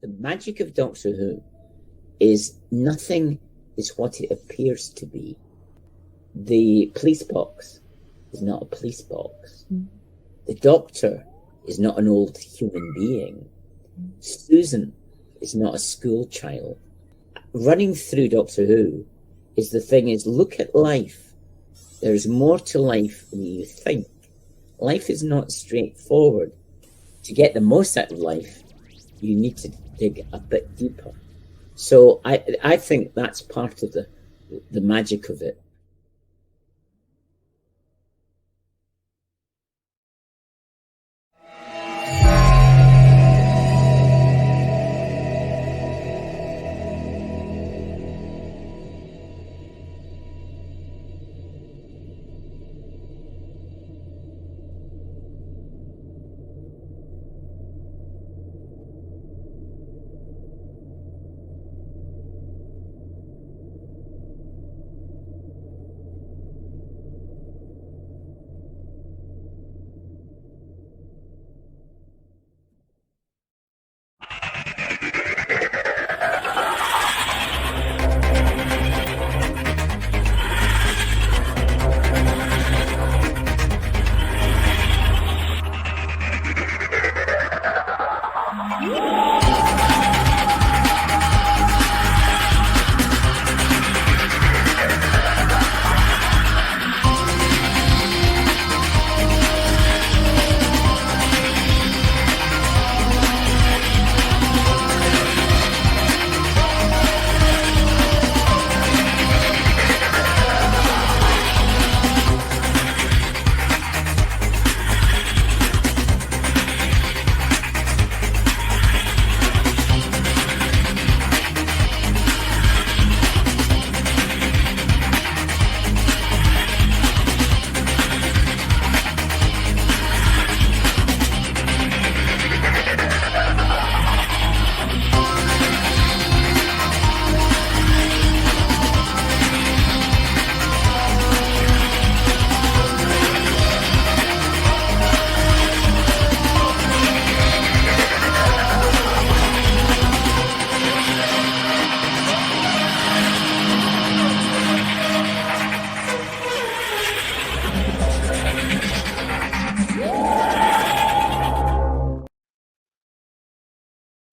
The magic of Doctor Who is nothing is what it appears to be. The police box is not a police box. The Doctor is not an old human being. Susan is not a school child. Running through Doctor Who is the thing is, look at life. There's more to life than you think. Life is not straightforward. To get the most out of life, you need to dig a bit deeper. So I think that's part of the magic of it.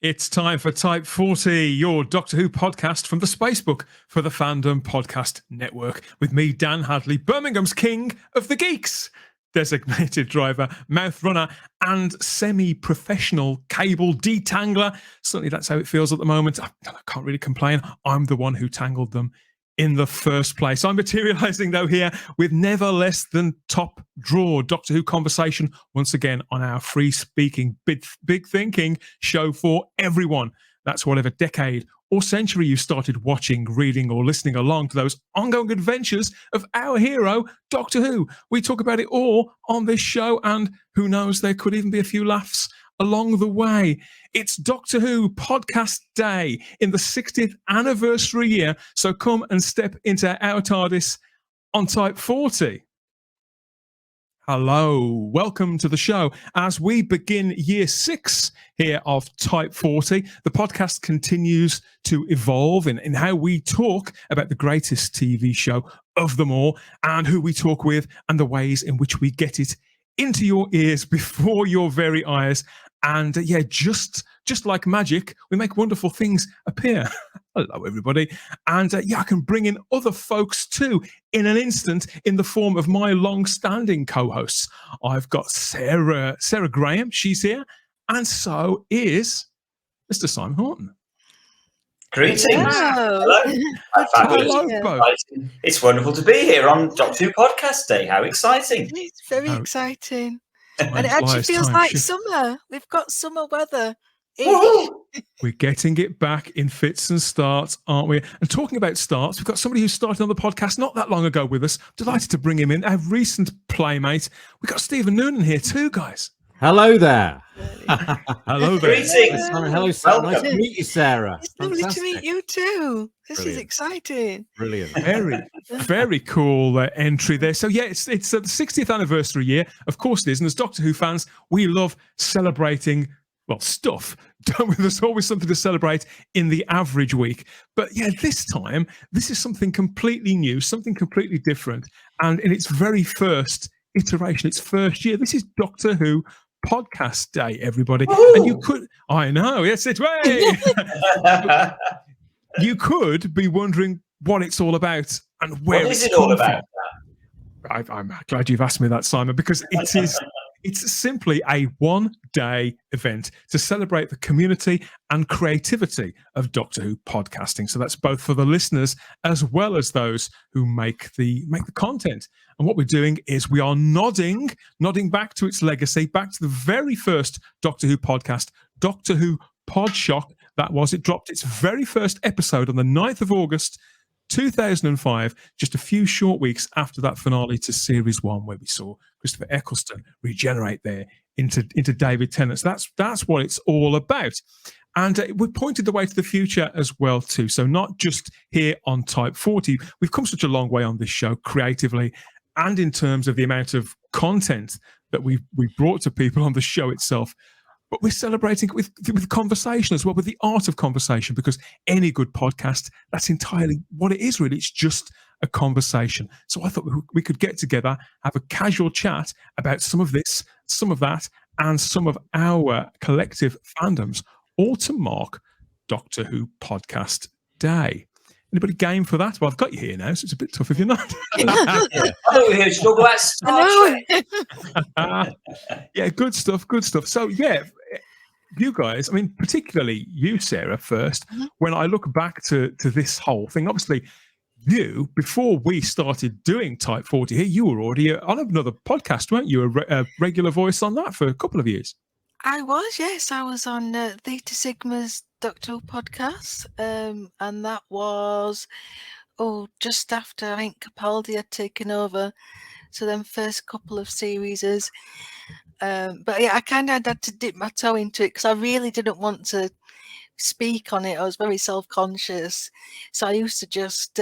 It's time for Type 40, your Doctor Who podcast from the Spacebook for the Fandom Podcast Network. With me, Dan Hadley, Birmingham's King of the Geeks, designated driver, mouth runner, and semi-professional cable detangler. Certainly that's how it feels at the moment. I can't really complain. I'm the one who tangled them in the first place. I'm materialising, though, here with never less than top draw Doctor Who conversation once again on our free-speaking, big thinking show for everyone. That's whatever decade or century you started watching, reading or listening along to those ongoing adventures of our hero, Doctor Who. We talk about it all on this show, and who knows, there could even be a few laughs along the way. It's Doctor Who Podcast Day in the 60th anniversary year, so come and step into our TARDIS on Type 40. Hello, welcome to the show. As we begin year 6 here of Type 40, the podcast continues to evolve in how we talk about the greatest TV show of them all, and who we talk with, and the ways in which we get it into your ears before your very eyes. And just like magic, we make wonderful things appear. Hello, everybody. And I can bring in other folks too in an instant in the form of my long-standing co-hosts. I've got Sarah Graham. She's here. And so is Mr. Simon Horton. Greetings. Hello. Hello. It's wonderful to be here on Doctor Who Podcast Day. How exciting. It's very exciting. And it actually feels like summer. We've got summer weather. We're getting it back in fits and starts, aren't we? And talking about starts, we've got somebody who started on the podcast not that long ago with us. Delighted to bring him in, our recent playmate. We've got Stephen Noonan here too, guys. Hello there. Hello there. Greetings. Hello, Sarah. Nice to meet you, Sarah. It's lovely to meet you too. This is exciting. Brilliant. Very cool entry there. So it's the 60th anniversary year. Of course it is. And as Doctor Who fans, we love celebrating stuff. There's always something to celebrate in the average week. But yeah, this time, this is something completely new, something completely different. And in its very first iteration, its first year, this is Doctor Who Podcast Day, everybody. Woo! And you could, I know, yes, it's way. You could be wondering what it's all about and where what is it all about? I'm glad you've asked me that, Simon, because it's simply a one-day event to celebrate the community and creativity of Doctor Who podcasting. So that's both for the listeners as well as those who make the content. And what we're doing is we are nodding back to its legacy, back to the very first Doctor Who podcast, Doctor Who Podshock. That was, it dropped its very first episode on the 9th of August, 2005, just a few short weeks after that finale to Series 1, where we saw Christopher Eccleston regenerate there into David Tennant. So that's what it's all about. And we pointed the way to the future as well, too. So not just here on Type 40. We've come such a long way on this show creatively and in terms of the amount of content that we brought to people on the show itself. But we're celebrating with conversation as well, with the art of conversation, because any good podcast, that's entirely what it is, really. It's just a conversation. So I thought we could get together, have a casual chat about some of this, some of that, and some of our collective fandoms, all to mark Doctor Who Podcast Day. Anybody game for that? Well, I've got you here now, so it's a bit tough if you're not. I thought we were here to talk about Star Trek. Yeah, good stuff. So, yeah, you guys, I mean, particularly you, Sarah, first, when I look back to this whole thing, obviously, you, before we started doing Type 40 here, you were already on another podcast, weren't you? A regular voice on that for a couple of years. I was, yes. I was on Theta Sigma's Doctor Who podcast, and that was just after I think Capaldi had taken over. So then first couple of series but yeah, I kind of had to dip my toe into it because I really didn't want to speak on it. I was very self-conscious, so I used to just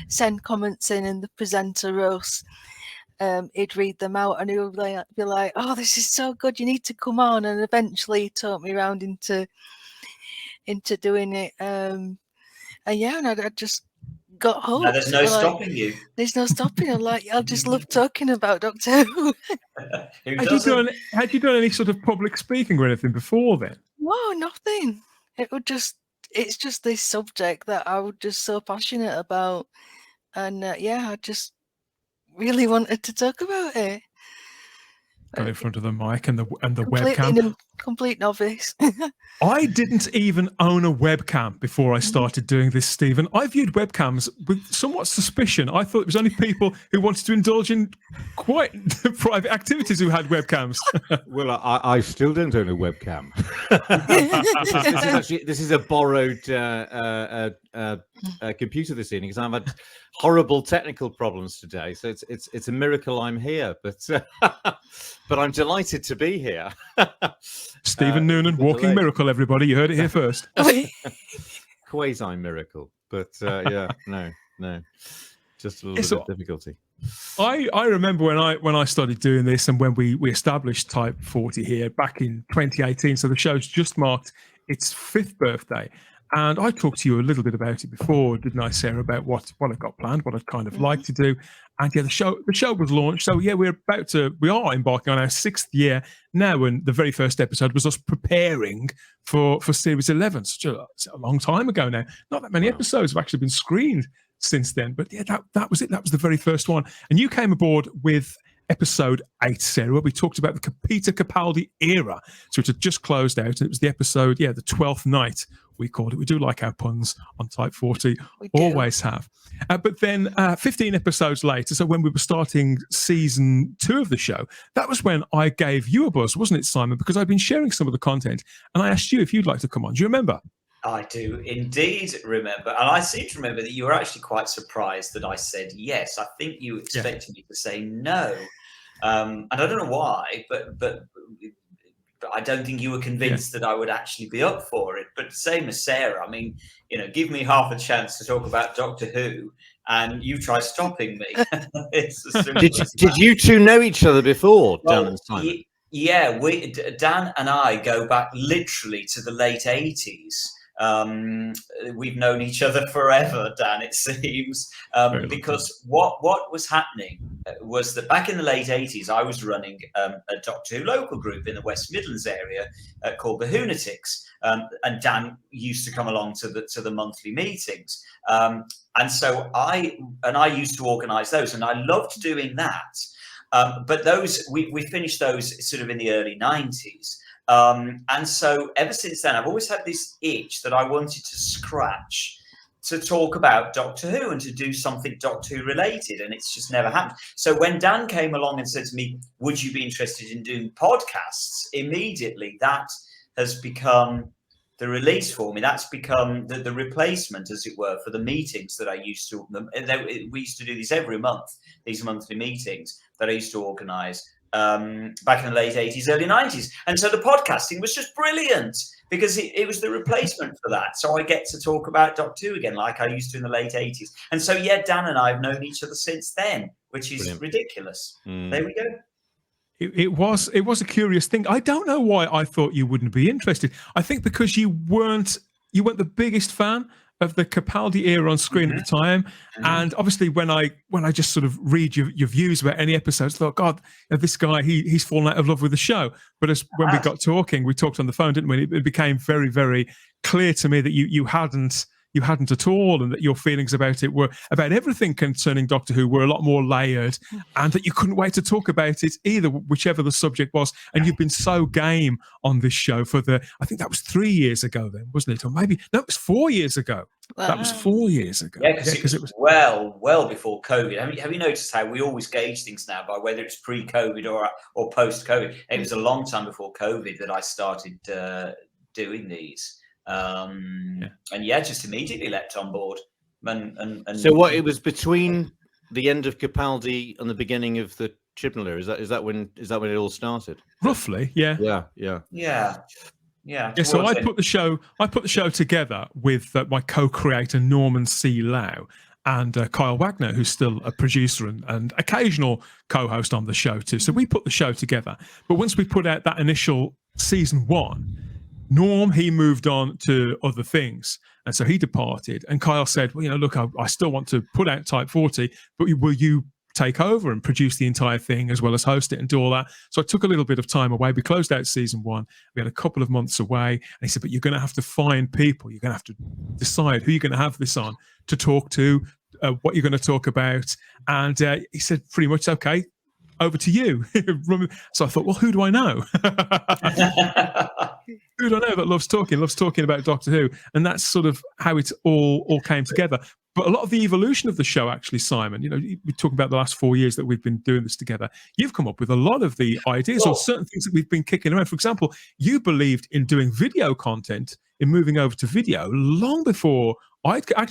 send comments in, and the presenter Russ, he'd read them out, and he would be like, "Oh, this is so good! You need to come on." And eventually, he taught me around into doing it. And yeah, and I just got hooked. Now there's no stopping you. There's no stopping. I just love talking about Doctor Who. Had you done any sort of public speaking or anything before then? No, nothing. It's just this subject that I was just so passionate about, and I just really wanted to talk about it. In front of the mic and the webcam. Complete novice. I didn't even own a webcam before I started doing this, Stephen. I viewed webcams with somewhat suspicion. I thought it was only people who wanted to indulge in quite private activities who had webcams. Well, I still don't own a webcam. This is a borrowed computer this evening because I've had horrible technical problems today. So it's a miracle I'm here, but I'm delighted to be here. Stephen Noonan, walking miracle, everybody. You heard it here first. Quasi miracle, but no, just a little bit of difficulty. I remember when I started doing this and when we established Type 40 here back in 2018. So the show's just marked its 5th birthday. And I talked to you a little bit about it before, didn't I, Sarah, about what I've got planned, what I'd kind of like to do. And yeah, the show was launched. So yeah, we are embarking on our 6th year now. And the very first episode was us preparing for Series 11. Such a long time ago now. Not that many episodes have actually been screened since then. But yeah, that was it. That was the very first one. And you came aboard with episode 8, Sarah, where we talked about the Peter Capaldi era. So it had just closed out, and it was the episode, the 12th night, we called it. We do like our puns on Type 40, always have. But then 15 episodes later, so when we were starting season 2 of the show, that was when I gave you a buzz, wasn't it, Simon? Because I'd been sharing some of the content, and I asked you if you'd like to come on. Do you remember? I do indeed remember. And I seem to remember that you were actually quite surprised that I said yes. I think you expected me to say no. And I don't know why, but I don't think you were convinced that I would actually be up for it. But same as Sarah, I mean, give me half a chance to talk about Doctor Who, and you try stopping me. It's as simple as did you two know each other before, Dan and Simon? Yeah, Dan and I go back literally to the late 80s. We've known each other forever, Dan, it seems, because what was happening was that back in the late 80s, I was running a Doctor Who local group in the West Midlands area called the Whoniverse, and Dan used to come along to the monthly meetings, and so I used to organise those, and I loved doing that. But those we finished those sort of in the early 90s. And so ever since then, I've always had this itch that I wanted to scratch to talk about Doctor Who and to do something Doctor Who related. And it's just never happened. So when Dan came along and said to me, would you be interested in doing podcasts? Immediately, that has become the release for me. That's become the replacement, as it were, for the meetings that I used to. We used to do these every month, these monthly meetings that I used to organise back in the late 80s, early 90s. And so the podcasting was just brilliant because it was the replacement for that. So I get to talk about Doctor Who again, like I used to in the late 80s. And so, yeah, Dan and I have known each other since then, which is ridiculous. There we go. It was a curious thing. I don't know why I thought you wouldn't be interested. I think because you weren't the biggest fan of the Capaldi era on screen at the time, and obviously when I just sort of read your views about any episodes, I thought, God, this guy he's fallen out of love with the show. But when we got talking, we talked on the phone, didn't we? It became very, very clear to me that you hadn't at all, and that your feelings about it were about everything concerning Doctor Who were a lot more layered, and that you couldn't wait to talk about it either, whichever the subject was. And you've been so game on this show for I think that was 3 years ago then, wasn't it? Or maybe, no, it was 4 years ago. Wow. That was 4 years ago. Yeah, because it was well before COVID. Have you noticed how we always gauge things now by whether it's pre-COVID or post-COVID? It was a long time before COVID that I started doing these. And just immediately leapt on board. And so what? It was between the end of Capaldi and the beginning of the Chibnall era. Is that when it all started? Roughly, yeah. So I put the show together with my co-creator Norman C. Lau and Kyle Wagner, who's still a producer and occasional co-host on the show too. So we put the show together. But once we put out that initial season 1, Norm, he moved on to other things, and so he departed. And Kyle said, well, look, I still want to put out Type 40, but will you take over and produce the entire thing as well as host it and do all that? So I took a little bit of time away. We closed out season 1. We had a couple of months away, and he said, but you're going to have to find people. You're going to have to decide who you're going to have this on to talk to, what you're going to talk about. And he said pretty much, okay, over to you. So I thought, well, who do I know? Who do I know that loves talking about Doctor Who? And that's sort of how it all came together. But a lot of the evolution of the show, actually, Simon, we're talking about the last 4 years that we've been doing this together. You've come up with a lot of the ideas or certain things that we've been kicking around. For example, you believed in doing video content, in moving over to video long before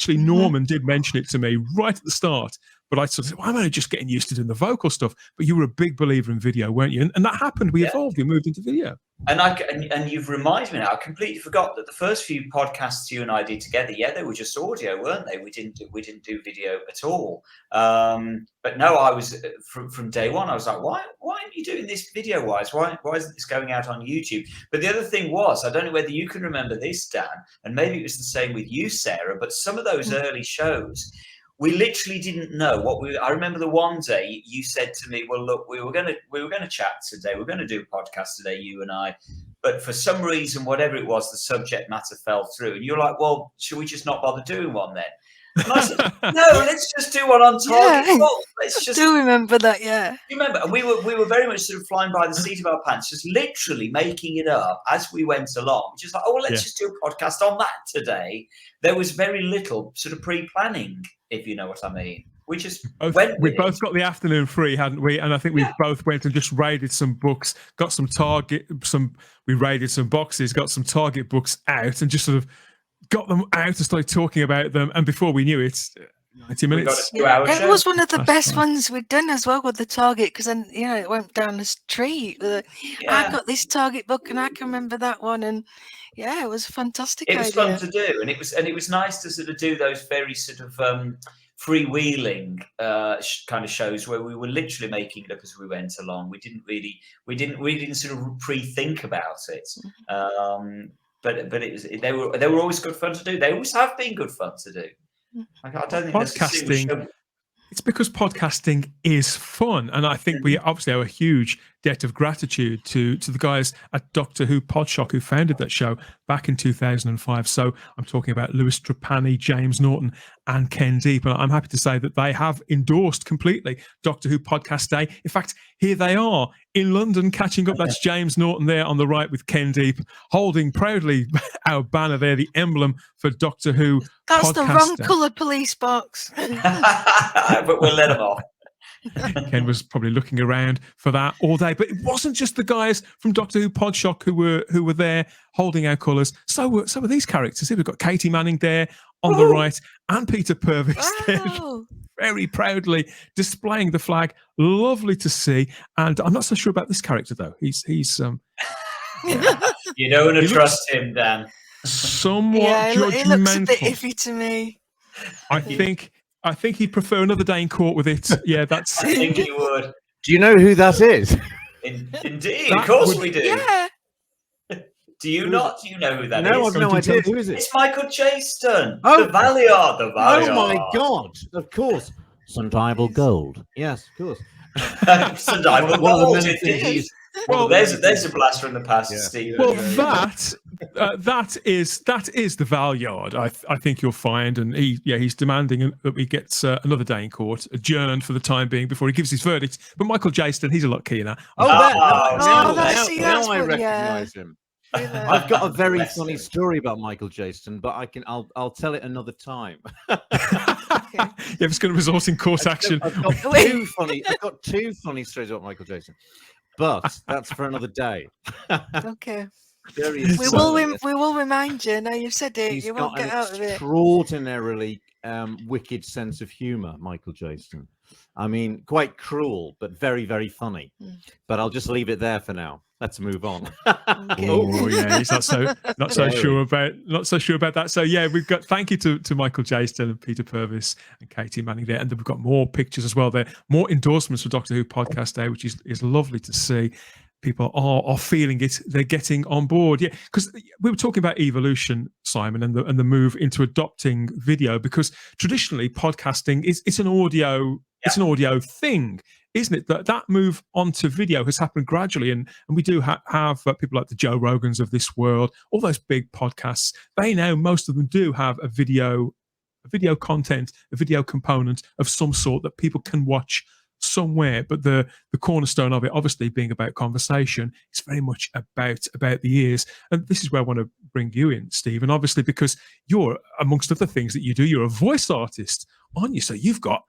Norman did mention it to me right at the start. But I sort of said, well, I'm only just getting used to doing the vocal stuff. But you were a big believer in video, weren't you? And that happened. We evolved. We moved into video. And you've reminded me now. I completely forgot that the first few podcasts you and I did together, they were just audio, weren't they? We didn't do video at all. But no, I was from day one. I was like, why aren't you doing this video wise? Why isn't this going out on YouTube? But the other thing was, I don't know whether you can remember this, Dan, and maybe it was the same with you, Sarah. But some of those early shows, we literally didn't know I remember the one day you said to me, well, look, we were going to chat today. We're going to do a podcast today, you and I. But for some reason, whatever it was, the subject matter fell through. And you're like, well, should we just not bother doing one then? And I said, no, let's just do one on target. Yeah. Well, let's just. I do remember that, yeah. You remember? And we were very much sort of flying by the seat of our pants, just literally making it up as we went along. Just like, let's just do a podcast on that today. There was very little sort of pre-planning, if you know what I mean. We just we both got the afternoon free, hadn't we? And I think we both went and just raided some books, got we raided some boxes, got some Target books out, and just sort of got them out and started talking about them. And before we knew it, 90 minutes. It was one of the best ones we'd done as well with the Target, because then it went down the street. I got this Target book, and I can remember that one, and it was a fantastic. It was fun to do, and it was nice to sort of do those very sort of freewheeling kind of shows where we were literally making it up as we went along. We didn't sort of pre-think about it. But they were always good fun to do. They always have been good fun to do. I don't think podcasting. It's because podcasting is fun, and I think we obviously owe a huge debt of gratitude to the guys at Doctor Who Podshock who founded that show back in 2005. So I'm talking about Lewis Trapani, James Norton, and Ken Deep, and I'm happy to say that they have endorsed completely Doctor Who Podcast Day. In fact, here they are in London catching up. That's James Norton there on the right with Ken Deep holding proudly our banner there, the emblem for Doctor Who. That's the wrong colour police box. But we'll let them off. Ken was probably looking around for that all day, but it wasn't just the guys from Doctor Who Podshock who were there holding our colours. So were these characters. We've got Katie Manning there on the right, and Peter Purvis there, very proudly displaying the flag. Lovely to see. And I'm not so sure about this character though. He's you don't want to trust him, Dan. Somewhat judgmental. He looks a bit iffy to me. I think he'd prefer another day in court with it. Yeah, that's. I think he would. Do you know who that is? Indeed, of course we do. Yeah. Do you not? Do you know who that is? No, I've no idea. Who is it? It's Michael Jaston. Oh. The Valiard. The Valiard. Oh my God! Of course, Sundial Gold. Yes, of course. Sundial Gold. Indeed. Well, there's a blast from the past, Stephen. Well, that is the Valiard. I think you'll find, and he's demanding that we get another day in court adjourned for the time being before he gives his verdict. But Michael Jaston, he's a lot keener. Now I what, recognise him. I've got a very funny story about Michael Jaston, but I'll tell it another time. If it's going to result in court action. I've got two funny stories about Michael Jaston, but that's for another day. Okay. We will remind you. Now you've said it, you won't get out of it. Extraordinarily wicked sense of humour, Michael Jaston. I mean, quite cruel, but very, very funny. But I'll just leave it there for now. Let's move on. Okay. Oh yeah, he's not so sure about that. So yeah, we've got thank you to Michael Jaston and Peter Purvis and Katie Manning there, and then we've got more pictures as well there, more endorsements for Doctor Who Podcast Day, which is lovely to see. People are feeling it; they're getting on board. Yeah, because we were talking about evolution, Simon, and the move into adopting video, because traditionally podcasting it's an audio. Yeah. It's an audio thing, isn't it? That move onto video has happened gradually, and we do have people like the Joe Rogans of this world, all those big podcasts. They now, most of them do have a video content, a video component of some sort that people can watch somewhere. But the cornerstone of it, obviously being about conversation, is very much about the ears. And this is where I want to bring you in, Stephen, obviously, because you're, amongst other things that you do, you're a voice artist, aren't you? So you've got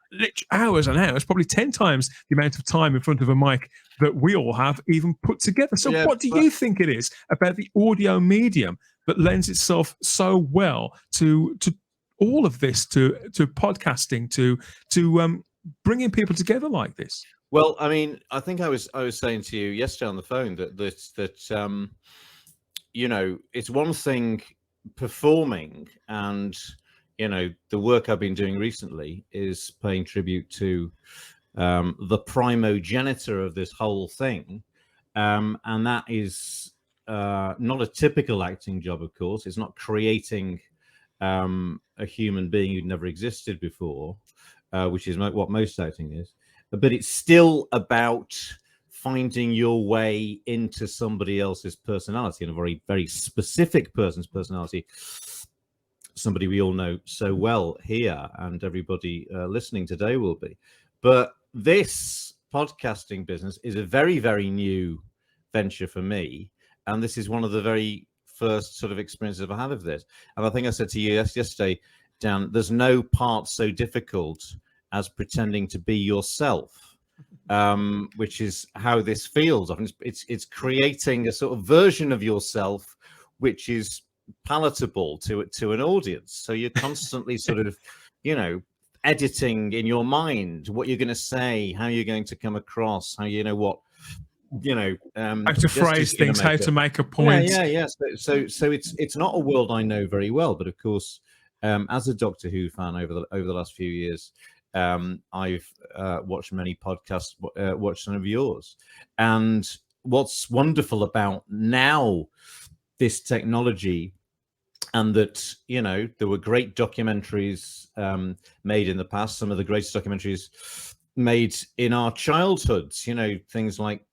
hours and hours, probably 10 times the amount of time in front of a mic that we all have even put together. So what do you think it is about the audio medium that lends itself so well to all of this, to podcasting, to bringing people together like this? Well, I mean, I think I was saying to you yesterday on the phone that you know, it's one thing performing, and you know, the work I've been doing recently is paying tribute to the primogenitor of this whole thing, and that is not a typical acting job. Of course, it's not creating a human being who'd never existed before. Which is what most acting is, but it's still about finding your way into somebody else's personality, and a very, very specific person's personality, somebody we all know so well here, and everybody listening today will be. But this podcasting business is a very, very new venture for me, and this is one of the very first sort of experiences I've had of this. And I think I said to you yesterday, Dan, there's no part so difficult as pretending to be yourself, which is how this feels. I mean, it's creating a sort of version of yourself which is palatable to an audience. So you're constantly sort of, you know, editing in your mind what you're going to say, how you're going to come across, how you know what, you know, how to phrase things, how to make a point. Yeah. So it's not a world I know very well, but of course, as a Doctor Who fan over the last few years, I've watched many podcasts, watched some of yours, and what's wonderful about now this technology, and that, you know, there were great documentaries made in the past, some of the greatest documentaries made in our childhoods, you know, things like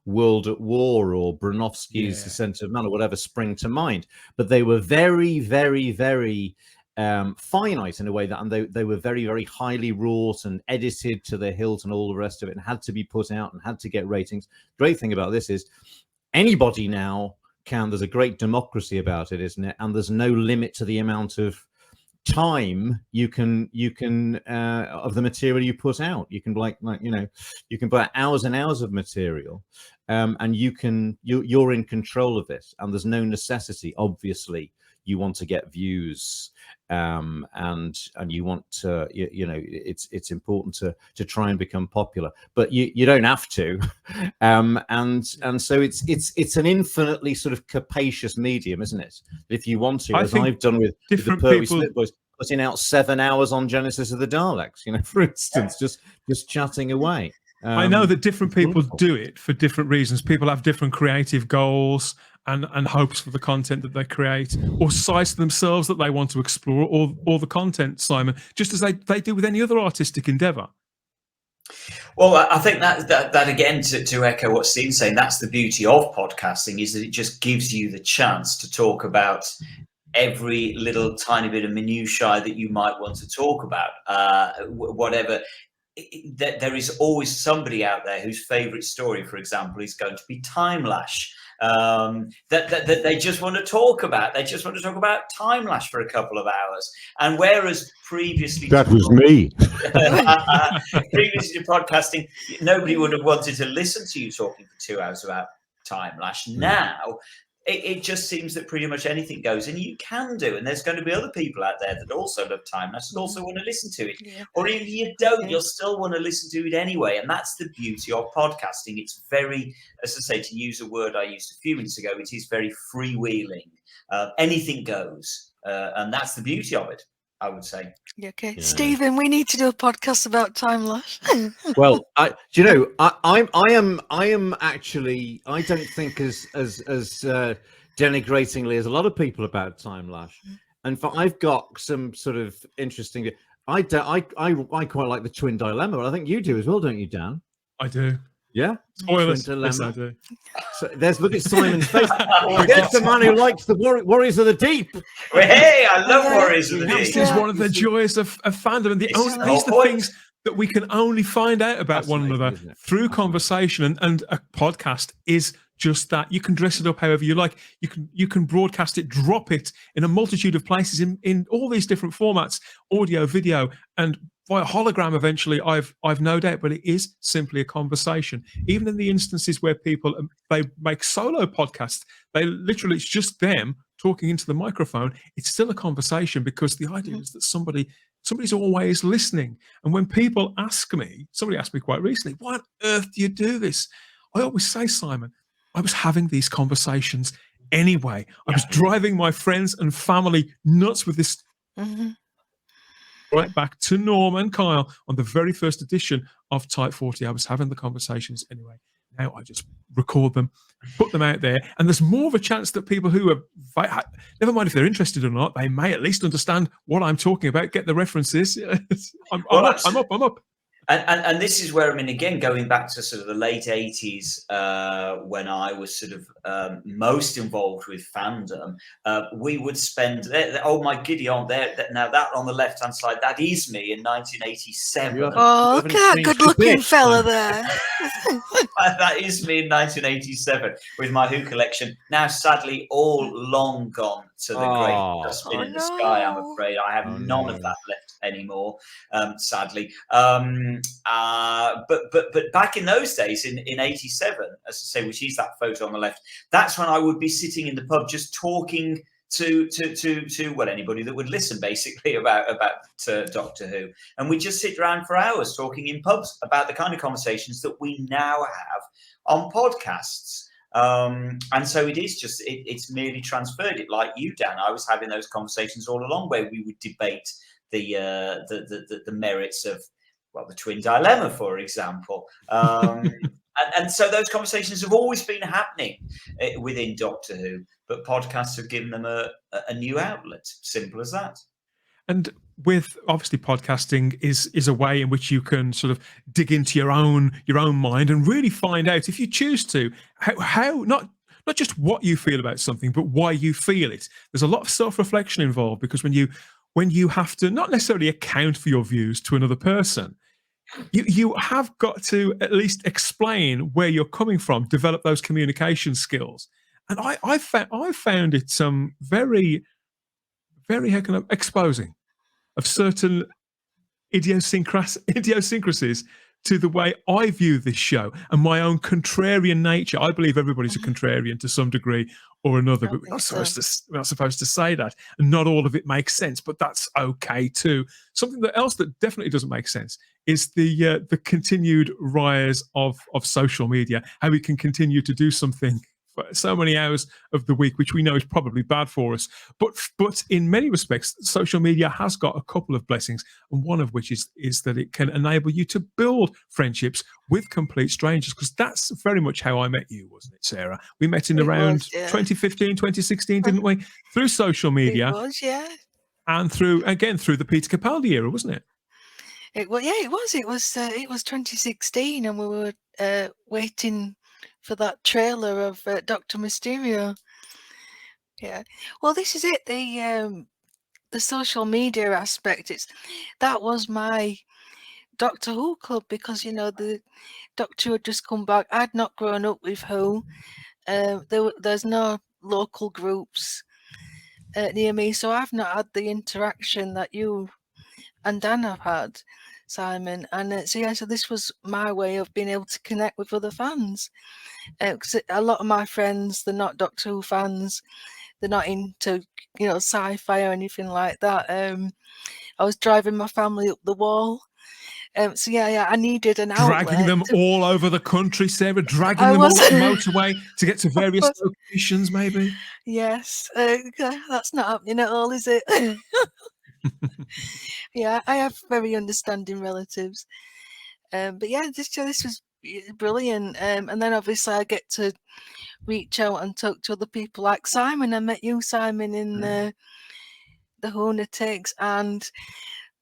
World at War or Bronowski's Descent of Man or whatever spring to mind, but they were very, very, very finite in a way that, and they were very, very highly wrought and edited to the hilt and all the rest of it, and had to be put out and had to get ratings. Great thing about this is anybody now can, there's a great democracy about it, isn't it? And there's no limit to the amount of time you can of the material you put out. You can like you know, you can put hours and hours of material, and you're in control of this, and there's no necessity. Obviously you want to get views, and you want to, you know, it's important to try and become popular, but you don't have to, and so it's an infinitely sort of capacious medium, isn't it? If you want to, as I've done with the Pertwee Split Boys, putting out 7 hours on Genesis of the Daleks, you know, for instance, just chatting away. I know that different people do it for different reasons. People have different creative goals and hopes for the content that they create, or sides to themselves that they want to explore, or the content, Simon, just as they do with any other artistic endeavour. Well, I think that again, to echo what Steve's saying, that's the beauty of podcasting, is that it just gives you the chance to talk about every little tiny bit of minutiae that you might want to talk about, whatever. There is always somebody out there whose favourite story, for example, is going to be Time Lash. That they just want to talk about. They just want to talk about Time Lash for a couple of hours. And whereas previously, that was me. Previously to podcasting, nobody would have wanted to listen to you talking for 2 hours about Time Lash. Now it just seems that pretty much anything goes, and you can do. And there's going to be other people out there that also love Time Lash and also want to listen to it. Yeah. Or even if you don't, you'll still want to listen to it anyway. And that's the beauty of podcasting. It's very, as I say, to use a word I used a few minutes ago, it is very freewheeling. Anything goes. And that's the beauty of it, I would say. Okay, yeah. Stephen, we need to do a podcast about Time Lash. Well, do you know, I am actually, I don't think as denigratingly as a lot of people about Time Lash. And I've got some sort of interesting. I quite like the Twin Dilemma. I think you do as well, don't you, Dan? I do. Yeah. Spoilers. Yes, I do. So look at Simon's face. There's the man who likes the Warriors of the Deep. Well, hey, I love Warriors of the Deep. This is one of the joys of fandom, and these are the things that we can only find out about one another through conversation, and a podcast is just that. You can dress it up however you like. You can broadcast it, drop it in a multitude of places in all these different formats, audio, video, and via hologram eventually, I've no doubt, but it is simply a conversation. Even in the instances where people, they make solo podcasts, they literally, it's just them talking into the microphone. It's still a conversation, because the idea is that somebody's always listening. And when people ask me, somebody asked me quite recently, why on earth do you do this? I always say, Simon, I was having these conversations anyway. I was driving my friends and family nuts with this. Right back to Norm and Kyle on the very first edition of Type 40. I was having the conversations anyway. Now I just record them, put them out there, and there's more of a chance that people who are, never mind if they're interested or not, they may at least understand what I'm talking about, get the references. I'm up. And this is where, I mean, again, going back to sort of the late 80s, when I was sort of most involved with fandom, we would spend, oh my giddy on there, now that on the left-hand side, that is me in 1987. Oh, look at that good-looking fella there. That is me in 1987 with my Who collection. Now, sadly, all long gone to the great dustbin in the sky, I'm afraid. I have none of that left anymore, sadly. But back in those days, in 87, as I say, which is that photo on the left, that's when I would be sitting in the pub just talking to well, anybody that would listen, basically, about Doctor Who. And we just sit around for hours talking in pubs about the kind of conversations that we now have on podcasts. And so it is just, it's merely transferred it, like you, Dan. I was having those conversations all along where we would debate the merits of, well, the twin dilemma, for example. And so those conversations have always been happening within Doctor Who, but podcasts have given them a new outlet. Simple as that. And with obviously podcasting is a way in which you can sort of dig into your own mind and really find out, if you choose to, how not just what you feel about something, but why you feel it. There's a lot of self-reflection involved, because when you have to not necessarily account for your views to another person, you have got to at least explain where you're coming from, develop those communication skills. And I found it very, very exposing of certain idiosyncrasies to the way I view this show and my own contrarian nature. I believe everybody's a contrarian to some degree or another, but we're not supposed to say that. And not all of it makes sense, but that's okay too. Something else that definitely doesn't make sense is the continued rise of social media, how we can continue to do something for so many hours of the week, which we know is probably bad for us. But in many respects, social media has got a couple of blessings, and one of which is that it can enable you to build friendships with complete strangers, because that's very much how I met you, wasn't it, Sarah? We met in around 2015, 2016, didn't we? Through social media. It was, yeah. And through the Peter Capaldi era, wasn't it? It was. It was 2016, and we were waiting for that trailer of Dr. Mysterio. Yeah. Well, this is it. The social media aspect. That was my Doctor Who club, because the Doctor had just come back. I'd not grown up with Who. There's no local groups near me, so I've not had the interaction that you and Dan have had, Simon. And so this was my way of being able to connect with other fans. Because a lot of my friends, they're not Doctor Who fans. They're not into, sci-fi or anything like that. I was driving my family up the wall. I needed an outlet. Dragging them all over the country, Sarah. Dragging them all up the motorway to get to various locations, maybe. Yes. That's not happening at all, is it? Yeah, I have very understanding relatives. But yeah, this was brilliant. And then obviously I get to reach out and talk to other people like Simon. I met you, Simon, in the Whoniverse. And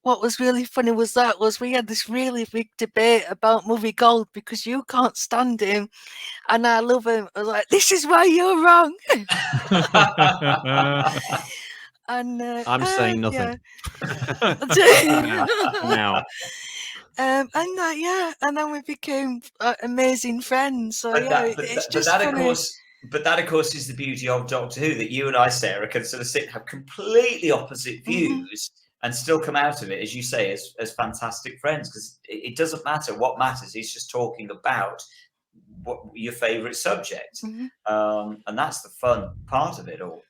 what was really funny was we had this really big debate about Movie Gold, because you can't stand him and I love him. I was like, this is why you're wrong. And I'm saying nothing. Now. And then we became amazing friends. So it's just funny. But that, of course, is the beauty of Doctor Who, that you and I, Sarah, can sort of have completely opposite views and still come out of it, as you say, as fantastic friends, because it doesn't matter. What matters is just talking about what your favourite subject, and that's the fun part of it all.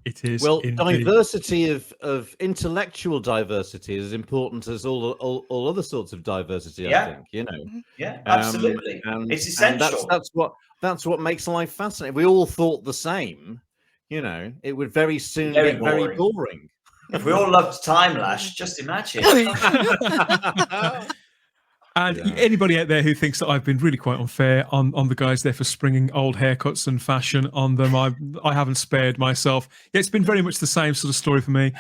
It is. Well, diversity of intellectual diversity is as important as all other sorts of diversity. I think Yeah, absolutely. It's essential. And that's what makes life fascinating. If we all thought the same, it would very soon get very boring. If we all loved Time Lash, just imagine. And anybody out there who thinks that I've been really quite unfair on the guys there for springing old haircuts and fashion on them, I haven't spared myself. Yeah, it's been very much the same sort of story for me.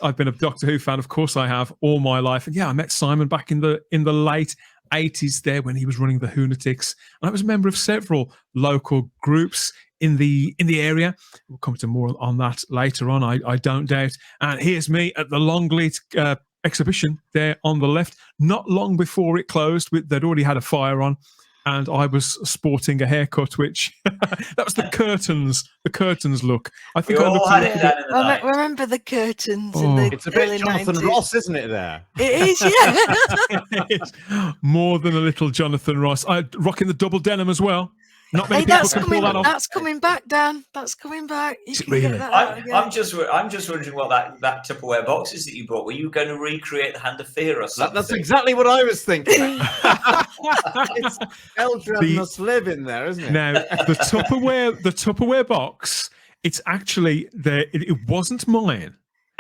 I've been a Doctor Who fan, of course I have, all my life. And I met Simon back in the late 80s there when he was running the Whoniverse. And I was a member of several local groups in the area. We'll come to more on that later on, I don't doubt. And here's me at the Longleat exhibition there on the left, not long before it closed. They'd already had a fire on, and I was sporting a haircut, which that was the curtains look. I think I remember the curtains. It's a bit Jonathan 90s. Ross, isn't it? There, it is. Yeah, it is more than a little Jonathan Ross. I rocking the double denim as well. Not many Hey, people that's can pull that off. That's coming back, Dan. That's coming back. You Is it can get really? that out again. I'm just wondering what that Tupperware box is that you brought. Were you going to recreate the Hand of Fear or something? That's exactly what I was thinking. It's Eldred must live in there, isn't it? Now, the Tupperware box, it's actually there. It wasn't mine.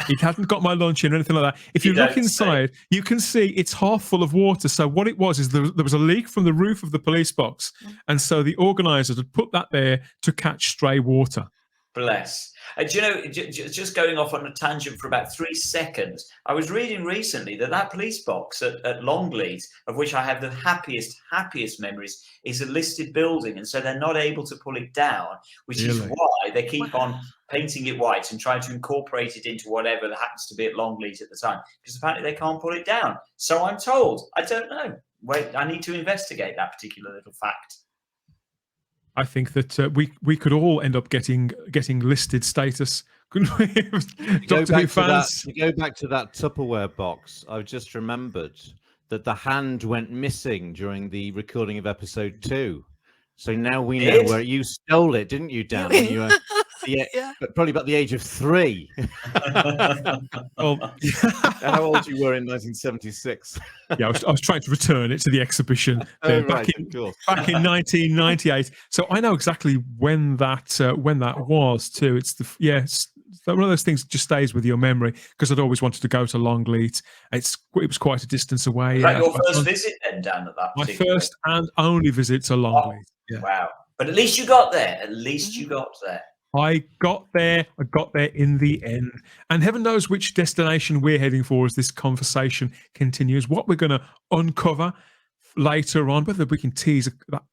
It hadn't got my lunch in or anything like that. If you look inside, you can see it's half full of water. So what it was is there was a leak from the roof of the police box. And so the organisers had put that there to catch stray water. Bless. Do you know, just going off on a tangent for about 3 seconds, I was reading recently that police box at Longleat, of which I have the happiest memories, is a listed building. And so they're not able to pull it down, which is why they keep on painting it white and trying to incorporate it into whatever that happens to be at Longleat at the time, because apparently they can't pull it down. So I'm told. I don't know. Wait, I need to investigate that particular little fact. I think that we could all end up getting listed status, couldn't we? Doctor Who fans. To go back to that Tupperware box, I've just remembered that the hand went missing during the recording of episode 2. So now we know where you stole it, didn't you, Dan? When you were but probably about the age of 3. Well, how old you were in 1976? Yeah, I was trying to return it to the exhibition back in 1998. So I know exactly when that was too. It's one of those things that just stays with your memory, because I'd always wanted to go to Longleat. It was quite a distance away. Was that your first visit then, Dan? At that my first and only visit to Longleat. Wow! But at least you got there. At least you got there. I got there in the end. And heaven knows which destination we're heading for as this conversation continues. What we're going to uncover later on, whether we can tease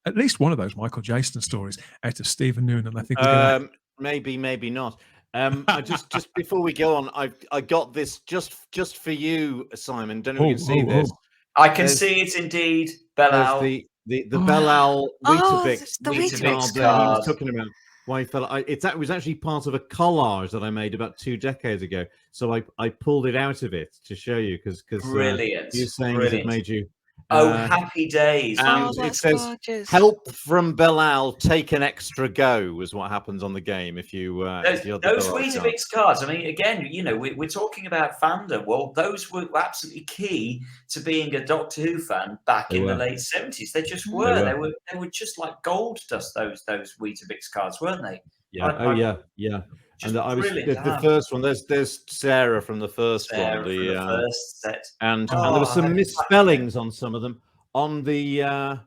at least one of those Michael Jason stories out of Stephen Noonan. I think we're maybe not. I just before we go on, I got this just for you, Simon. Don't know if you can see this. I can see it indeed. Belle the Belle Owl Weetabix card that he was talking about. Why it was actually part of a collage that I made about 2 decades ago. So I pulled it out of it to show you because brilliant. You're saying it made you. Happy days! And it says, gorgeous. "Help from Belle Owl, take an extra go," was what happens on the game if you. Those Weetabix cards. I mean, again, we're talking about fandom. Well, those were absolutely key to being a Doctor Who fan back in the late 70s. They just were. They were just like gold dust. Those Weetabix cards, weren't they? Yeah. Yeah. And I was the first one. There's Sarah from the first one. The first set. And there were some misspellings on some of them. On the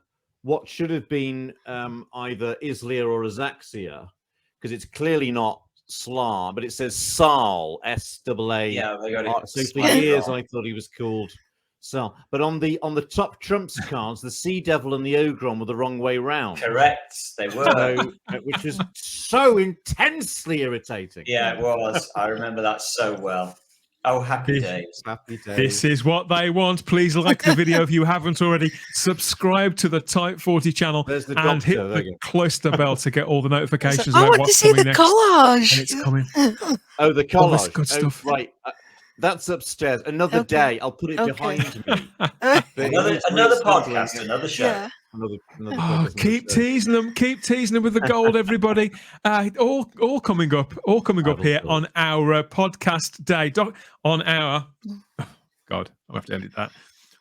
what should have been either Islia or Azaxia, because it's clearly not Slar, but it says Sal, S-A-A. Yeah, they got it. So for years I thought he was called Sal. But on the top trumps cards, the Sea Devil and the Ogron were the wrong way round. Correct, they were. Which was so intensely irritating. Yeah, it was. I remember that so well. Oh, happy days. Happy days. This is what they want. Please like the video if you haven't already. Subscribe to the Type 40 channel and hit the cloister bell to get all the notifications about what's coming next. I want to see the collage. And it's coming. Oh, the collage. All this good stuff. Right. That's upstairs. Another day. I'll put it behind me. Another podcast, another show. Yeah. Another keep teasing them. Keep teasing them with the gold, everybody. All coming up. All coming up here on our podcast day. On our God, I'll have to edit that.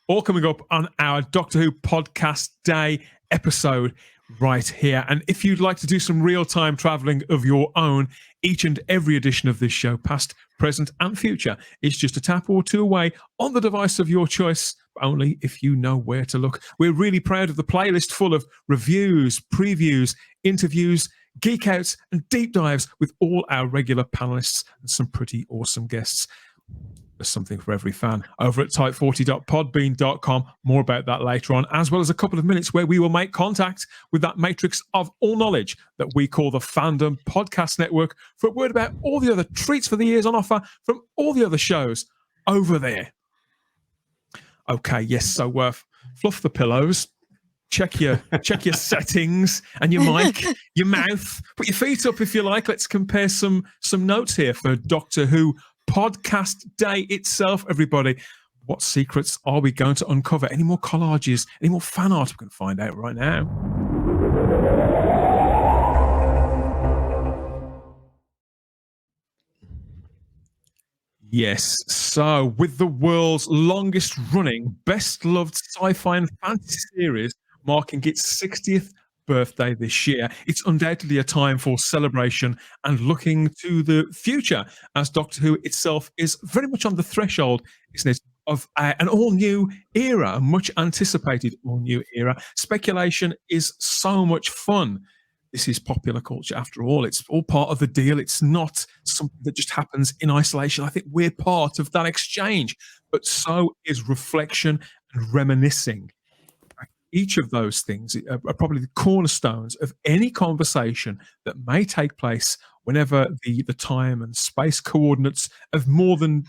All coming up on our Doctor Who podcast day episode right here. And if you'd like to do some real-time traveling of your own, each and every edition of this show, past, present, and future, is just a tap or two away on the device of your choice, only if you know where to look. We're really proud of the playlist full of reviews, previews, interviews, geek outs, and deep dives with all our regular panelists and some pretty awesome guests. There's something for every fan over at type40.podbean.com. More about that later on, as well as a couple of minutes where we will make contact with that matrix of all knowledge that we call the Fandom Podcast Network for a word about all the other treats for the ears on offer from all the other shows over there. Okay, yes, so fluff the pillows, check your settings and your mic, your mouth, put your feet up if you like. Let's compare some notes here for Doctor Who podcast day itself, everybody. What secrets are we going to uncover? Any more collages? Any more fan art? We're going to find out right now. Yes, so with the world's longest running, best loved sci-fi and fantasy series marking its 60th birthday this year, it's undoubtedly a time for celebration and looking to the future, as Doctor Who itself is very much on the threshold, isn't it, of an all-new era, a much anticipated all-new era. Speculation is so much fun. This is popular culture after all. It's all part of the deal. It's not something that just happens in isolation. I think we're part of that exchange, but so is reflection and reminiscing. Each of those things are probably the cornerstones of any conversation that may take place whenever the time and space coordinates of more than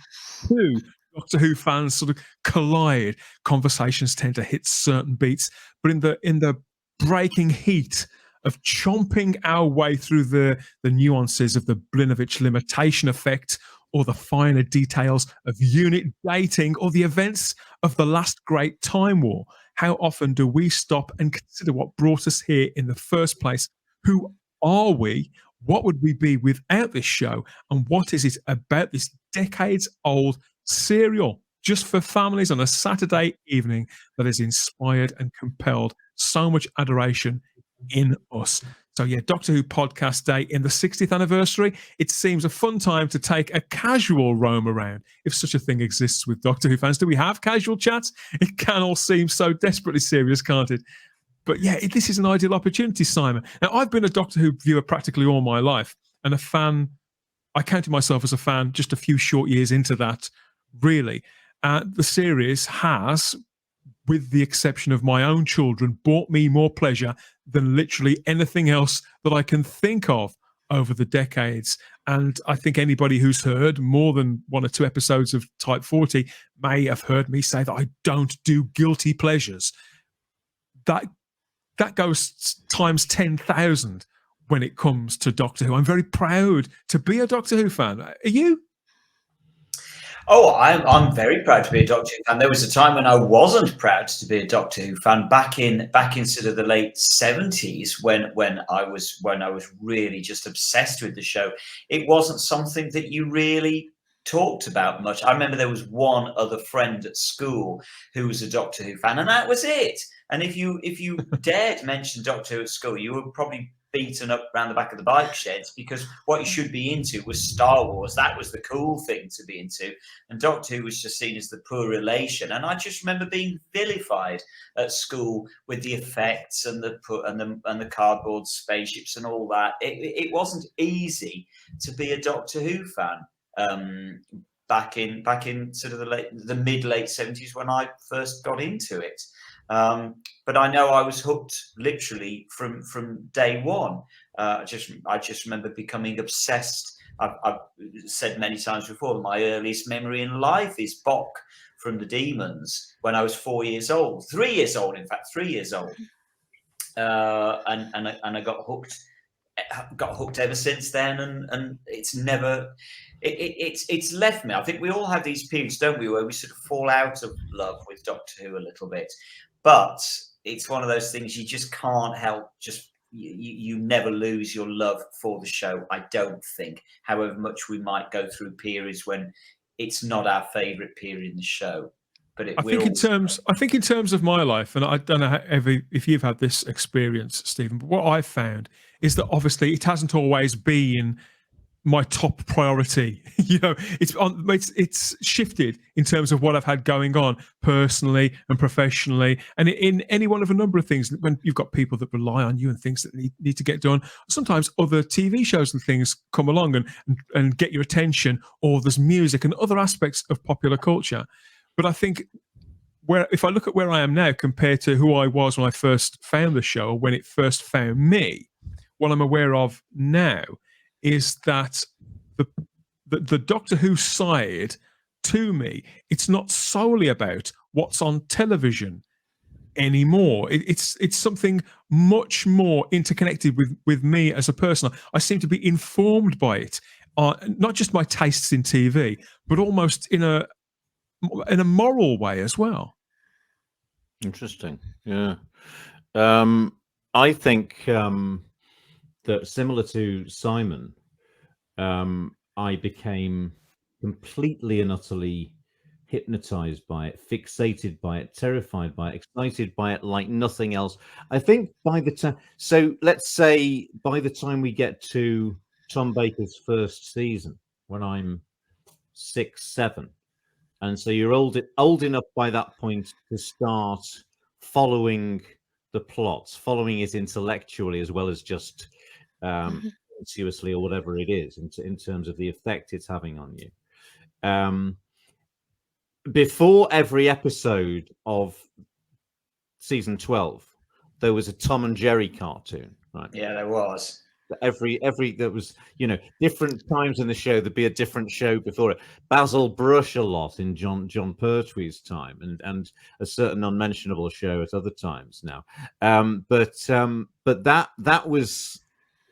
two Doctor Who fans sort of collide. Conversations tend to hit certain beats, but in the breaking heat of chomping our way through the nuances of the Blinovich limitation effect, or the finer details of unit dating, or the events of the last great Time War, how often do we stop and consider what brought us here in the first place? Who are we? What would we be without this show? And what is it about this decades-old serial just for families on a Saturday evening that has inspired and compelled so much adoration in us? So yeah, Doctor Who Podcast Day in the 60th anniversary. It seems a fun time to take a casual roam around, if such a thing exists with Doctor Who fans. Do we have casual chats? It can all seem so desperately serious, can't it? But yeah, this is an ideal opportunity, Simon. Now, I've been a Doctor Who viewer practically all my life, and a fan. I counted myself as a fan just a few short years into that, really. The series has, with the exception of my own children, brought me more pleasure than literally anything else that I can think of over the decades. And I think anybody who's heard more than one or two episodes of Type 40 may have heard me say that I don't do guilty pleasures. That goes times 10,000 when it comes to Doctor Who. I'm very proud to be a Doctor Who fan. Are you? Oh, I'm very proud to be a Doctor Who fan. There was a time when I wasn't proud to be a Doctor Who fan, back in sort of the late 70s, when I was really just obsessed with the show. It wasn't something that you really talked about much. I remember there was one other friend at school who was a Doctor Who fan, and that was it. And if you dared mention Doctor Who at school, you were probably beaten up around the back of the bike sheds, because what you should be into was Star Wars. That was the cool thing to be into, and Doctor Who was just seen as the poor relation. And I just remember being vilified at school with the effects and the cardboard spaceships and all that. It wasn't easy to be a Doctor Who fan back in sort of the mid-late 70s when I first got into it. But I know I was hooked literally from day one. I just remember becoming obsessed. I've said many times before that my earliest memory in life is Bok from The Demons when I was 3 years old, in fact, 3 years old. And I got hooked ever since then, and it's never it's left me. I think we all have these periods, don't we, where we sort of fall out of love with Doctor Who a little bit. But it's one of those things you just can't help. Just you never lose your love for the show, I don't think. However much we might go through periods when it's not our favourite period in the show. But I think in terms of my life, and I don't know if you've had this experience, Stephen, but what I've found is that obviously it hasn't always been my top priority. It's shifted in terms of what I've had going on personally and professionally, and in any one of a number of things. When you've got people that rely on you and things that need to get done, sometimes other TV shows and things come along and get your attention, or there's music and other aspects of popular culture. But I think if I look at where I am now compared to who I was when I first found the show, or when it first found me, what I'm aware of now is that the Doctor Who side, to me, it's not solely about what's on television anymore. It's something much more interconnected with me as a person. I seem to be informed by it, not just my tastes in TV, but almost in a moral way as well. Interesting. Yeah. I think that similar to Simon, I became completely and utterly hypnotized by it, fixated by it, terrified by it, excited by it like nothing else. I think by the time, so let's say by the time we get to Tom Baker's first season, when I'm 6, 7, and so you're old enough by that point to start following the plots, following it intellectually as well as just intuitively or whatever it is in terms of the effect it's having on you. Before every episode of season 12, there was a Tom and Jerry cartoon, right? Yeah, there was. Every there was, different times in the show there'd be a different show before it. Basil Brush a lot in John Pertwee's time, and a certain unmentionable show at other times now. But that was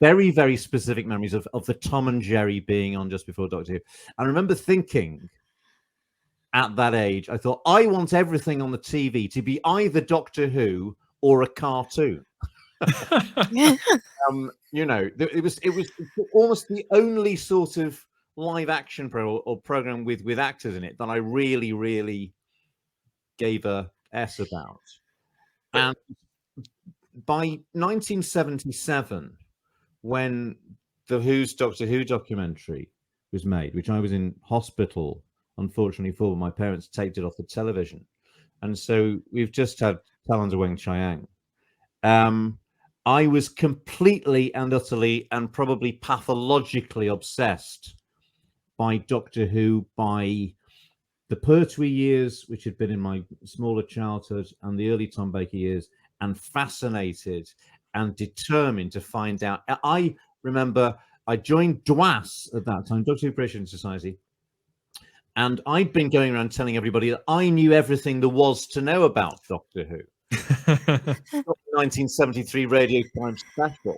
very, very specific memories of the Tom and Jerry being on just before Doctor Who. I remember thinking at that age, I thought, I want everything on the TV to be either Doctor Who or a cartoon. It was almost the only sort of live action program with actors in it that I really, really gave a S about. And by 1977, when the Who's Doctor Who documentary was made, which I was in hospital, unfortunately, for my parents taped it off the television, and so we've just had Talons of Weng Chiang. I was completely and utterly and probably pathologically obsessed by Doctor Who, by the Pertwee years, which had been in my smaller childhood, and the early Tom Baker years, and fascinated and determined to find out. I remember I joined DWAS at that time, Doctor Who Appreciation Society, and I'd been going around telling everybody that I knew everything there was to know about Doctor Who. 1973 Radio Time special.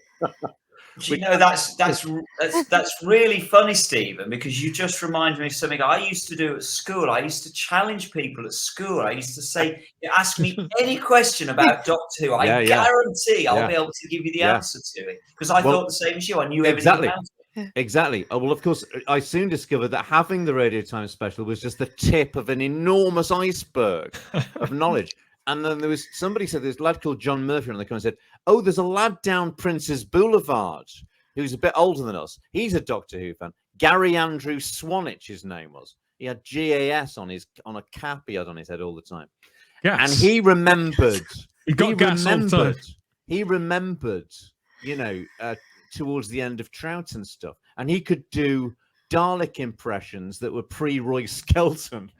That's really funny, Stephen, because you just reminded me of something I used to do at school. I used to challenge people at school. I used to say, ask me any question about Doctor Who. I guarantee I'll be able to give you the answer to it, because I thought the same as you. I knew everything about it. Exactly. Oh, well, of course, I soon discovered that having the Radio Time special was just the tip of an enormous iceberg of knowledge. And then there was somebody said there's a lad called John Murphy on the comment, said, "Oh, there's a lad down Prince's Boulevard who's a bit older than us. He's a Doctor Who fan. Gary Andrew Swanich, his name was. He had GAS on a cap he had on his head all the time. Yes. And he remembered. He remembered, towards the end of Trout and stuff, and he could do Dalek impressions that were pre-Roy Skelton,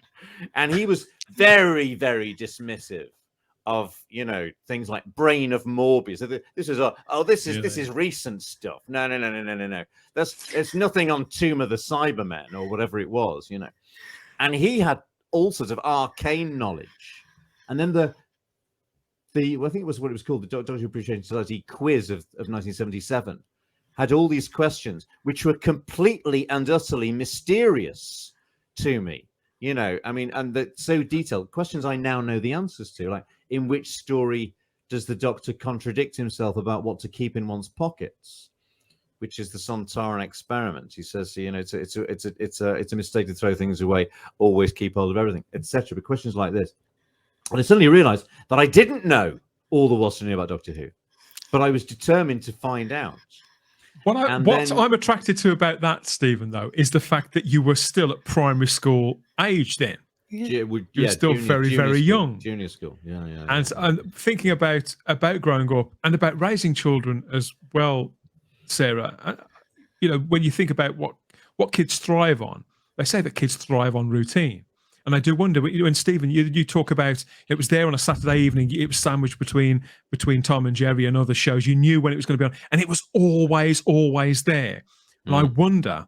and he was very, very dismissive of things like Brain of Morbius. This is recent stuff. No. There's nothing on Tomb of the Cybermen or whatever it was, And he had all sorts of arcane knowledge. And then I think it was what it was called, the Doctor Who Appreciation Society quiz of 1977, had all these questions which were completely and utterly mysterious to me. And they're so detailed questions I now know the answers to, like, in which story does the Doctor contradict himself about what to keep in one's pockets, which is the Sontaran experiment. He says, it's a mistake to throw things away, always keep hold of everything, etc. But questions like this, and I suddenly realized that I didn't know all there was to know about Doctor Who, but I was determined to find out. What I'm attracted to about that, Stephen, though, is the fact that you were still at primary school age then. You're still very young. Junior school, yeah. And thinking about growing up and about raising children as well, Sarah. When you think about what kids thrive on, they say that kids thrive on routine. And I do wonder, when Stephen, you talk about it was there on a Saturday evening, it was sandwiched between Tom and Jerry and other shows. You knew when it was going to be on, and it was always there. And I wonder,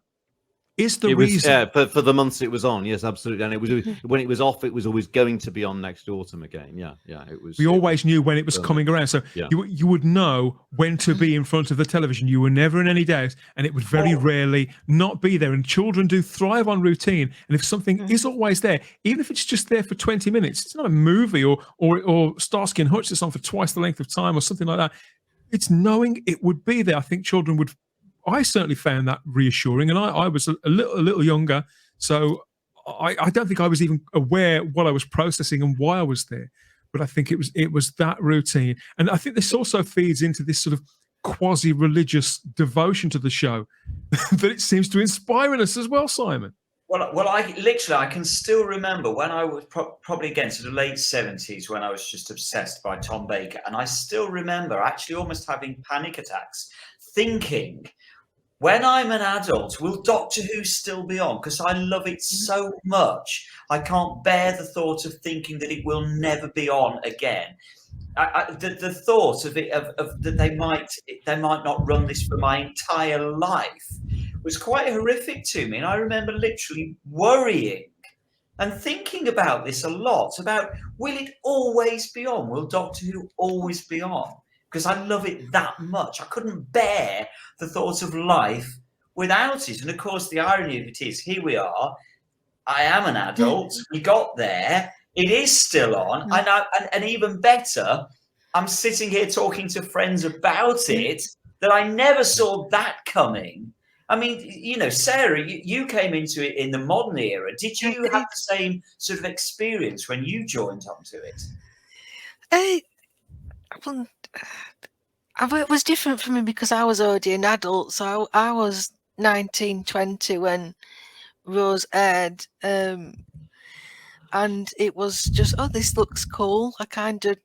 is the reason for the months it was on? Yes, absolutely. And it was when it was off, it was always going to be on next autumn again. Yeah. It was. We always knew when it was coming around, so you would know when to be in front of the television. You were never in any doubt, and it would very rarely not be there. And children do thrive on routine. And if something is always there, even if it's just there for 20 minutes, it's not a movie or Starsky and Hutch that's on for twice the length of time or something like that. it's knowing it would be there. I think children would. I certainly found that reassuring, and I was a little younger, so I don't think I was even aware what I was processing and why I was there. But I think it was that routine, and I think this also feeds into this sort of quasi-religious devotion to the show that it seems to inspire in us as well, Simon. Well, I can still remember when I was probably again sort of late 70s when I was just obsessed by Tom Baker, and I still remember actually almost having panic attacks, thinking, when I'm an adult, will Doctor Who still be on? Because I love it so much. I can't bear the thought of thinking that it will never be on again. The thought of it, of that they might not run this for my entire life, was quite horrific to me. And I remember literally worrying and thinking about this a lot, about will it always be on? Will Doctor Who always be on? Because I love it that much. I couldn't bear the thought of life without it. And of course, the irony of it is, here we are. I am an adult. We got there. It is still on. And even better, I'm sitting here talking to friends about it, that I never saw that coming. I mean, you know, Sarah, you came into it in the modern era. Did you have the same sort of experience when you joined onto it? It was different for me because I was already an adult. So I was 19, 20 when Rose aired. And it was just, oh, this looks cool. I kind of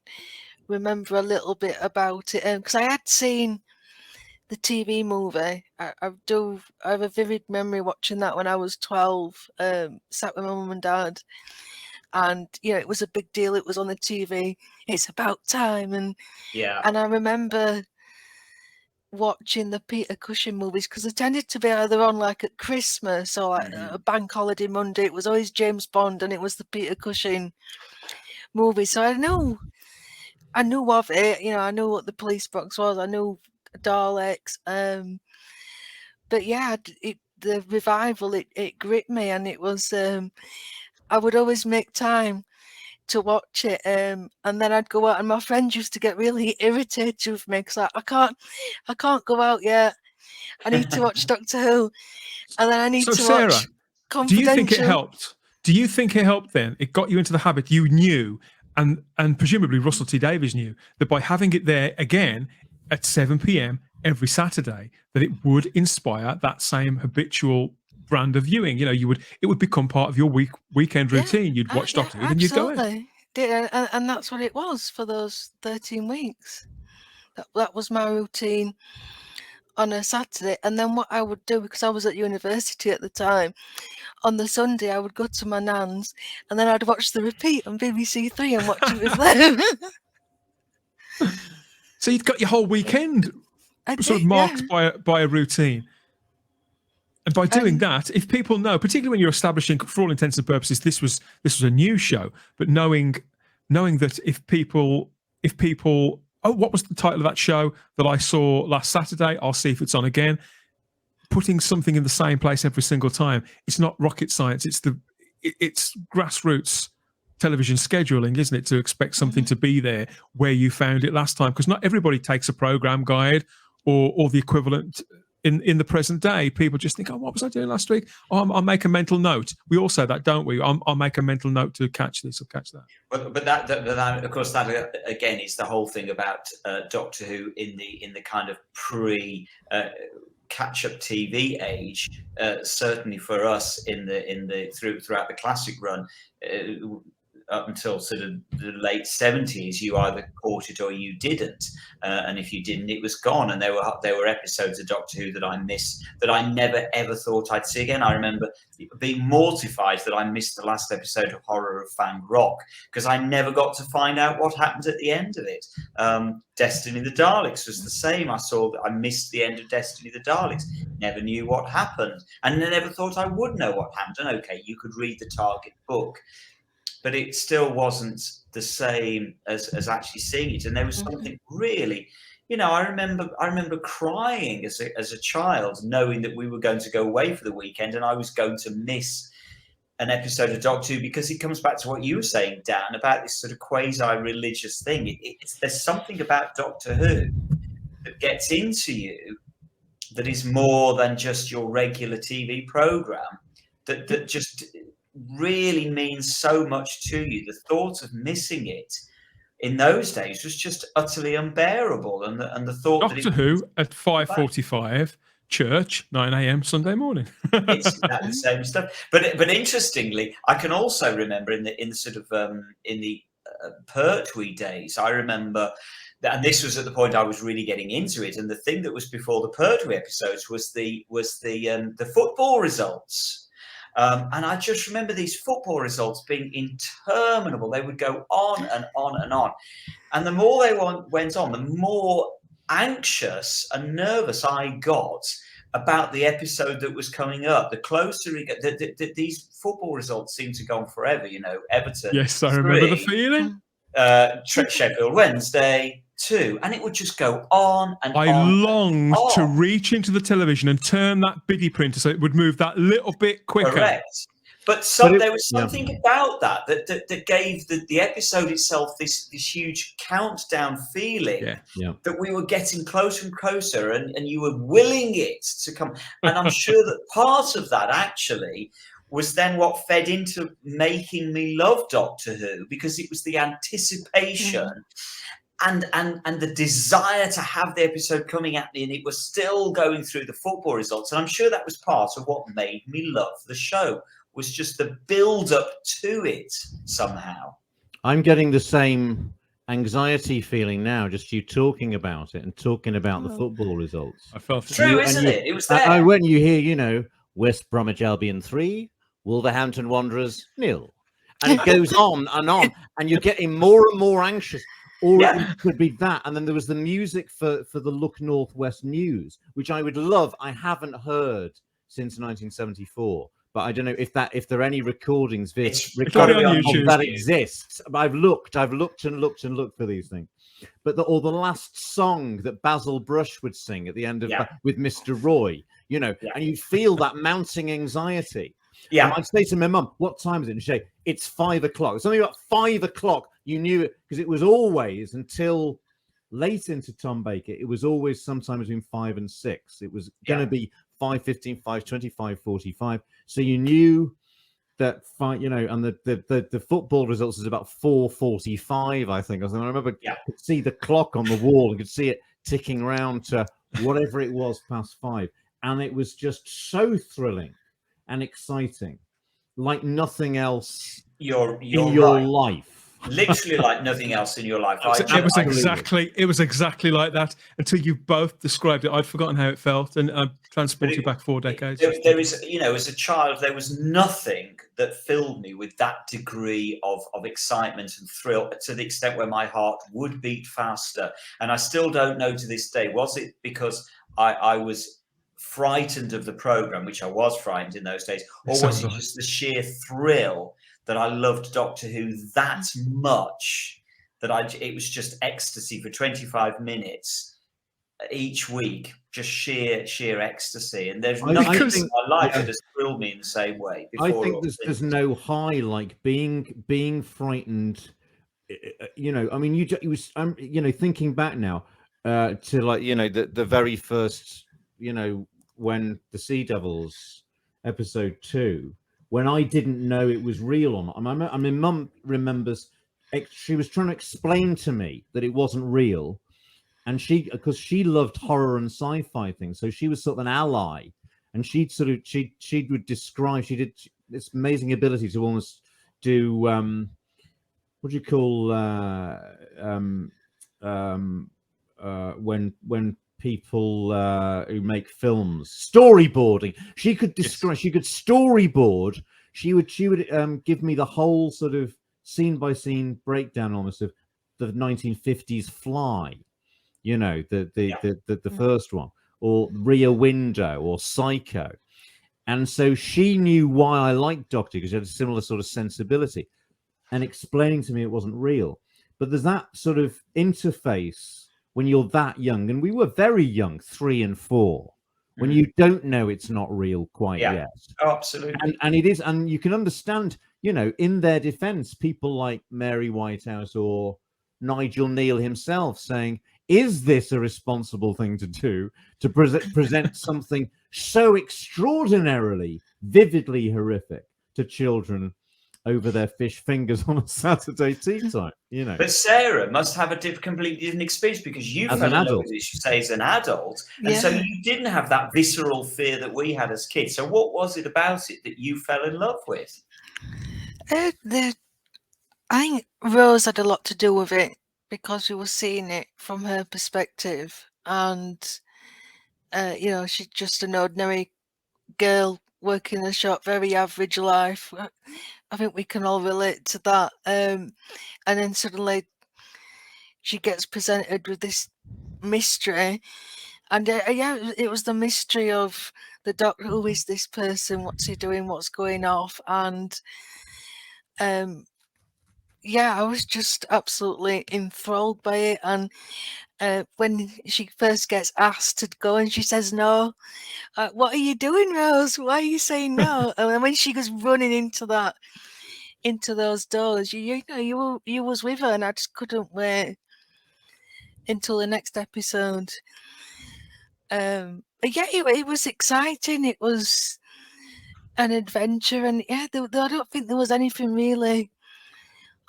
remember a little bit about it. Because I had seen the TV movie. I have a vivid memory watching that when I was 12, sat with my mum and dad. And, you know, it was a big deal. It was on the TV. It's about time. And I remember watching the Peter Cushing movies because they tended to be either on like at Christmas or like a bank holiday Monday. It was always James Bond and it was the Peter Cushing movie. So I knew of it. You know, I knew what the police box was. I knew Daleks. But yeah, the revival, it gripped me, and it was... I would always make time to watch it, and then I'd go out, and my friends used to get really irritated with me because I can't go out yet. I need to watch Doctor Who, and then I need to Sarah, watch Confidential. Do you think it helped? Do you think it helped then? It got you into the habit. You knew, and presumably Russell T Davies knew, that by having it there again at 7 p.m. every Saturday, that it would inspire that same habitual brand of viewing. You know, it would become part of your weekend routine. You'd watch Doctor Who and you'd go in. And that's what it was for those 13 weeks. That was my routine on a Saturday. And then what I would do, because I was at university at the time, on the Sunday I would go to my nan's, and then I'd watch the repeat on BBC Three and watch it with them. So you'd got your whole weekend sort of marked by a routine. And by doing that, if people know, particularly when you're establishing, for all intents and purposes, this was a new show, but knowing that if people, oh, what was the title of that show that I saw last Saturday? I'll see if it's on again. Putting something in the same place every single time. It's not rocket science. It's grassroots television scheduling, isn't it? To expect something to be there where you found it last time, because not everybody takes a program guide or the equivalent. In the present day, people just think, oh, what was I doing last week? Oh, I'll make a mental note. We all say that, don't we? I'll make a mental note to catch this or catch that. But that of course, that again is the whole thing about Doctor Who in the kind of pre catch-up TV age. Certainly for us throughout the classic run. Up until sort of the late 70s, you either caught it or you didn't, and if you didn't, it was gone. And there were episodes of Doctor Who that I missed, that I never ever thought I'd see again. I remember being mortified that I missed the last episode of Horror of Fang Rock because I never got to find out what happened at the end of it. Destiny of the Daleks was the same. I missed the end of Destiny of the Daleks. Never knew what happened, and I never thought I would know what happened. And okay, you could read the Target book, but it still wasn't the same as actually seeing it. And there was something really, you know, I remember crying as a child, knowing that we were going to go away for the weekend and I was going to miss an episode of Doctor Who, because it comes back to what you were saying, Dan, about this sort of quasi-religious thing. There's something about Doctor Who that gets into you that is more than just your regular TV program, that just really means so much to you. The thought of missing it in those days was just utterly unbearable, and the thought Doctor Who at 5:45, church 9 a.m. Sunday morning. It's exactly the same stuff. But interestingly, I can also remember in the sort of in the Pertwee days, I remember. And this was at the point I was really getting into it. And the thing that was before the Pertwee episodes was the football results. And I just remember these football results being interminable. They would go on and on and on. And the more they went on, the more anxious and nervous I got about the episode that was coming up. The closer these football results seem to go on forever. You know, Everton. Yes, I remember the feeling. Sheffield Wednesday 2, and it would just go on and on. I longed to reach into the television and turn that biddy printer so it would move that little bit quicker. Correct. But there was something about that gave the episode itself this huge countdown feeling that we were getting closer and closer, and you were willing it to come. And I'm sure that part of that actually was then what fed into making me love Doctor Who, because it was the anticipation and the desire to have the episode coming at me, and it was still going through the football results. And I'm sure that was part of what made me love the show, was just the build up to it somehow. I'm getting the same anxiety feeling now, just you talking about it and talking about the football results. I felt true, isn't it? It was there. When you hear, you know, West Bromwich Albion 3, Wolverhampton Wanderers 0, and it goes on, and you're getting more and more anxious. Or it could be that. And then there was the music for the Look Northwest News, which I would love. I haven't heard since 1974, but I don't know if there are any recordings on YouTube that exists. I've looked and looked for these things. But the last song that Basil Brush would sing at the end of with Mr. Roy, you know, and you feel that mounting anxiety. Yeah, and I'd say to my mum, "What time is it?" And she'd say, "It's 5 o'clock." It's only about 5 o'clock. You knew it because it was always, until late into Tom Baker, it was always sometime between 5 and 6. It was going to be 5:15, 5:20, 5:45. So you knew that, you know, and the football results is about 4:45, I think. I remember could see the clock on the wall and could see it ticking round to whatever it was past 5, and it was just so thrilling and exciting, like nothing else in your life. Literally like nothing else in your life. It was exactly like that until you both described it. I'd forgotten how it felt, and I transported you back 4 decades. There is, you know, as a child, there was nothing that filled me with that degree of excitement and thrill, to the extent where my heart would beat faster. And I still don't know to this day, was it because I was frightened of the program, which I was frightened in those days, or was it just the sheer thrill that I loved Doctor Who that much that it was just ecstasy for 25 minutes each week, just sheer ecstasy. And there's nothing in my life that has thrilled me in the same way. I think there's no high like being frightened. You know, I mean, you know, thinking back now to, like, you know, the very first, you know, when the Sea Devils episode 2, when I didn't know it was real or not. I mean, Mum remembers she was trying to explain to me that it wasn't real, and because she loved horror and sci-fi things, so she was sort of an ally, and she would describe. She did this amazing ability to almost do what do you call when people who make films, storyboarding. She could describe. She could storyboard. She would give me the whole sort of scene by scene breakdown almost of the 1950s Fly, you know, the first one, or Rear Window, or Psycho. And so she knew why I liked Doctor, because she had a similar sort of sensibility, and explaining to me it wasn't real. But there's that sort of interface when you're that young, and we were very young, 3 and 4, when you don't know it's not real quite yet. Oh, absolutely. And it is, and you can understand, you know, in their defense, people like Mary Whitehouse or Nigel Neal himself saying is this a responsible thing to do, to present something so extraordinarily, vividly horrific to children over their fish fingers on a Saturday tea time, you know? But Sarah must have a completely different experience, because you fell in love with it, you say, as an adult, and so you didn't have that visceral fear that we had as kids. So what was it about it that you fell in love with? I think Rose had a lot to do with it, because we were seeing it from her perspective, and you know, she's just an ordinary girl working a shop, very average life. I think we can all relate to that. And then suddenly she gets presented with this mystery, and it was the mystery of the Doctor. Who is this person? What's he doing? What's going off? And I was just absolutely enthralled by it. And when she first gets asked to go and she says no, what are you doing, Rose? Why are you saying no? And then when she goes running into those doors, you was with her, and I just couldn't wait until the next episode. It was exciting. It was an adventure, and I don't think there was anything really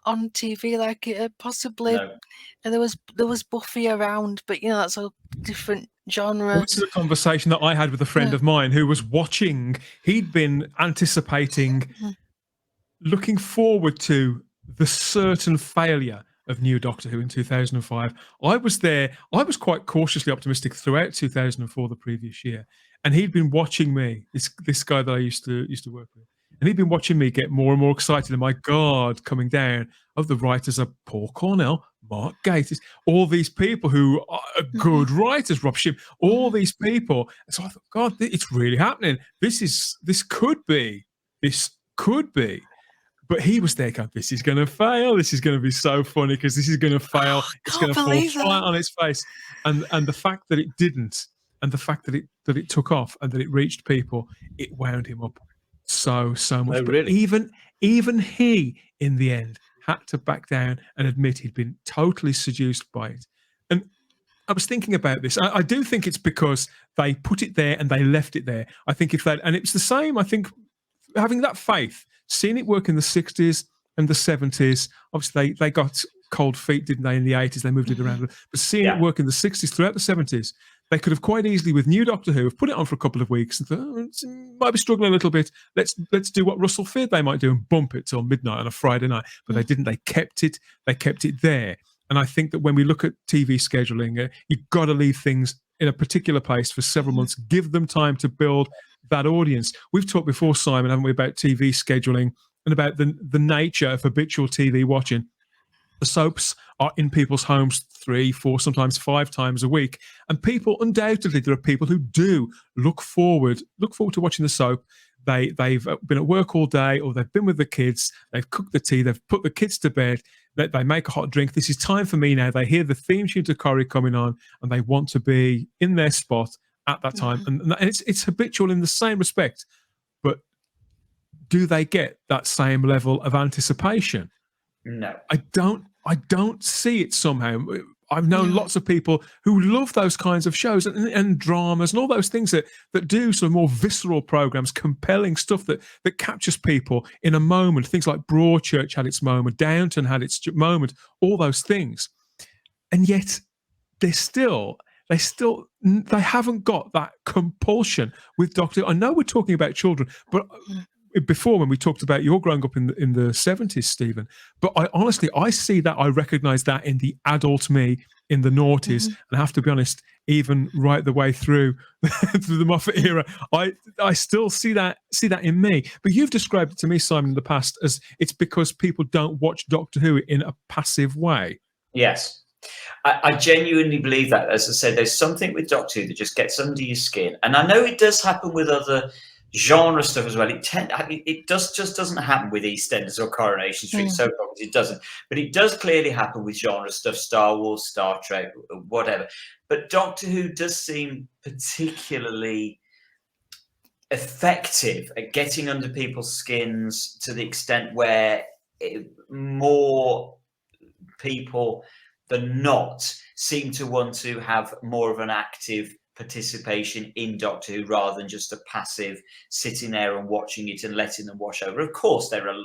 on TV like it. Possibly, No. and there was Buffy around, but you know, that's a different genre. This is a conversation that I had with a friend of mine who was watching. He'd been anticipating, looking forward to the certain failure of New Doctor Who in 2005. I was there. I was quite cautiously optimistic throughout 2004, the previous year, and he'd been watching me. This guy that I used to work with, and he'd been watching me get more and more excited. And my God, coming down of the writers are Paul Cornell, Mark Gatiss, all these people who are good writers, Rob Shim, all these people. And so I thought, God, it's really happening. This could be. But he was there going, this is going to fail. This is going to be so funny because this is going to fail. It's going to fall flat on its face. And the fact that it didn't, and the fact that it took off and that it reached people, it wound him up so much. Oh, but really? even he, in the end, had to back down and admit he'd been totally seduced by it. And I was thinking about this. I do think it's because they put it there and they left it there. I think and it's the same, I think, having that faith, seeing it work in the 60s and the 70s. Obviously, they got cold feet, didn't they, in the 80s? They moved it around. But seeing it work in the 60s, throughout the 70s, they could have quite easily, with New Doctor Who, have put it on for a couple of weeks and thought, might be struggling a little bit. Let's do what Russell feared they might do and bump it till midnight on a Friday night. But they didn't. They kept it there. And I think that when we look at TV scheduling, you've got to leave things in a particular place for several months. Give them time to build that audience. We've talked before, Simon, haven't we, about TV scheduling and about the nature of habitual TV watching. The soaps are in people's homes 3, 4, sometimes 5 times a week. And people, undoubtedly, there are people who do look forward to watching the soap. They've been at work all day, or they've been with the kids, they've cooked the tea, they've put the kids to bed, they make a hot drink. This is time for me now. They hear the theme tune to Corrie coming on, and they want to be in their spot at that time. And it's habitual in the same respect. But do they get that same level of anticipation? No. I don't see it somehow. I've known lots of people who love those kinds of shows and dramas and all those things that do sort of more visceral programs, compelling stuff that captures people in a moment. Things like Broadchurch had its moment, Downton had its moment, all those things. And yet they haven't got that compulsion with Doctor Who. I know we're talking about children, but before, when we talked about your growing up in the 70s, Stephen, but I see that, I recognize that in the adult me in the noughties, and I have to be honest, even right the way through the Moffat era, I still see that in me. But you've described it to me, Simon, in the past as it's because people don't watch Doctor Who in a passive way. Yes. I genuinely believe that. As I said, there's something with Doctor Who that just gets under your skin. And I know it does happen with other genre stuff as well. It just doesn't happen with EastEnders or Coronation Street soap operas. It doesn't. But it does clearly happen with genre stuff, Star Wars, Star Trek, whatever. But Doctor Who does seem particularly effective at getting under people's skins to the extent where more people than not seem to want to have more of an active participation in Doctor Who rather than just a passive sitting there and watching it and letting them wash over. Of course, there are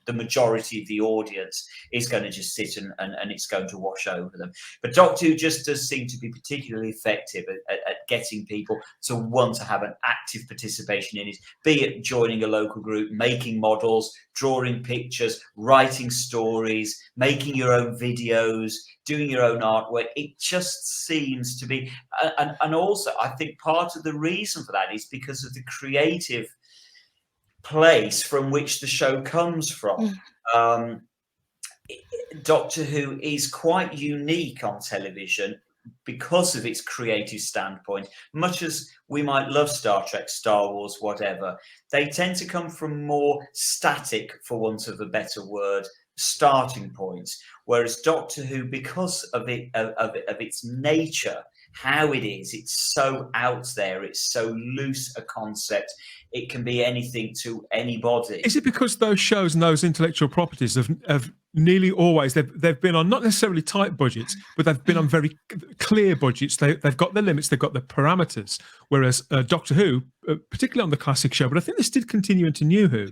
the majority of the audience is going to just sit and it's going to wash over them. But Doctor Who just does seem to be particularly effective at getting people to want to have an active participation in it, be it joining a local group, making models, drawing pictures, writing stories, making your own videos, doing your own artwork. It just seems to be, and also I think part of the reason for that is because of the creative place from which the show comes from. Doctor Who is quite unique on television because of its creative standpoint. Much as we might love Star Trek, Star Wars, whatever, they tend to come from more static, for want of a better word, starting points. Whereas Doctor Who, because of its nature, how it is, it's so out there, it's so loose a concept, it can be anything to anybody. Is it because those shows and those intellectual properties have nearly always, they've been on not necessarily tight budgets, but they've been on very clear budgets. They've got their limits, they've got their parameters. Whereas Doctor Who, particularly on the classic show, but I think this did continue into New Who,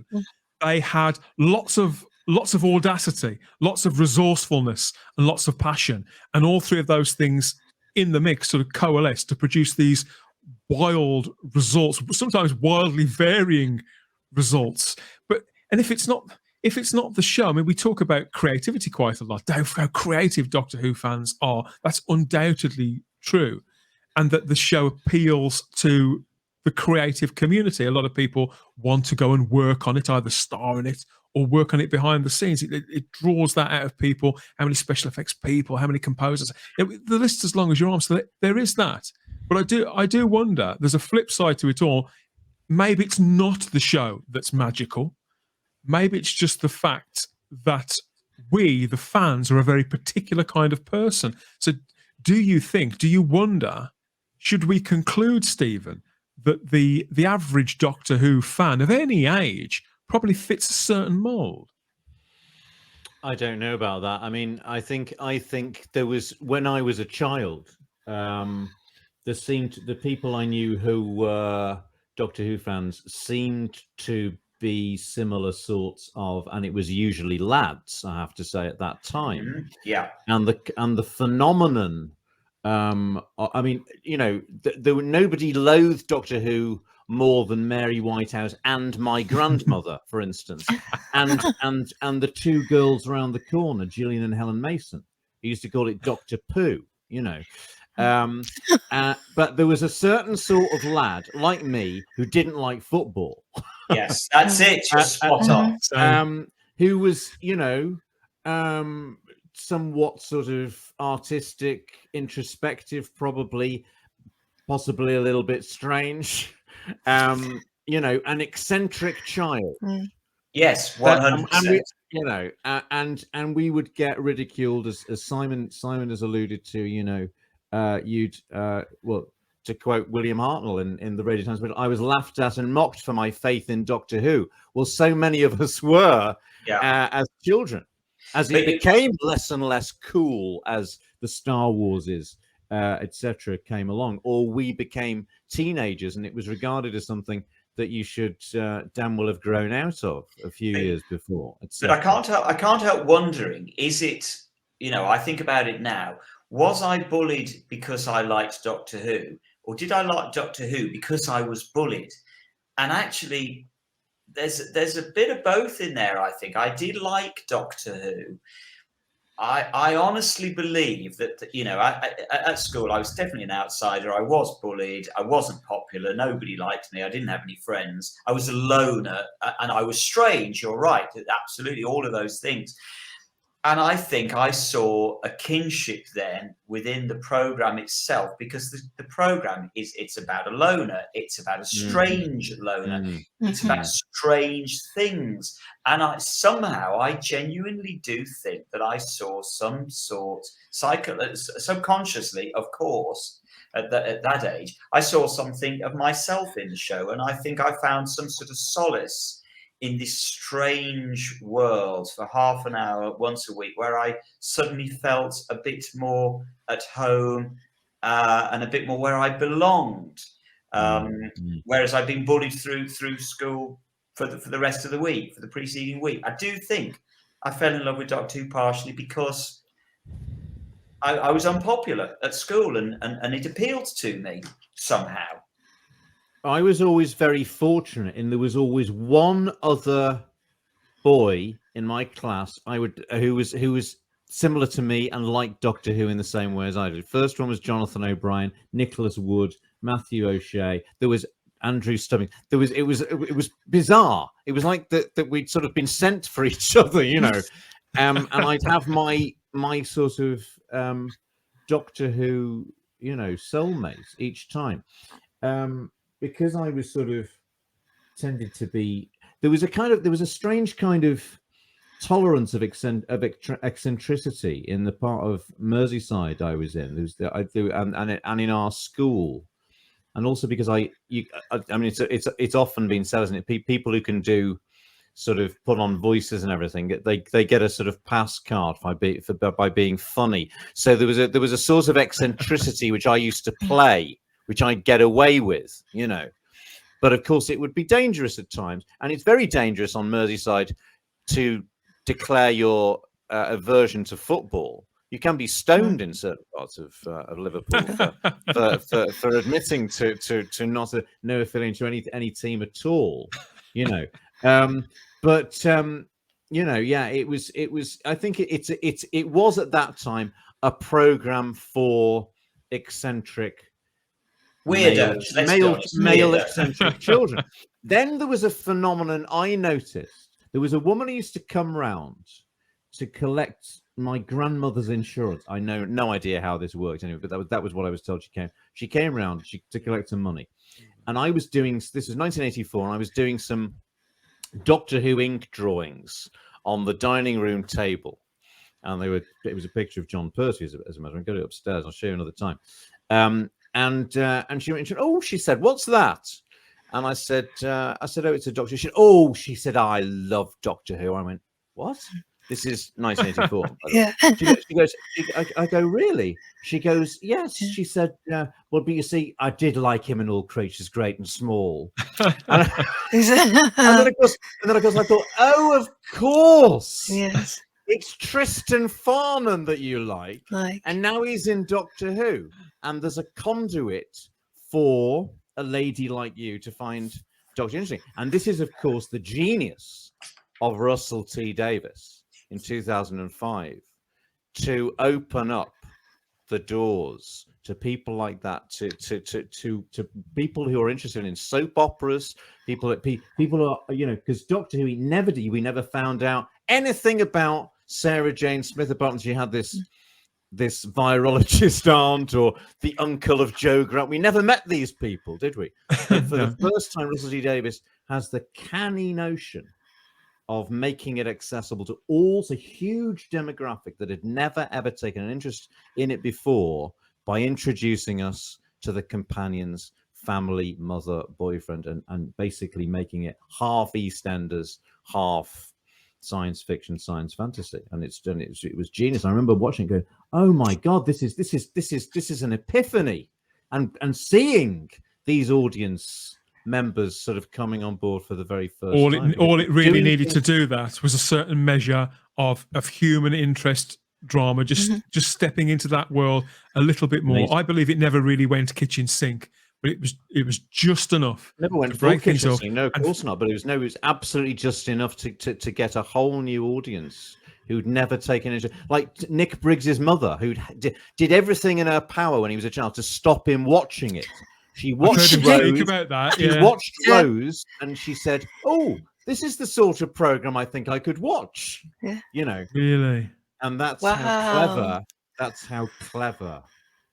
they had lots of audacity, lots of resourcefulness, and lots of passion, and all three of those things in the mix sort of coalesce to produce these wild results, sometimes wildly varying results. And if it's not the show, I mean, we talk about creativity quite a lot, how creative Doctor Who fans are. That's undoubtedly true, and that the show appeals to the creative community. A lot of people want to go and work on it, either star in it or work on it behind the scenes. It draws that out of people. How many special effects people, how many composers. The list as long as your arm. So there is that. But I do wonder, there's a flip side to it all. Maybe it's not the show that's magical. Maybe it's just the fact that we, the fans, are a very particular kind of person. So do you wonder, should we conclude, Stephen, that the average Doctor Who fan of any age probably fits a certain mold? I don't know about that. I mean, I think there was, when I was a child, there seemed, the people I knew who were Doctor Who fans seemed to be similar sorts of, and it was usually lads, I have to say, at that time. Yeah. And the phenomenon, I mean, you know, there were nobody loathed Doctor Who more than Mary Whitehouse and my grandmother, for instance, and the two girls around the corner, Gillian and Helen Mason, who used to call it Dr. Pooh, you know. But there was a certain sort of lad like me who didn't like football. Yes, that's it. You're spot on. Who was, you know, somewhat sort of artistic, introspective, possibly a little bit strange. You know, an eccentric child. Yes, 100%. You know, and we would get ridiculed, as Simon has alluded to. You know, well, to quote William Hartnell in the Radio Times, but I was laughed at and mocked for my faith in Doctor Who. Well, so many of us were as children, as it became less and less cool as the Star Warses, etc., came along, or we became teenagers, and it was regarded as something that you should damn well have grown out of a few years before. But I can't help wondering: is it? You know, I think about it now. Was I bullied because I liked Doctor Who, or did I like Doctor Who because I was bullied? And actually, there's a bit of both in there. I think I did like Doctor Who. I honestly believe that, you know, at school, I was definitely an outsider. I was bullied. I wasn't popular. Nobody liked me. I didn't have any friends. I was a loner, and I was strange. You're right. Absolutely. All of those things. And I think I saw a kinship then within the program itself, because the program it's about a loner. It's about a strange loner. It's about strange things. And I genuinely do think that I saw some sort, subconsciously, of course, at that age, I saw something of myself in the show. And I think I found some sort of solace in this strange world for half an hour once a week, where I suddenly felt a bit more at home and a bit more where I belonged. Whereas I've been bullied through school for the rest of the week, for the preceding week. I do think I fell in love with Doctor Who partially because I was unpopular at school, and it appealed to me somehow. I was always very fortunate in there was always one other boy in my class who was similar to me and liked Doctor Who in the same way as I did. First one was Jonathan O'Brien, Nicholas Wood, Matthew O'Shea. There was Andrew Stubbing. It was bizarre. It was like that we'd sort of been sent for each other, you know. And I'd have my sort of Doctor Who, you know, soulmates each time. Because I was sort of tended to be, there was a strange kind of tolerance of eccentricity in the part of Merseyside I was in. And in our school, and also because I mean it's often been said, isn't it? People who can do sort of put on voices and everything, they get a sort of pass card by being funny. So there was a sort of eccentricity which I used to play, which I'd get away with, you know. But of course, it would be dangerous at times, and it's very dangerous on Merseyside to declare your aversion to football. You can be stoned in certain parts of Liverpool for admitting to not no affiliation to any team at all, you know. But you know, yeah, it was. I think it was at that time a program for eccentric. Weirdos, male eccentric children. Then there was a phenomenon I noticed. There was a woman who used to come round to collect my grandmother's insurance. I know no idea how this worked anyway, but that was what I was told. She came round to collect some money, and I was doing. This was 1984, and I was doing some Doctor Who ink drawings on the dining room table, and it was a picture of John Pertwee as a matter of fact. I'll go upstairs. I'll show you another time. And she mentioned, oh, she said, what's that? And I said, oh, it's a Doctor. She said, I love Doctor Who. I went, what? This is 1984. Yeah. She goes, I go, really? She goes, yes. She said, well, but you see, I did like him in All Creatures Great and Small. And then of course, I thought, oh, of course. Yes. It's Tristan Farnham that you like. And now he's in Doctor Who. And there's a conduit for a lady like you to find Doctor interesting. And this is, of course, the genius of Russell T Davies in 2005 to open up the doors to people like that, to people who are interested in soap operas, people are, you know, because Doctor Who, we never found out anything about Sarah Jane Smith apart from she had this virologist aunt or the uncle of Joe Grant. We never met these people, did we? But for the first time, Russell T Davies has the canny notion of making it accessible to all a huge demographic that had never, ever taken an interest in it before by introducing us to the companions, family, mother, boyfriend, and basically making it half EastEnders, half science fiction, science fantasy, and it was genius. I remember watching it going, oh my god, this is an epiphany, and seeing these audience members sort of coming on board for the very first time. All it really needed to do that was a certain measure of human interest drama, just stepping into that world a little bit more. Amazing. I believe it never really went kitchen sink, but it was just enough. Never went full kitchen sink, no, of course not. But it was absolutely just enough to get a whole new audience who'd never taken it. Like Nick Briggs's mother, who did everything in her power when he was a child to stop him watching it. She watched Rose. About that, She watched Rose, and she said, "Oh, this is the sort of program I think I could watch." Yeah. You know, really, and that's how clever. That's how clever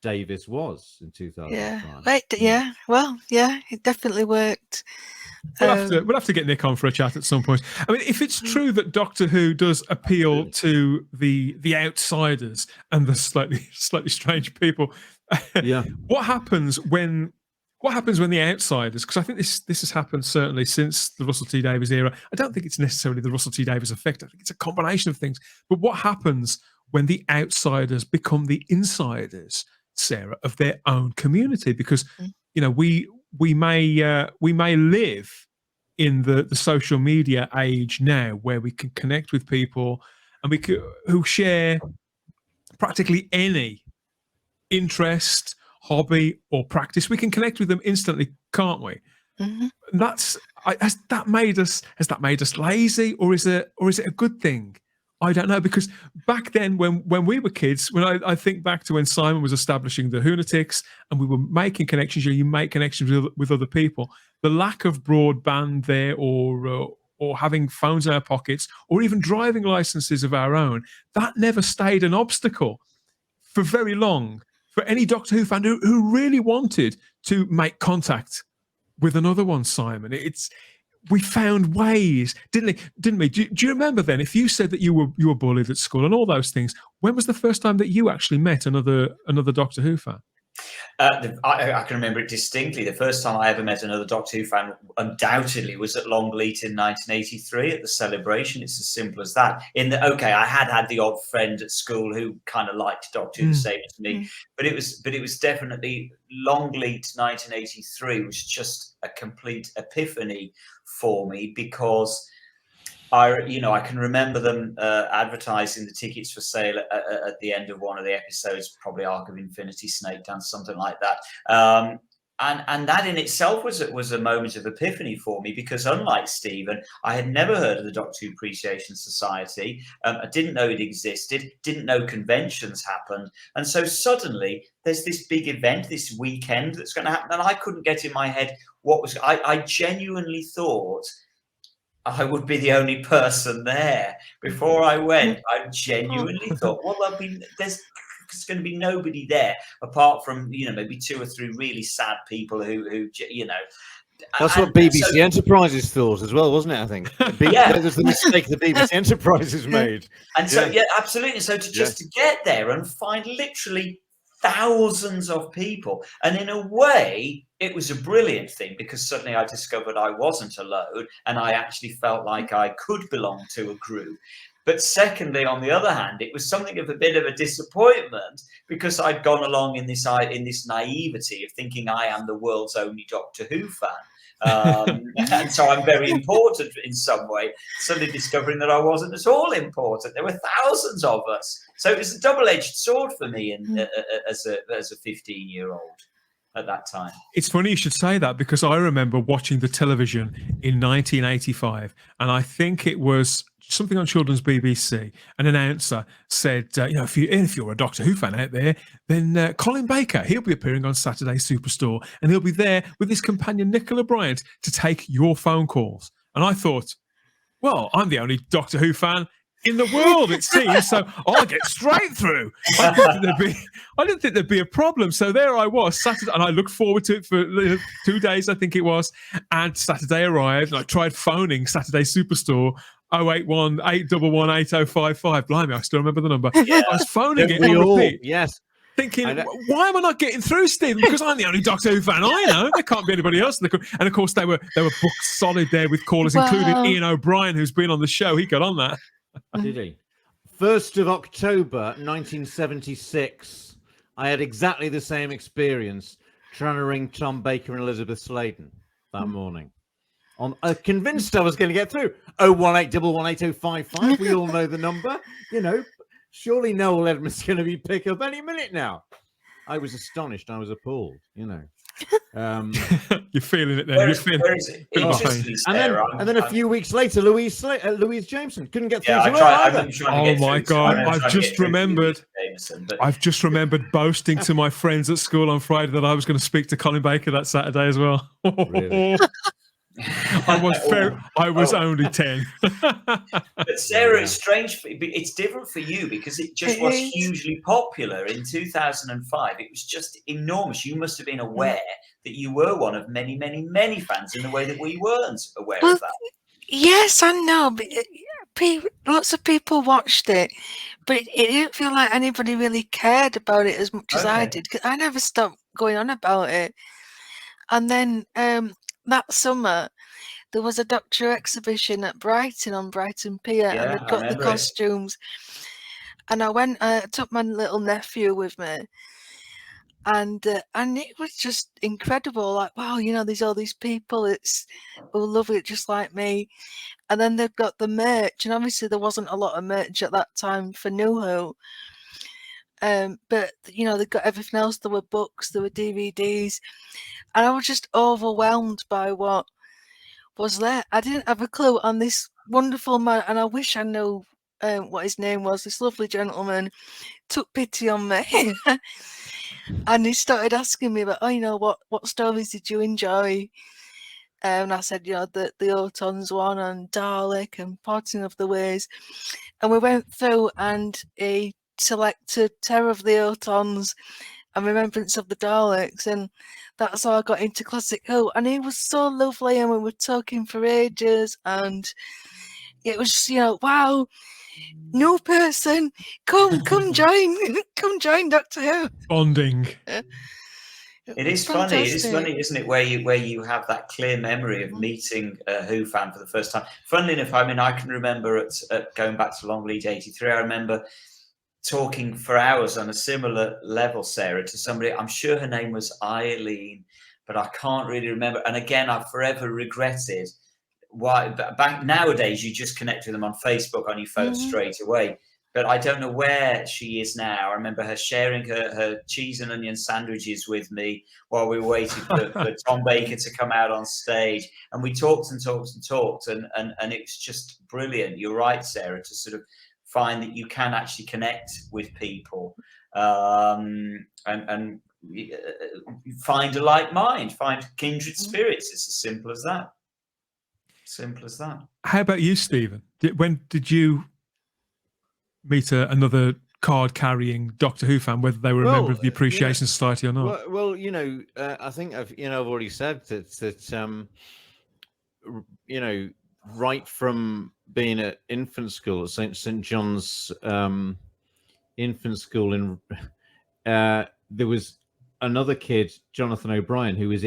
Davis was in 2005. Yeah. Right. Yeah. Well. Yeah. It definitely worked. We'll have to get Nick on for a chat at some point. I mean, if it's true that Doctor Who does appeal to the outsiders and the slightly strange people, yeah. What happens when what happens when the outsiders, because I think this has happened certainly since the Russell T Davies era. I don't think it's necessarily the Russell T Davies effect. I think it's a combination of things. But what happens when the outsiders become the insiders, Sarah, of their own community? Because we may live in the social media age now, where we can connect with people and who share practically any interest, hobby, or practice. We can connect with them instantly, can't we? Mm-hmm. Has that made us lazy, or is it a good thing? I don't know, because back then when we were kids, when I think back to when Simon was establishing the Whonatics and we were making connections, you make connections with other people. The lack of broadband there, or having phones in our pockets, or even driving licenses of our own, that never stayed an obstacle for very long for any Doctor Who fan who really wanted to make contact with another one, Simon. We found ways, didn't we? Do you remember then, if you said that you were bullied at school and all those things, when was the first time that you actually met another Doctor Who fan? I can remember it distinctly. The first time I ever met another Doctor Who fan undoubtedly was at Longleat in 1983 at the Celebration. It's as simple as that. I had the odd friend at school who kind of liked Doctor Who the same as me, but it was definitely Longleat 1983 was just a complete epiphany for me, because I can remember them advertising the tickets for sale at the end of one of the episodes, probably Arc of Infinity, Snake Dance, something like that. And that in itself was a moment of epiphany for me, because unlike Stephen, I had never heard of the Doctor Who Appreciation Society. I didn't know it existed, didn't know conventions happened. And so suddenly there's this big event this weekend that's going to happen. And I couldn't get in my head what was. I genuinely thought I would be the only person there. Before I went, I genuinely thought, well, there's going to be nobody there apart from, maybe 2 or 3 really sad people who. That's what BBC Enterprises thought as well, wasn't it? I think. That was the mistake the BBC Enterprises made. And so, absolutely. So to get there and find literally thousands of people, and in a way it was a brilliant thing, because suddenly I discovered I wasn't alone and I actually felt like I could belong to a group. But secondly, on the other hand, it was something of a bit of a disappointment, because I'd gone along in this naivety of thinking I am the world's only Doctor Who fan. And so I'm very important in some way, suddenly discovering that I wasn't at all important. There were thousands of us. So it was a double-edged sword for me as a 15-year-old at that time. It's funny you should say that, because I remember watching the television in 1985, and I think it was something on Children's BBC. An announcer said, if you're a Doctor Who fan out there, then Colin Baker, he'll be appearing on Saturday Superstore, and he'll be there with his companion Nicola Bryant to take your phone calls. And I thought, well, I'm the only Doctor Who fan in the world, it seems, so I'll get straight through. I didn't think there'd be a problem. So there I was, Saturday, and I looked forward to it for 2 days, I think it was. And Saturday arrived, and I tried phoning Saturday Superstore, 081 811 8055. Blimey, I still remember the number. Yeah. I was phoning it on repeat. Yes. Thinking, why am I not getting through, Stephen? Because I'm the only Doctor Who fan I know. There can't be anybody else. And of course, they were booked solid there with callers, including Ian O'Brien, who's been on the show. He got on that. Did he? 1st of October 1976. I had exactly the same experience trying to ring Tom Baker and Elizabeth Sladen that morning. Convinced I was going to get through. 018118055. We all know the number. Surely Noel Edmonds going to be pick up any minute now. I was astonished. I was appalled. You're feeling it then. You're feeling it. And then a few weeks later, Louise Jameson couldn't get through. Oh my God! I've just remembered boasting to my friends at school on Friday that I was going to speak to Colin Baker that Saturday as well. Really? I was only 10. But Sarah, it's strange. It's different for you because it just was hugely popular in 2005. It was just enormous. You must have been aware that you were one of many, many, many fans in a way that we weren't aware of that. Yes, I know. But lots of people watched it, but it didn't feel like anybody really cared about it as much as I did, because I never stopped going on about it. And then that summer, there was a Doctor Who exhibition at Brighton on Brighton Pier, and Yeah, they'd I got the remember it. costumes. And I took my little nephew with me, and it was just incredible. Like, wow, there's all these people. It's lovely, it just like me. And then they've got the merch, and obviously there wasn't a lot of merch at that time for New Who. But they got everything else. There were books, there were DVDs, and I was just overwhelmed by what was there. I didn't have a clue on this wonderful man, and I wish I knew what his name was. This lovely gentleman took pity on me, and he started asking me about, what stories did you enjoy? And I said, the Autons one and Dalek and Parting of the Ways, and we went through, and he selected Terror of the Autons and Remembrance of the Daleks, and that's how I got into Classic Who. And he was so lovely, and we were talking for ages, and it was wow, new person, come join, come join Doctor Who. Bonding. It is funny. It is funny, isn't it, where you have that clear memory of meeting a Who fan for the first time. Funnily enough, I can remember at going back to Longleat 83, I remember talking for hours on a similar level, Sarah, to somebody. I'm sure her name was Eileen, but I can't really remember. And again, I've forever regretted why. Back nowadays, you just connect with them on Facebook on your phone straight away. But I don't know where she is now. I remember her sharing her cheese and onion sandwiches with me while we were waiting for Tom Baker to come out on stage. And we talked and talked and talked. And it was just brilliant. You're right, Sarah, to sort of find that you can actually connect with people and find a like mind, find kindred spirits. It's as simple as that. Simple as that. How about you, Stephen? When did you meet another card-carrying Doctor Who fan, whether they were a member of the Appreciation Society or not? Well, I think I've already said that right from being at infant school at St. John's infant school in there was another kid, Jonathan O'Brien, who was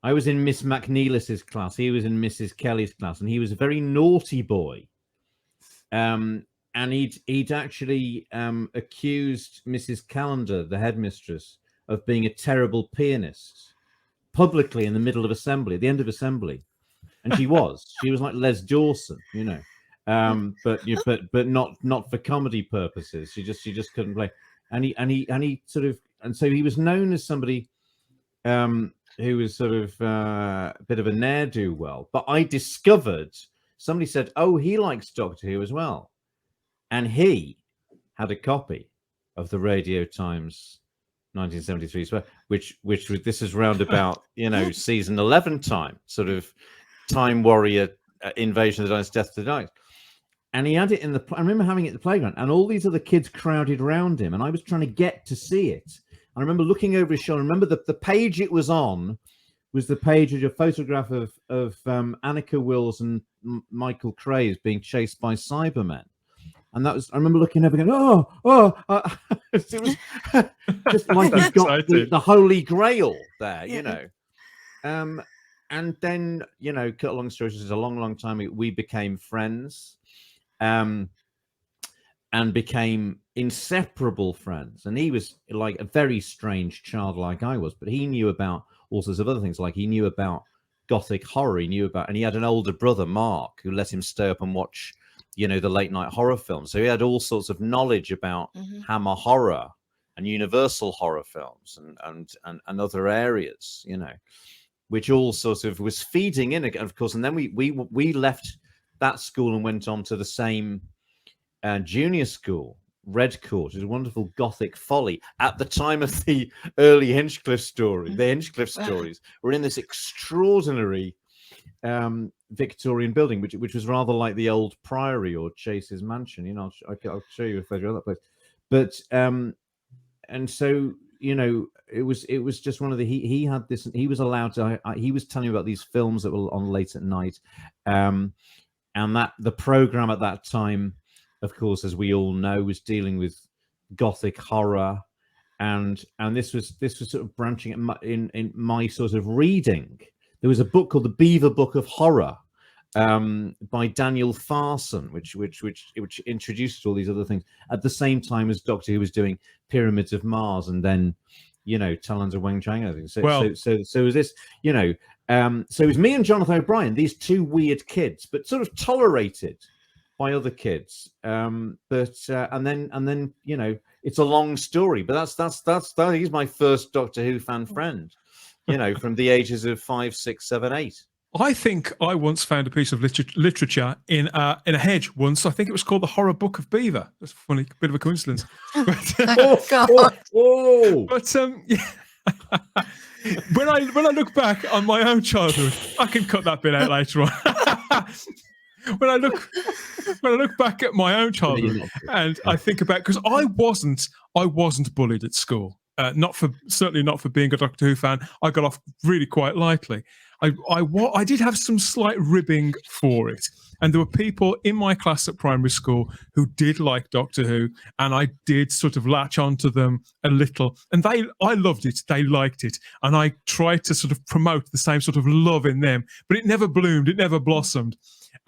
I was in Miss McNeilis's class, he was in Mrs. Kelly's class, and he was a very naughty boy. And he'd actually accused Mrs. Callender, the headmistress, of being a terrible pianist publicly in the middle of assembly, at the end of assembly. And she was like Les Dawson, but not for comedy purposes. She just couldn't play. And he so he was known as somebody who was sort of a bit of a ne'er-do-well. But I discovered, somebody said, oh, he likes Doctor Who as well. And he had a copy of the Radio Times 1973, which this is round about, season 11 time, sort of Time Warrior Invasion of the Daleks, Death to the Daleks. And he had it I remember having it at the playground, and all these other kids crowded around him, and I was trying to get to see it. I remember looking over his shoulder. I remember the page it was on was the page with a photograph of Annika Wills and Michael Craze being chased by Cybermen. And that was, I remember looking over and going, it was just like he's got the Holy Grail there, And then, cut a long story short, it was a long, long time, we became friends and became inseparable friends. And he was like a very strange child like I was, but he knew about all sorts of other things. Like he knew about Gothic horror, and he had an older brother, Mark, who let him stay up and watch the late night horror films. So he had all sorts of knowledge about Hammer horror and Universal horror films and other areas, which all sort of was feeding in, of course. And then we left that school and went on to the same junior school, Red Court. It was a wonderful Gothic folly. At the time of the early Hinchcliffe story, the Hinchcliffe stories were in this extraordinary Victorian building, which was rather like the old Priory or Chase's Mansion. I'll show you a photo of that place. But and so it was just one of the he had this. He was allowed to. He was telling me about these films that were on late at night, and that the program at that time, of course, as we all know, was dealing with Gothic horror and this was sort of branching in my sort of reading. There was a book called The Beaver Book of Horror by Daniel Farson, which introduced all these other things at the same time as Doctor Who was doing Pyramids of Mars, and then Talons of Weng Chang. I think so. So it was this, so it was me and Jonathan O'Brien, these two weird kids, but sort of tolerated by other kids. And then it's a long story, but that is my first Doctor Who fan friend, from the ages of 5, 6, 7, 8. I think I once found a piece of literature in a hedge once. I think it was called The Horror Book of Beaver. That's a funny bit of a coincidence. But, when I look back on my own childhood, I can cut that bit out later on. When I look back at my own childhood and I think about, because I wasn't bullied at school. Certainly not for being a Doctor Who fan. I got off really quite lightly. I did have some slight ribbing for it, and there were people in my class at primary school who did like Doctor Who, and I did sort of latch onto them a little, and I loved it, they liked it, and I tried to sort of promote the same sort of love in them, but it never bloomed, it never blossomed.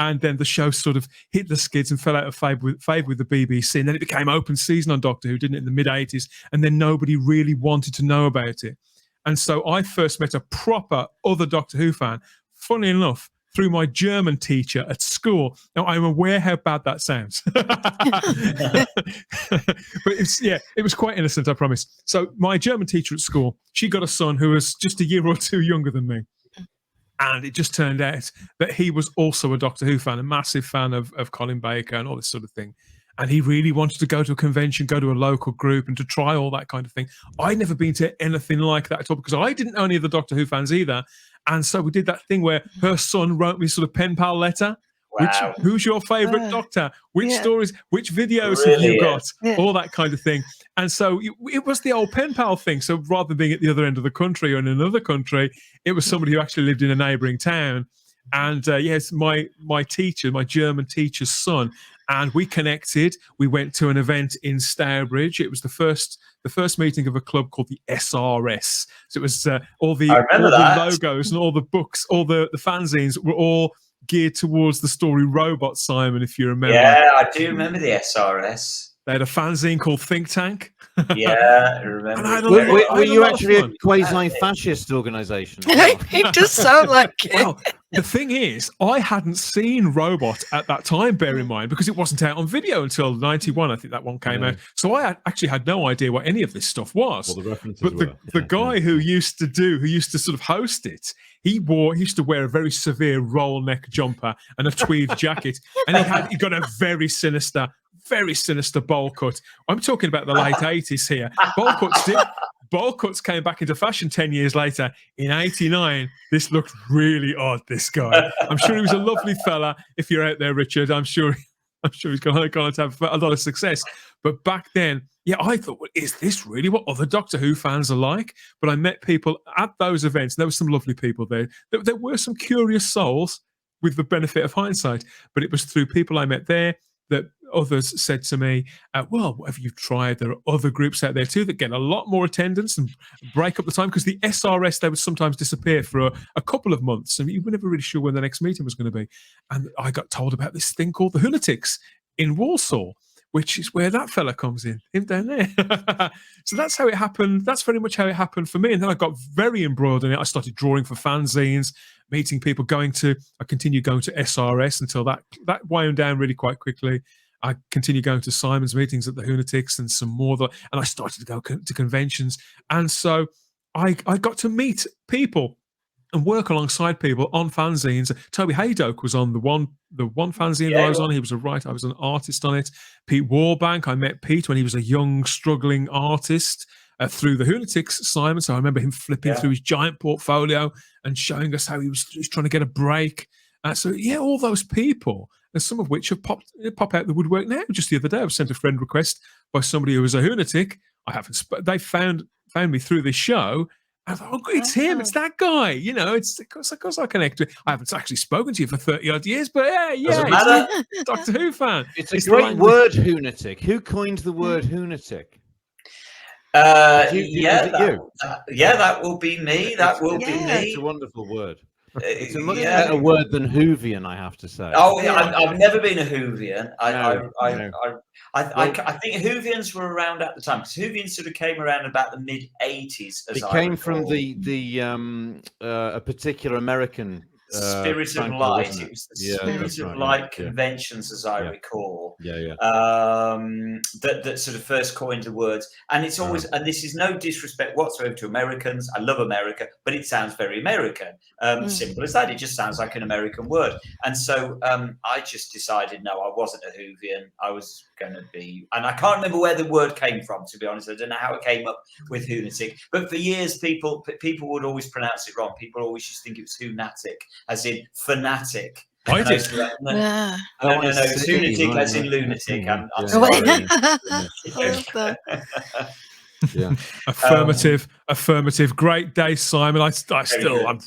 And then the show sort of hit the skids and fell out of favour with the BBC. And then it became open season on Doctor Who, didn't it, in the mid-'80s? And then nobody really wanted to know about it. And so I first met a proper other Doctor Who fan, funny enough, through my German teacher at school. Now, I'm aware how bad that sounds. But it was quite innocent, I promise. So my German teacher at school, she got a son who was just a year or two younger than me. And it just turned out that he was also a Doctor Who fan, a massive fan of Colin Baker and all this sort of thing. And he really wanted to go to a convention, go to a local group and to try all that kind of thing. I'd never been to anything like that at all because I didn't know any of the Doctor Who fans either. And so we did that thing where her son wrote me sort of pen pal letter. Wow. Who's your favourite Doctor? Which stories, which videos have you got? Yeah. All that kind of thing. And so it was the old pen pal thing. So rather than being at the other end of the country or in another country, it was somebody who actually lived in a neighbouring town. And yes, my teacher, my German teacher's son, and we connected. We went to an event in Stourbridge. It was the first meeting of a club called the SRS. So it was all the logos and all the books, all the fanzines were all geared towards the story Robot, Simon, if you remember. Yeah, I do remember the SRS. They had a fanzine called Think Tank. Yeah, I remember. Were you actually a quasi-fascist organisation? It does sound like it. Well, the thing is, I hadn't seen Robot at that time, bear in mind, because it wasn't out on video until 91, I think that one came out. So I actually had no idea what any of this stuff was. Well, the references but the guy who used to sort of host it, he used to wear a very severe roll neck jumper and a tweed jacket, and he got a very sinister bowl cut. I'm talking about the late 80s here. Bowl cuts came baback into fashion 10 years later. In 89, this looked really odd, this guy. I'm sure he was a lovely fella. If you're out there, Richard, I'm sure he's going to have a lot of success. But back then, yeah, I thought, well, is this really what other Doctor Who fans are like? But I met people at those events. There were some lovely people there. There were some curious souls with the benefit of hindsight. But it was through people I met there that others said to me, well, what have you tried? There are other groups out there too that get a lot more attendance and break up the time, because the SRS, they would sometimes disappear for a couple of months and you were never really sure when the next meeting was going to be. And I got told about this thing called the Lunatics in Walsall, which is where that fella comes in, him down there. So that's how it happened. That's very much how it happened for me. And then I got very embroiled in it. I started drawing for fanzines, meeting people, I continued going to SRS until that wound down really quite quickly. I continued going to Simon's meetings at the Lunatics and some more. And I started to go to conventions. And so I got to meet people and work alongside people on fanzines. Toby Haydock was on the one fanzine that I was on. He was a writer. I was an artist on it. Pete Warbank, I met Pete when he was a young, struggling artist through the Lunatics, Simon. So I remember him flipping through his giant portfolio and showing us how he was trying to get a break. So yeah, all those people, and some of which have pop out the woodwork now. Just the other day, I was sent a friend request by somebody who was a Lunatic. They found me through this show. I thought, it's him, it's that guy. You know, of course I connect with. I haven't actually spoken to you for 30 odd years, but yeah, Doctor Who fan. It's a great word, Lunatic. Who coined the word Lunatic? Yeah, is it you? That will be me. That will be me. It's a wonderful word. It's a much Yeah. better word than Whovian, I have to say. Oh, yeah, I've never been a Whovian. No. I think Whovians were around at the time, because Whovians sort of came around about the mid '80s. It came from a particular American Spirit of Light. It was the Spirit of Light conventions, as I recall. That sort of first coined the words, and it's always, and this is no disrespect whatsoever to Americans. I love America, but it sounds very American. Simple as that. It just sounds like an American word. And so I just decided, no, I wasn't a Whovian. I was going to be, and I can't remember where the word came from, to be honest. I don't know how it came up with Hoonatic, but for years people would always pronounce it wrong. People always used to think it was Hoonatic, as in fanatic. I did. No, it's lunatic as in lunatic. I'm sorry. Yeah. Affirmative. Great day, Simon. I'm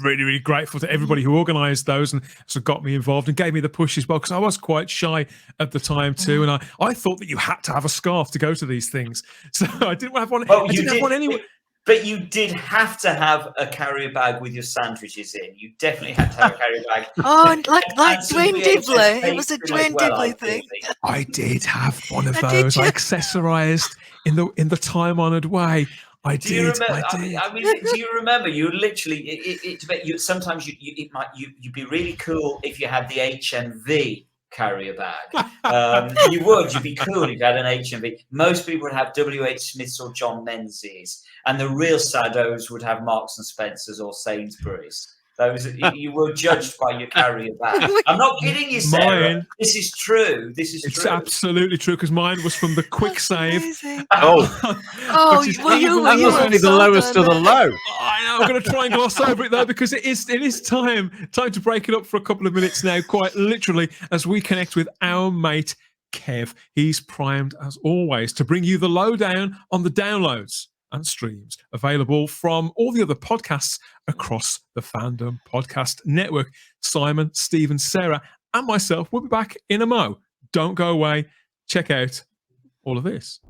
really, really grateful to everybody who organised those and sort of got me involved and gave me the push as well, because I was quite shy at the time too, and I thought that you had to have a scarf to go to these things, so I didn't have one. Well, I didn't have one anyway. But you did have to have a carrier bag with your sandwiches in. You definitely had to have a carrier bag. Oh, like Dwayne Dibley. It was a Dwayne Dibley thing. I did have one of those. I accessorised in the time-honoured way. I did. Do you remember? You literally. Sometimes you'd be really cool if you had the HMV carrier bag. You'd be cool if you had an HMV. Most people would have WH Smith's or John Menzies, and the real saddos would have Marks and Spencer's or Sainsbury's. Those you were judged by your carrier bag. I'm not kidding you, Sarah. This is true. It's absolutely true, because mine was from the Quick Save. That must be the lowest of the low. I know. I'm going to try and gloss over it though, because it is time to break it up for a couple of minutes now, quite literally, as we connect with our mate Kev. He's primed as always to bring you the lowdown on the downloads and streams available from all the other podcasts across the Fandom Podcast Network. Simon, Stephen, Sarah, and myself will be back in a mo. Don't go away. Check out all of this.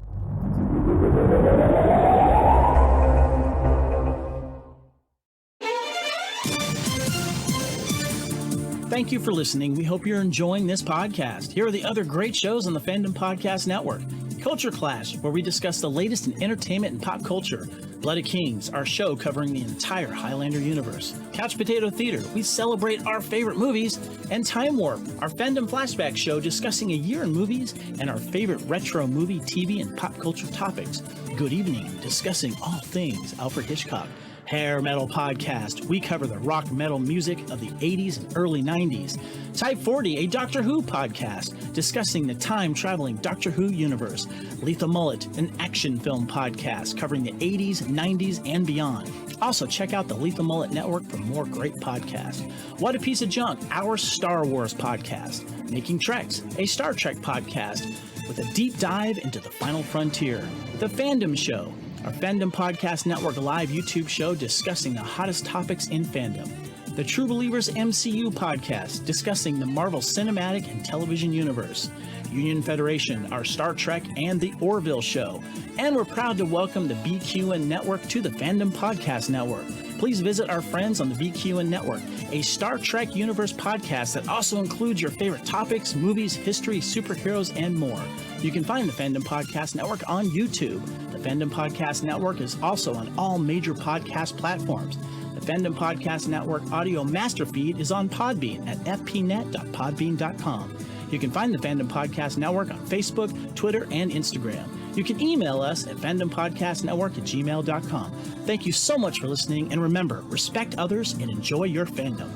Thank you for listening. We hope you're enjoying this podcast. Here are the other great shows on the Fandom Podcast Network. Culture Clash, where we discuss the latest in entertainment and pop culture. Blood of Kings, our show covering the entire Highlander universe. Couch Potato Theater, we celebrate our favorite movies. And Time Warp, our fandom flashback show discussing a year in movies and our favorite retro movie, TV, and pop culture topics. Good Evening, discussing all things Alfred Hitchcock. Hair Metal Podcast, we cover the rock metal music of the 80s and early 90s. Type 40, a Doctor Who podcast, discussing the time-traveling Doctor Who universe. Lethal Mullet, an action film podcast covering the 80s, 90s, and beyond. Also, check out the Lethal Mullet Network for more great podcasts. What a Piece of Junk, our Star Wars podcast. Making Treks, a Star Trek podcast with a deep dive into the final frontier. The Fandom Show, our Fandom Podcast Network live YouTube show discussing the hottest topics in fandom. The True Believers MCU podcast discussing the Marvel Cinematic and Television Universe. Union Federation, our Star Trek and the Orville show. And we're proud to welcome the BQN Network to the Fandom Podcast Network. Please visit our friends on the BQN Network, a Star Trek Universe podcast that also includes your favorite topics, movies, history, superheroes, and more. You can find the Fandom Podcast Network on YouTube. The Fandom Podcast Network is also on all major podcast platforms. The Fandom Podcast Network audio master feed is on Podbean at fpnet.podbean.com. You can find the Fandom Podcast Network on Facebook, Twitter, and Instagram. You can email us at fandompodcastnetwork@gmail.com. Thank you so much for listening, and remember, respect others and enjoy your fandom.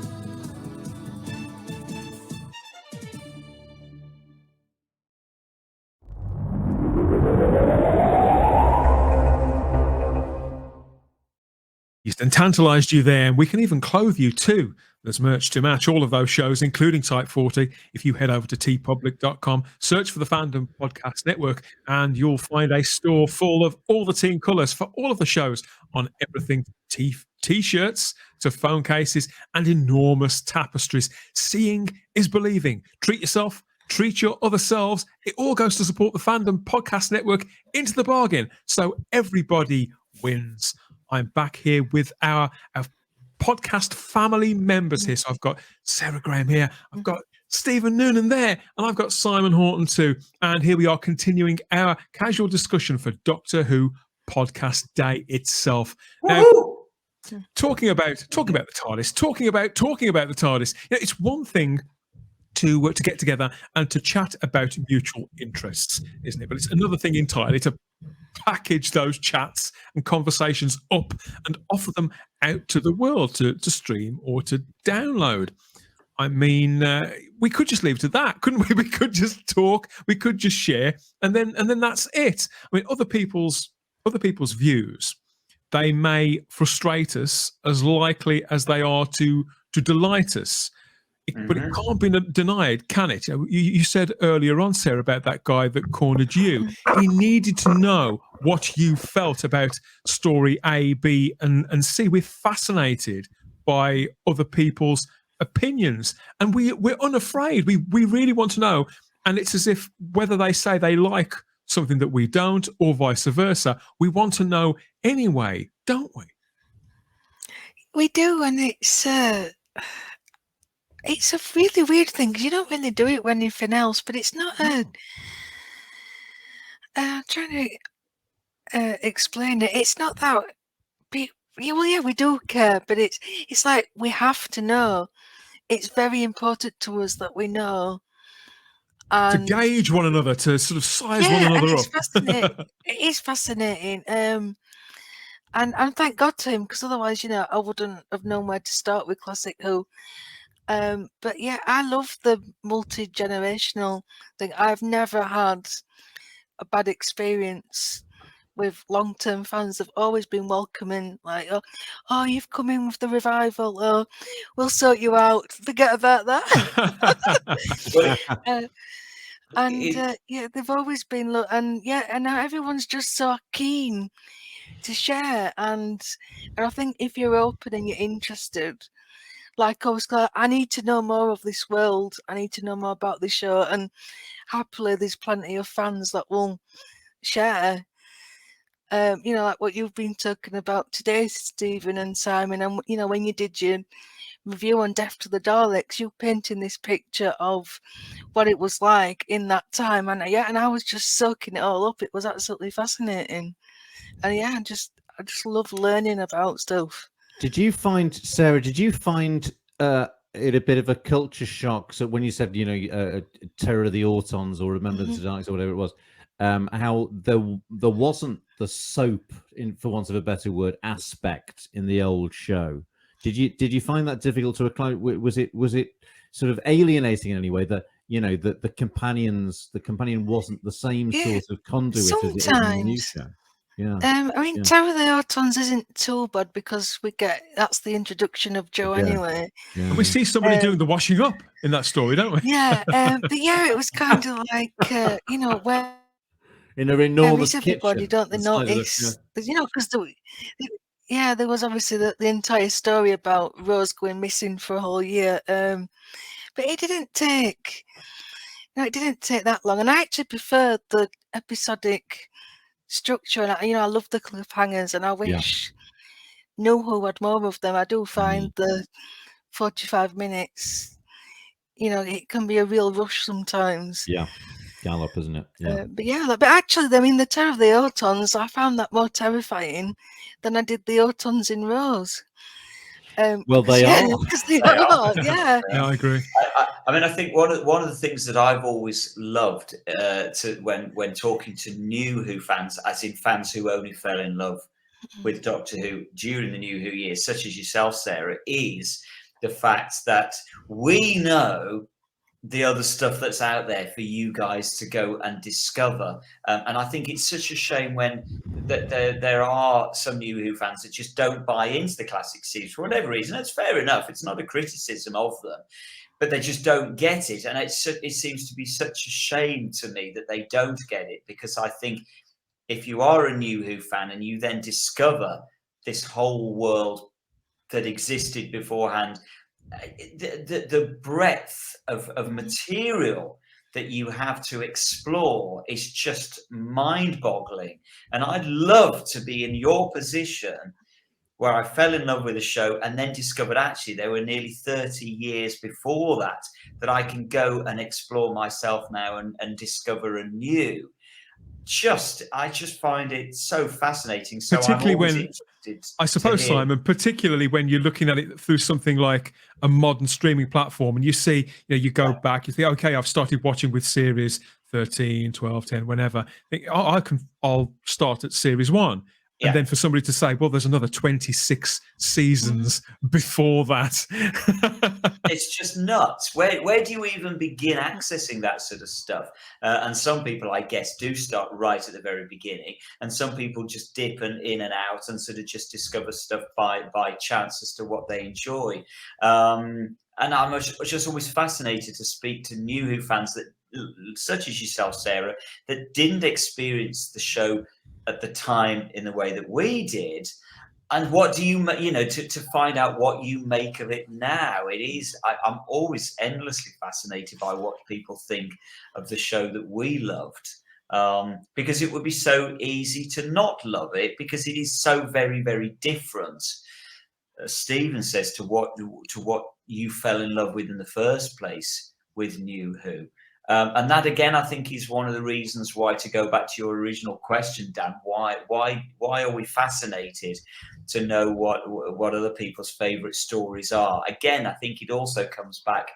And tantalized you there, and we can even clothe you too. There's merch to match all of those shows, including Type 40. If you head over to tpublic.com, search for the Fandom Podcast Network, and you'll find a store full of all the team colours for all of the shows, on everything t-shirts to phone cases and enormous tapestries. Seeing is believing. Treat yourself, treat your other selves. It all goes to support the Fandom Podcast Network into the bargain. So everybody wins. I'm back here with our podcast family members here. So I've got Sarah Graham here. I've got Stephen Noonan there. And I've got Simon Horton too. And here we are continuing our casual discussion for Doctor Who Podcast Day itself. Now, talking about the TARDIS, talking about the TARDIS. You know, it's one thing to get together and to chat about mutual interests, isn't it? But it's another thing entirely to package those chats and conversations up and offer them out to the world to stream or to download. I mean, we could just leave it to that, couldn't we? We could just talk, we could just share, and then that's it. I mean, other people's views, they may frustrate us as likely as they are to delight us. But it can't be denied, can it? You said earlier on, Sarah, about that guy that cornered you. He needed to know what you felt about story A, B, and C. We're fascinated by other people's opinions, and we're unafraid. We really want to know. And it's as if whether they say they like something that we don't, or vice versa, we want to know anyway, don't we? We do, and it's a really weird thing, because you don't really do it with anything else, but it's not I'm trying to explain it. It's not that, well, yeah, we do care, but it's like we have to know. It's very important to us that we know. And to gauge one another, to sort of size one another up. Fascinating. It is fascinating. And thank God to him, because otherwise, I wouldn't have known where to start with Classic Who. But yeah, I love the multi-generational thing. I've never had a bad experience with long-term fans. They've always been welcoming, like, oh, you've come in with the revival, oh, we'll sort you out, forget about that. Yeah, they've always been, and now everyone's just so keen to share, and I think if you're open and you're interested, like I was like, I need to know more of this world, I need to know more about this show, and happily there's plenty of fans that will share, like what you've been talking about today, Stephen and Simon, and when you did your review on Death to the Daleks, you painting this picture of what it was like in that time, and I was just soaking it all up. It was absolutely fascinating, and I just love learning about stuff. Did you find, Sarah, it a bit of a culture shock? So when you said, Terror of the Autons or Remember the Daleks or whatever it was, how there wasn't the soap, for want of a better word, aspect in the old show. Did you find that difficult to acclimate? Was it sort of alienating in any way that the companion wasn't the same sort of conduit as it is in the new show? Yeah. Terror of the Autons isn't too bad because that's the introduction of Joe anyway. Yeah. And we see somebody doing the washing up in that story, don't we? Yeah, but it was kind of like where in an enormous everybody, kitchen, don't they notice? Because there was obviously the entire story about Rose going missing for a whole year, but it didn't take that long, and I actually preferred the episodic structure, and I love the cliffhangers, and I wish New Who had more of them. I do find the 45 minutes, it can be a real rush sometimes. Yeah, gallop, isn't it? Yeah. But actually, the Terror of the Autons, I found that more terrifying than I did the Autons in Rose. Well, they are. Because they are. Yeah, I agree. I think one of the things that I've always loved when talking to new Who fans, as in fans who only fell in love with Doctor Who during the New Who years, such as yourself, Sarah, is the fact that we know the other stuff that's out there for you guys to go and discover. And I think it's such a shame when there are some New Who fans that just don't buy into the classic series for whatever reason. It's fair enough. It's not a criticism of them, but they just don't get it. And it seems to be such a shame to me that they don't get it, because I think if you are a New Who fan and you then discover this whole world that existed beforehand, the breadth of material that you have to explore is just mind-boggling. And I'd love to be in your position where I fell in love with a show and then discovered actually there were nearly 30 years before that I can go and explore myself now and discover anew. I just find it so fascinating. So particularly I'm always when, interested. I suppose, Simon, particularly when you're looking at it through something like a modern streaming platform, and you see, you go back, you think, okay, I've started watching with series 13, 12, 10, whenever. I'll start at series 1. And then for somebody to say, well, there's another 26 seasons before that. It's just nuts. Where do you even begin accessing that sort of stuff? And some people, I guess, do start right at the very beginning. And some people just dip in and out and sort of just discover stuff by chance as to what they enjoy. And I'm just always fascinated to speak to new Who fans that, such as yourself, Sarah, that didn't experience the show at the time in the way that we did, and what do you to find out what you make of it now. I'm always endlessly fascinated by what people think of the show that we loved, because it would be so easy to not love it because it is so very, very different. Stephen says to what you fell in love with in the first place with New Who. And that, again, I think is one of the reasons why, to go back to your original question, Dan, why are we fascinated to know what other people's favourite stories are? Again, I think it also comes back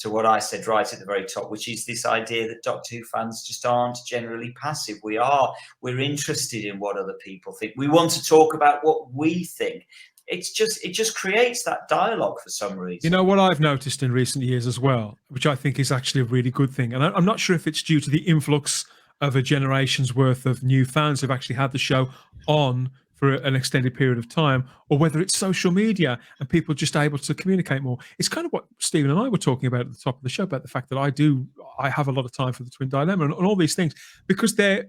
to what I said right at the very top, which is this idea that Doctor Who fans just aren't generally passive. We're interested in what other people think. We want to talk about what we think. It just creates that dialogue for some reason. You know what I've noticed in recent years as well, which I think is actually a really good thing, and I'm not sure if it's due to the influx of a generation's worth of new fans who've actually had the show on for an extended period of time, or whether it's social media and people just able to communicate more. It's kind of what Stephen and I were talking about at the top of the show, about the fact that I have a lot of time for the Twin Dilemma and all these things, because there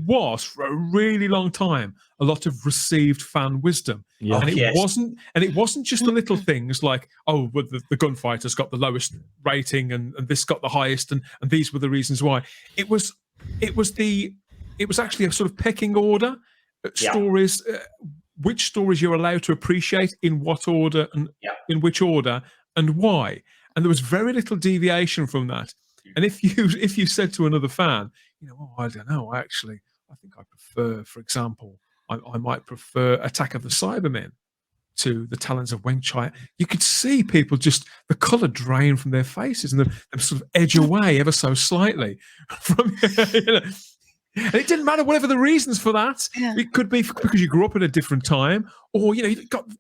was, for a really long time, a lot of received fan wisdom. Yeah. And it wasn't just the little things like, oh, well, the Gunfighters got the lowest rating and this got the highest, and these were the reasons why. It was actually a sort of pecking order. Stories, which stories you're allowed to appreciate, in what order, and in which order, and why. And there was very little deviation from that. And if you said to another fan, I don't know, I think I prefer, for example, I might prefer Attack of the Cybermen to the Talons of Weng-Chiang, you could see people just, the colour drain from their faces, and they sort of edge away ever so slightly from, And it didn't matter whatever the reasons for that. Yeah. It could be because you grew up at a different time, or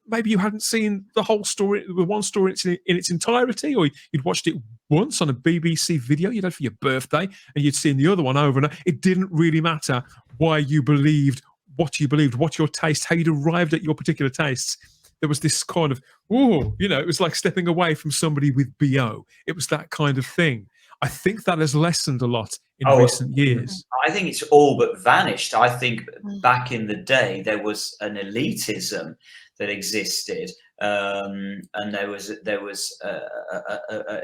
maybe you hadn't seen the whole story, the one story in its entirety, or you'd watched it once on a BBC video you'd had for your birthday, and you'd seen the other one over and over. It didn't really matter why you believed, what your taste, how you'd arrived at your particular tastes. There was this kind of, it was like stepping away from somebody with BO. It was that kind of thing. I think that has lessened a lot in recent years. I think it's all but vanished. I think back in the day there was an elitism that existed, and there was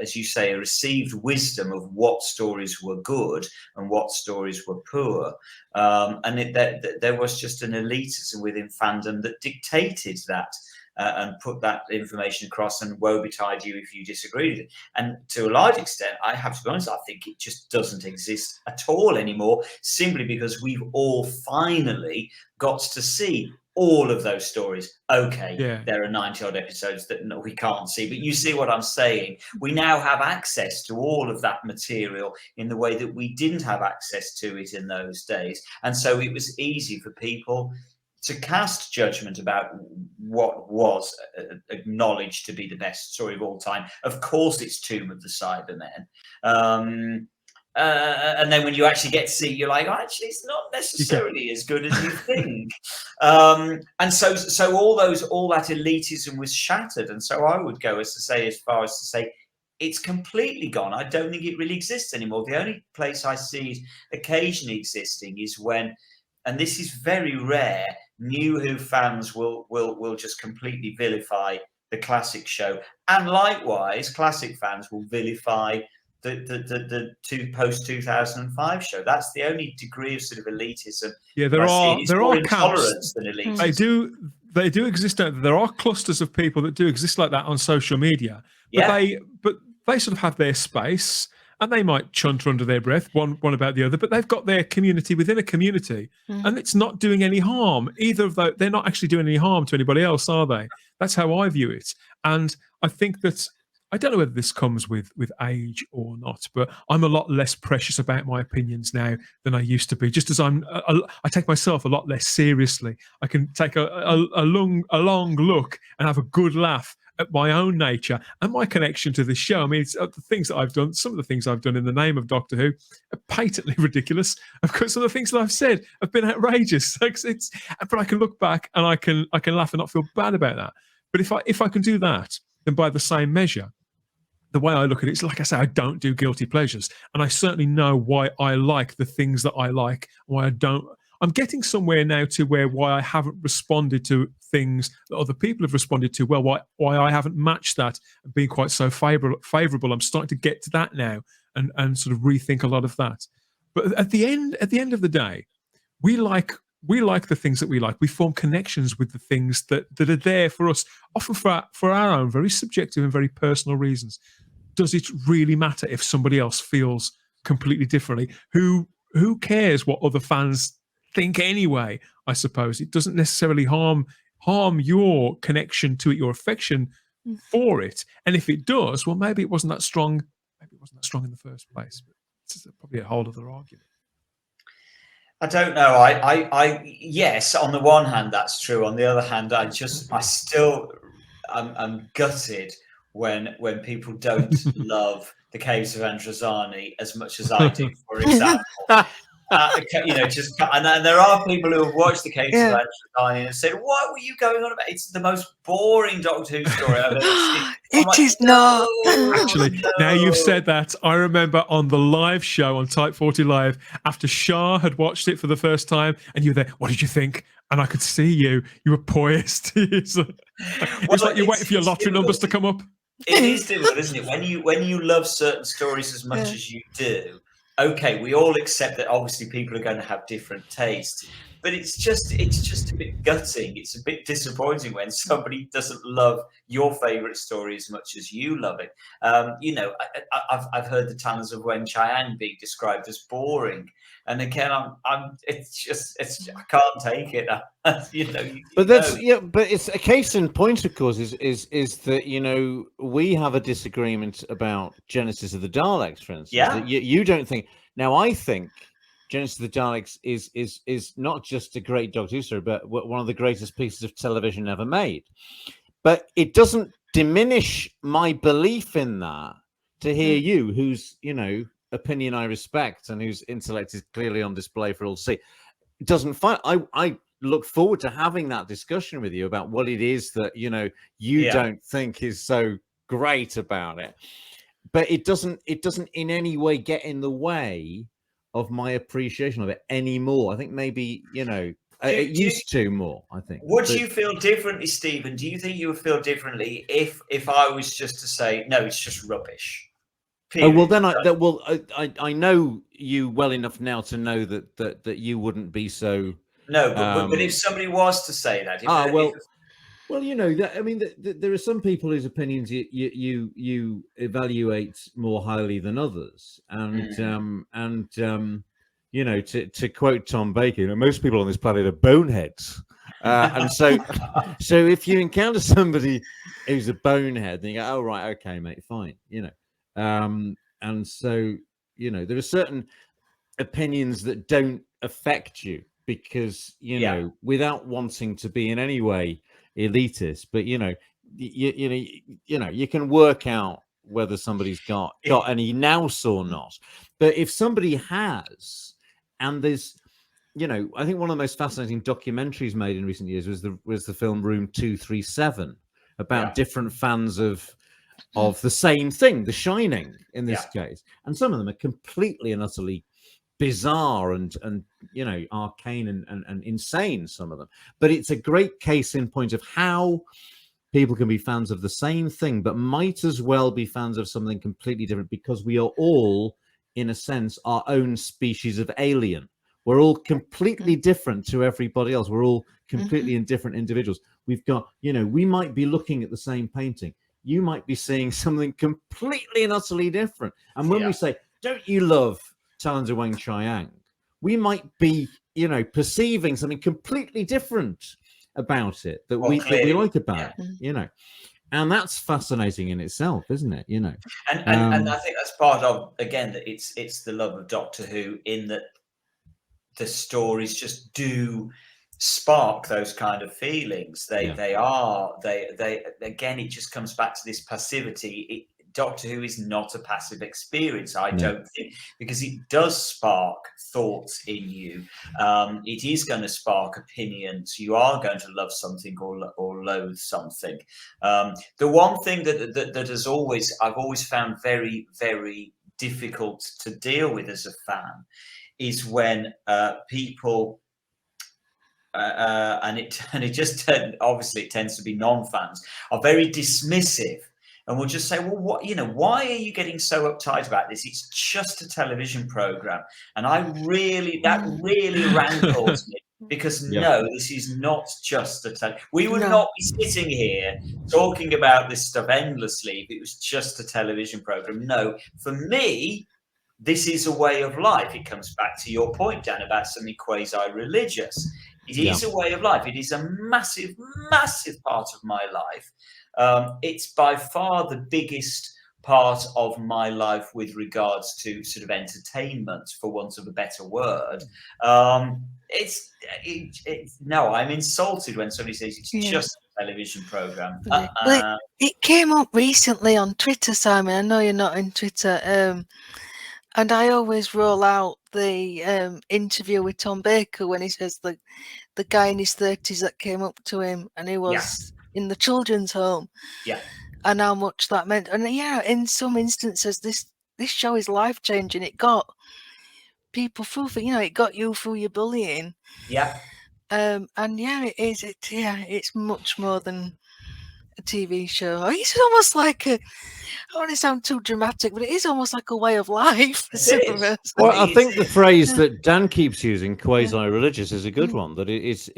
as you say, a received wisdom of what stories were good and what stories were poor, and there was just an elitism within fandom that dictated that. And put that information across, and woe betide you if you disagree with it. And to a large extent, I have to be honest, I think it just doesn't exist at all anymore, simply because we've all finally got to see all of those stories. Okay, there are 90-odd episodes that we can't see, but you see what I'm saying. We now have access to all of that material in the way that we didn't have access to it in those days. And so it was easy for people to cast judgment about what was acknowledged to be the best story of all time. Of course, it's Tomb of the Cybermen. And then when you actually get to see it, you're like, actually, it's not necessarily as good as you think. And so all that elitism was shattered. And so I would go as far as to say, it's completely gone. I don't think it really exists anymore. The only place I see it occasionally existing is when, and this is very rare, New Who fans will just completely vilify the classic show, and likewise classic fans will vilify the two post 2005 show. That's the only degree of sort of elitism. Yeah, there are intolerance camps. than elitism. They do exist. There are clusters of people that do exist like that on social media. But they sort of have their space, and they might chunter under their breath one about the other. But they've got their community within a community, and it's not doing any harm. Either of those, they're not actually doing any harm to anybody else, are they? That's how I view it. And I think that, I don't know whether this comes with age or not, but I'm a lot less precious about my opinions now than I used to be. Just as I take myself a lot less seriously. I can take a long look and have a good laugh at my own nature and my connection to the show. I mean, it's, the things that I've done, some of the things I've done in the name of Doctor Who are patently ridiculous. Of course, some of the things that I've said have been outrageous. But I can look back and I can laugh and not feel bad about that. But if I can do that, then by the same measure, the way I look at it is, like I say, I don't do guilty pleasures. And I certainly know why I like the things that I like, why I don't. I'm getting somewhere now to why I haven't responded to things that other people have responded to. Well, why I haven't matched that and been quite so favourable. I'm starting to get to that now and sort of rethink a lot of that. But at the end of the day, we like the things that we like. We form connections with the things that are there for us, often for our own very subjective and very personal reasons. Does it really matter if somebody else feels completely differently? Who cares what other fans think anyway? I suppose it doesn't necessarily harm your connection to it, your affection for it. And if it does, well, maybe it wasn't that strong. Maybe it wasn't that strong in the first place. But it's probably a whole other argument. I don't know. I yes, on the one hand, that's true. On the other hand, I'm gutted when people don't love the Caves of Androzani as much as I do, for example. And there are people who have watched the Caves of Androzani and said, "What were you going on about? It's the most boring Doctor Who story I've ever seen." It is not. Actually, now you've said that, I remember on the live show on Type 40 Live, after Shah had watched it for the first time, and you were there, what did you think? And I could see you were poised. It's like you're waiting for your lottery numbers to come up. It is difficult, isn't it? When you love certain stories as much as you do, okay, we all accept that obviously people are going to have different tastes, but it's just a bit gutting. It's a bit disappointing when somebody doesn't love your favourite story as much as you love it. I've heard the Talons of Wen Chiang being described as boring, and again, I can't take it. But it's a case in point, of course, is that we have a disagreement about Genesis of the Daleks, for instance. Yeah, you don't think. Now, I think Genesis of the Daleks is not just a great Doctor Who story, but one of the greatest pieces of television ever made. But it doesn't diminish my belief in that to hear you, whose opinion I respect and whose intellect is clearly on display for all to see. It doesn't find. I look forward to having that discussion with you about what it is that you don't think is so great about it. But it doesn't in any way get in the way of my appreciation of it anymore. I think maybe it used to more. I think. Would you feel differently, Stephen? Do you think you would feel differently if I was just to say no, it's just rubbish? Period. Oh well, then I know you well enough now to know that you wouldn't be so. No, but if somebody was to say that, there are some people whose opinions you evaluate more highly than others, and to quote Tom Baker, most people on this planet are boneheads, and so if you encounter somebody who's a bonehead, then you go, oh right, okay, mate, fine, and so there are certain opinions that don't affect you because without wanting to be in any way elitist, but you can work out whether somebody's got any nous or not. But if somebody has, and there's I think one of the most fascinating documentaries made in recent years was the film Room 237 about different fans of the same thing, The Shining in this case, and some of them are completely and utterly bizarre and arcane and insane, some of them, but it's a great case in point of how people can be fans of the same thing, but might as well be fans of something completely different, because we are all, in a sense, our own species of alien. We're all completely different to everybody else. We're all completely different individuals. We've got, we might be looking at the same painting. You might be seeing something completely and utterly different. And when we say, don't you love Talons of Weng Chiang? We might be, perceiving something completely different about it that we like about it, and that's fascinating in itself, isn't it? And I think that's part of, again, that it's the love of Doctor Who, in that the stories just do spark those kind of feelings. They again, it just comes back to this passivity. Doctor Who is not a passive experience, I don't think, because it does spark thoughts in you. It is going to spark opinions. You are going to love something or loathe something. The one thing that has I've always found very, very difficult to deal with as a fan is when people and it just obviously it tends to be non-fans, are very dismissive. And we'll just say, well, why are you getting so uptight about this? It's just a television program. And that really rankles me, because no, this is not just we would not be sitting here talking about this stuff endlessly if it was just a television program. No, for me, this is a way of life. It comes back to your point, Dan, about something quasi-religious. It is a way of life. It is a massive, massive part of my life. It's by far the biggest part of my life with regards to sort of entertainment, for want of a better word. No, I'm insulted when somebody says it's just a television program. It came up recently on Twitter, Simon. I know you're not in Twitter. And I always roll out the interview with Tom Baker when he says the guy in his 30s that came up to him and he was in the children's home, and how much that meant. And in some instances, this show is life changing. It got people through, it got you through your bullying. And it is. It's much more than a TV show. It's almost like I don't want to sound too dramatic, but it is almost like a way of life. Well, I think the phrase that Dan keeps using, quasi-religious, is a good one. That it is.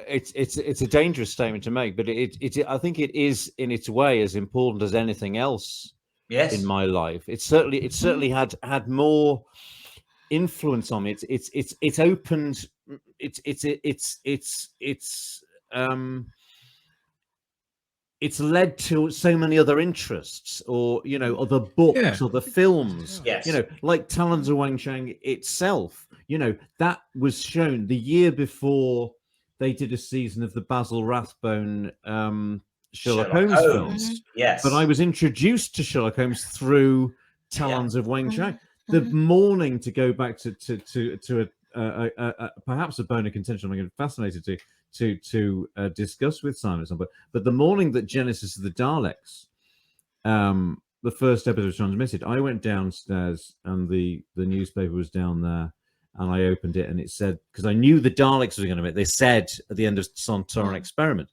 It's a dangerous statement to make, but I think it is in its way as important as anything else in my life. It certainly had more influence on me. It's opened. It's led to so many other interests, or other books, or the films. Like Talons of Weng Chiang itself. That was shown the year before they did a season of the Basil Rathbone Sherlock Holmes films. But I was introduced to Sherlock Holmes through Talons of Weng Chiang. The morning to go back to perhaps a bone of contention I'm fascinated to discuss with Simon at some point. But the morning that Genesis of the Daleks, the first episode was transmitted, I went downstairs and the newspaper was down there, and I opened it and it said, because I knew the Daleks were going to be, they said at the end of Sontaran Experiment,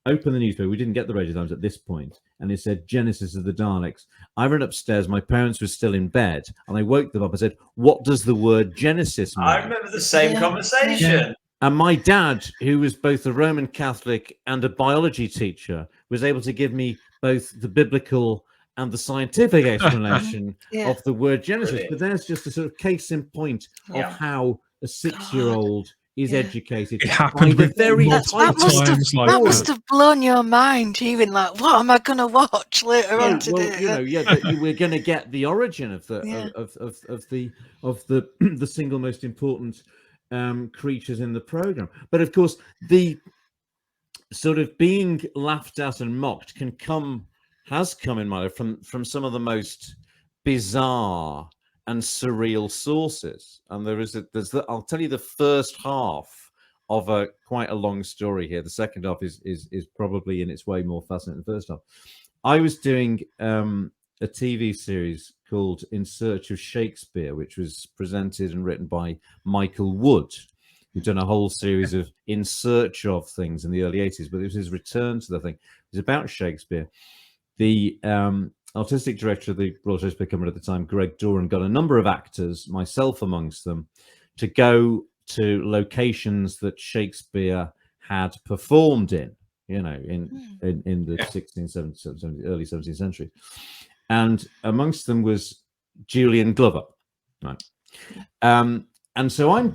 open the newspaper. We didn't get the Radio Times at this point, and it said Genesis of the Daleks. I ran upstairs. My parents were still in bed, and I woke them up. I said, "What does the word Genesis mean?" I remember the same conversation. And my dad, who was both a Roman Catholic and a biology teacher, was able to give me both the biblical and the scientific explanation of the word Genesis. Brilliant. But there's just a sort of case in point of how a 6-year-old is educated. It happened with that must have blown your mind, even like, what am I going to watch later on today? That we're going to get the origin of the the single most important creatures in the program. But of course, the sort of being laughed at and mocked has come in my life from some of the most bizarre and surreal sources. And I'll tell you the first half of quite a long story here. The second half is probably in its way more fascinating than the first half. I was doing a TV series called In Search of Shakespeare, which was presented and written by Michael Wood, He'd done a whole series of In Search of things in the early 80s, but it was his return to the thing. It was about Shakespeare. The artistic director of the Royal Shakespeare Company at the time, Greg Doran, got a number of actors, myself amongst them, to go to locations that Shakespeare had performed in, in the 16th, 17th, early 17th century. And amongst them was Julian Glover, right? And so we're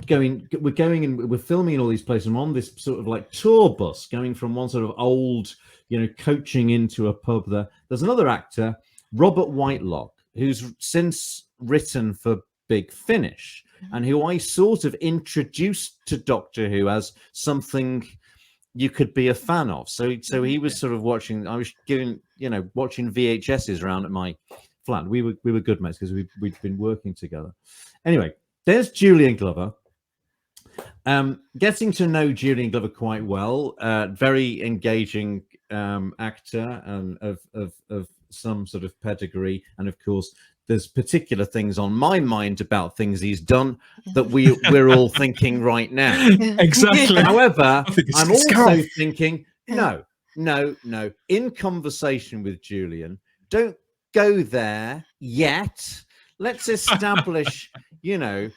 going and we're filming in all these places. I'm on this sort of like tour bus going from one sort of old, coaching into a pub there. There's another actor, Robert Whitelock, who's since written for Big Finish and who I sort of introduced to Doctor Who as something you could be a fan of. So he was sort of watching, I was watching VHSs around at my flat. We were good mates because we'd been working together. Anyway, there's Julian Glover. Getting to know Julian Glover quite well. Very engaging actor and of some sort of pedigree. And of course, there's particular things on my mind about things he's done that we're all thinking right now. Exactly. However, I'm also thinking, no. In conversation with Julian, don't go there yet. Let's establish, a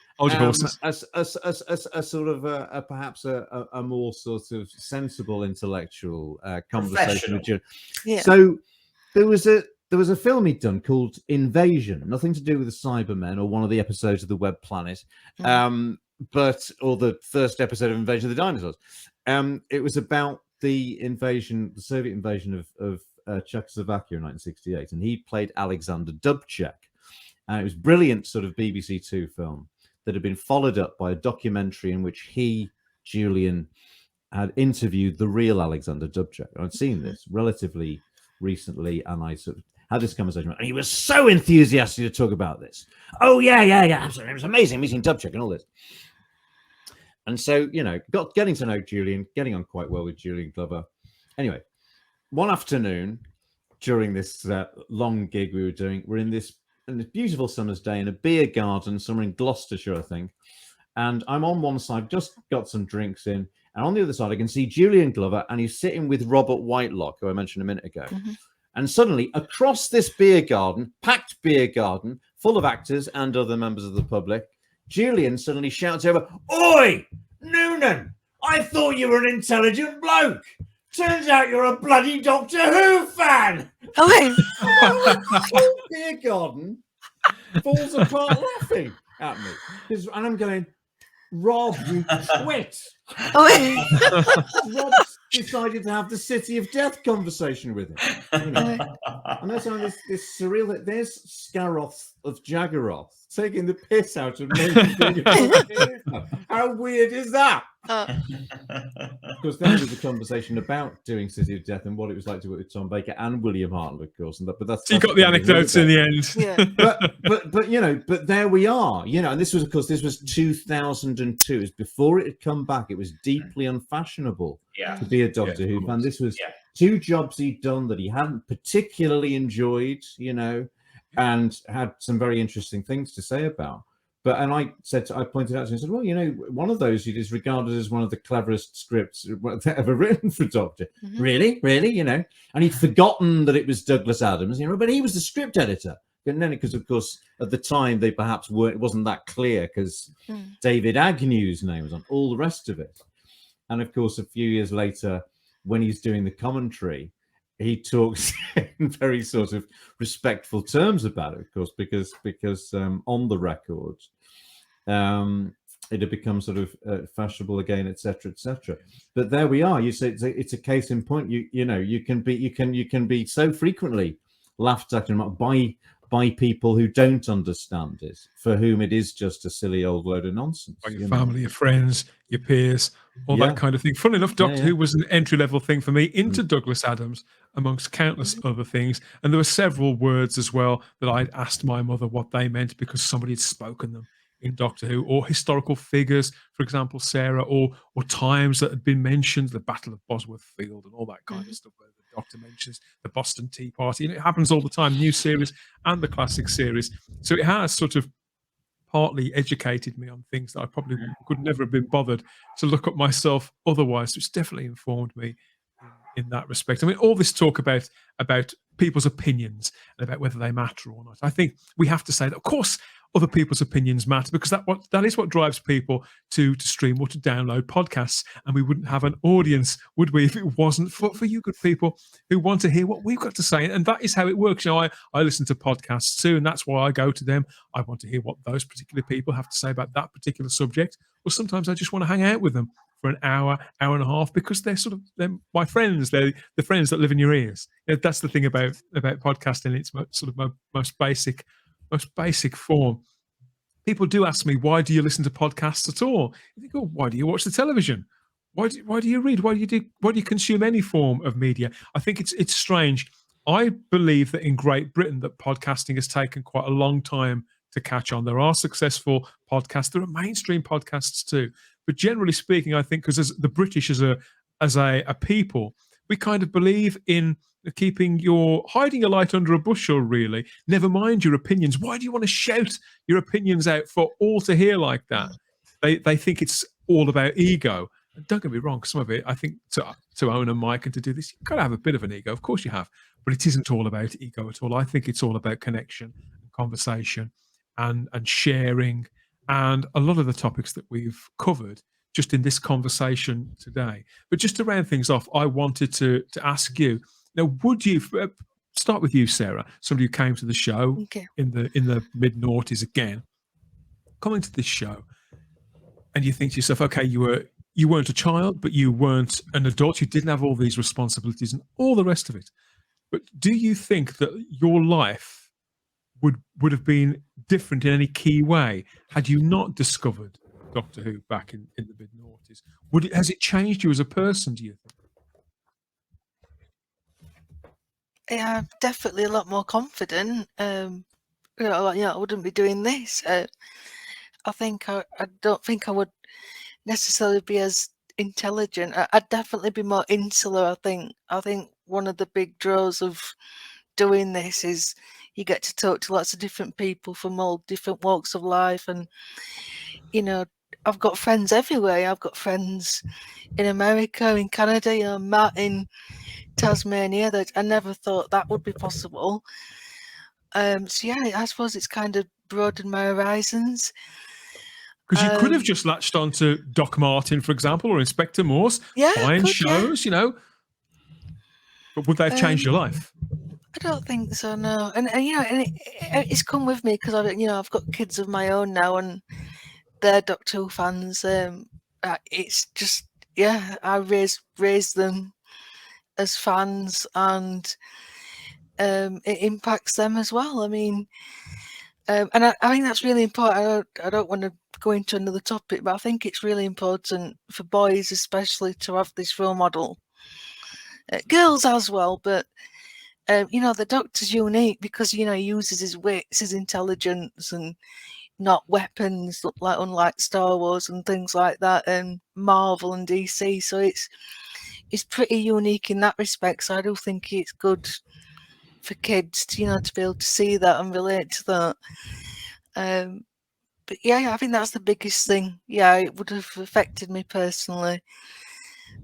sort of perhaps a more sort of sensible intellectual conversation with Julian. Yeah. So there was a film he'd done called Invasion, nothing to do with the Cybermen or one of the episodes of the Web Planet, or the first episode of Invasion of the Dinosaurs. It was about the Soviet invasion of Czechoslovakia in 1968, and he played Alexander Dubček. And it was brilliant sort of BBC Two film that had been followed up by a documentary in which Julian, had interviewed the real Alexander Dubček. I'd seen this relatively recently, and I sort of had this conversation, and he was so enthusiastic to talk about this. Oh, yeah, absolutely. It was amazing meeting Dubček and all this. And so, getting to know Julian, getting on quite well with Julian Glover. Anyway, one afternoon during this long gig we were doing, we're in this beautiful summer's day in a beer garden somewhere in Gloucestershire, I think. And I'm on one side, just got some drinks in. And on the other side, I can see Julian Glover, and he's sitting with Robert Whitelock, who I mentioned a minute ago. Mm-hmm. And suddenly, across this beer garden, packed beer garden, full of actors and other members of the public, Julian suddenly shouts over, "Oi, Noonan, I thought you were an intelligent bloke. Turns out you're a bloody Doctor Who fan." The beer garden falls apart laughing at me. And I'm going, "Rob, you twit." Rob decided to have the City of Death conversation with him. And that's on this surreal that there's Scaroth of Jaggeroth taking the piss out of me. How weird is that? Because then was a conversation about doing City of Death and what it was like to work with Tom Baker and William Hartnell, of course. But that's so you got the anecdotes in the end. Yeah. but there we are. And this was 2002. It was before it had come back. It was deeply unfashionable to be a Doctor Who fan. This was two jobs he'd done that he hadn't particularly enjoyed, and had some very interesting things to say about. And I pointed out to him, I said, well, one of those is regarded as one of the cleverest scripts ever written for Doctor. Mm-hmm. Really, And he'd forgotten that it was Douglas Adams, but he was the script editor. And then, because of course, at the time, they perhaps it wasn't that clear because David Agnew's name was on all the rest of it. And of course, a few years later, when he's doing the commentary, he talks in very sort of respectful terms about it, of course, because on the record, it had become sort of fashionable again, etc., etc. But there we are. You say it's a case in point. You can be so frequently laughed at by people who don't understand it, for whom it is just a silly old load of nonsense. By your family, your friends, your peers, all that kind of thing. Funnily enough, Doctor Who was an entry-level thing for me into Douglas Adams, amongst countless other things. And there were several words as well that I'd asked my mother what they meant because somebody had spoken them in Doctor Who, or historical figures, for example, Sarah, or times that had been mentioned, the Battle of Bosworth Field and all that kind of stuff, where the Doctor mentions the Boston Tea Party. And it happens all the time, new series and the classic series. So it has sort of partly educated me on things that I probably could never have been bothered to look up myself otherwise. So it's definitely informed me in that respect. I mean, all this talk about people's opinions and about whether they matter or not. I think we have to say that, of course, other people's opinions matter, because that is what drives people to stream or to download podcasts. And we wouldn't have an audience, would we, if it wasn't for you good people who want to hear what we've got to say. And that is how it works. You know, I listen to podcasts too, and that's why I go to them. I want to hear what those particular people have to say about that particular subject. Or sometimes I just want to hang out with them for an hour and a half, because they're my friends. They're the friends that live in your ears. You know, that's the thing about podcasting. It's most basic form. People do ask me, why do you listen to podcasts at all? You think, oh, why do you watch the television? Why do you read? Why do you consume any form of media? I think it's strange. I believe that in Great Britain that podcasting has taken quite a long time to catch on. There are successful podcasts. There are mainstream podcasts too. But generally speaking, I think because the British as a people, we kind of believe in hiding your light under a bushel, really. Never mind your opinions. Why do you want to shout your opinions out for all to hear like that? They think it's all about ego. And don't get me wrong, some of it, I think to own a mic and to do this, you've got to have a bit of an ego. Of course you have. But it isn't all about ego at all. I think it's all about connection and conversation and sharing, and a lot of the topics that we've covered just in this conversation today. But just to round things off, I wanted to ask you, now, would you start with you, Sarah, somebody who came to the show in the mid-noughties again, coming to this show, and you think to yourself, okay, you weren't a child, but you weren't an adult, you didn't have all these responsibilities and all the rest of it. But do you think that your life would have been different in any key way had you not discovered Doctor Who back in the mid-noughties? Has it changed you as a person, do you think? Yeah, I'm definitely a lot more confident. I wouldn't be doing this. I don't think I would necessarily be as intelligent. I'd definitely be more insular. I think one of the big draws of doing this is you get to talk to lots of different people from all different walks of life, and I've got friends everywhere. I've got friends in America, in Canada, Matt in Tasmania. That I never thought that would be possible. So yeah, I suppose it's kind of broadened my horizons. Because you could have just latched on to Doc Martin, for example, or Inspector Morse. Yeah, fine shows, But would they have changed your life? I don't think so, no. And it's come with me because I've got kids of my own now, and they're Doctor Who fans. It's just I raised them as fans, and it impacts them as well. I mean, and I think that's really important. I don't want to go into another topic, but I think it's really important for boys especially to have this role model. Girls as well, but the Doctor's unique because he uses his wits, his intelligence, and not weapons, unlike Star Wars and things like that, and Marvel and DC. So it's pretty unique in that respect. So I do think it's good for kids to be able to see that and relate to that. But yeah, I think that's the biggest thing. Yeah, it would have affected me personally,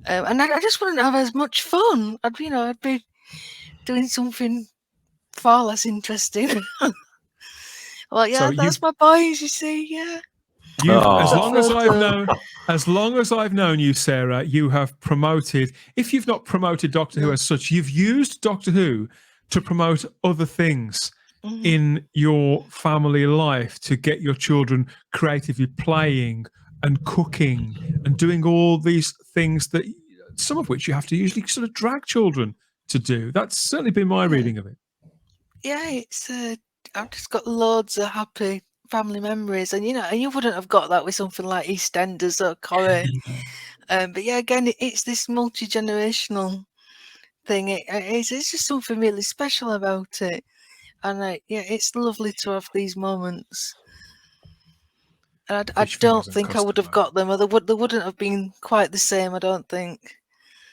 and I just wouldn't have as much fun. I'd be doing something far less interesting. Well, yeah, so that's my boys. You see, yeah. As long as I've known you, Sarah, you have promoted. If you've not promoted Doctor Who as such, you've used Doctor Who to promote other things in your family life, to get your children creatively playing and cooking and doing all these things that some of which you have to usually sort of drag children to do. That's certainly been my reading of it. Yeah, it's I've just got loads of happy family memories, and you wouldn't have got that with something like EastEnders or Corrie. But yeah, again, it's this multi-generational thing. It's just something really special about it, and it's lovely to have these moments. And I don't think I would have got them, or they wouldn't have been quite the same. I don't think.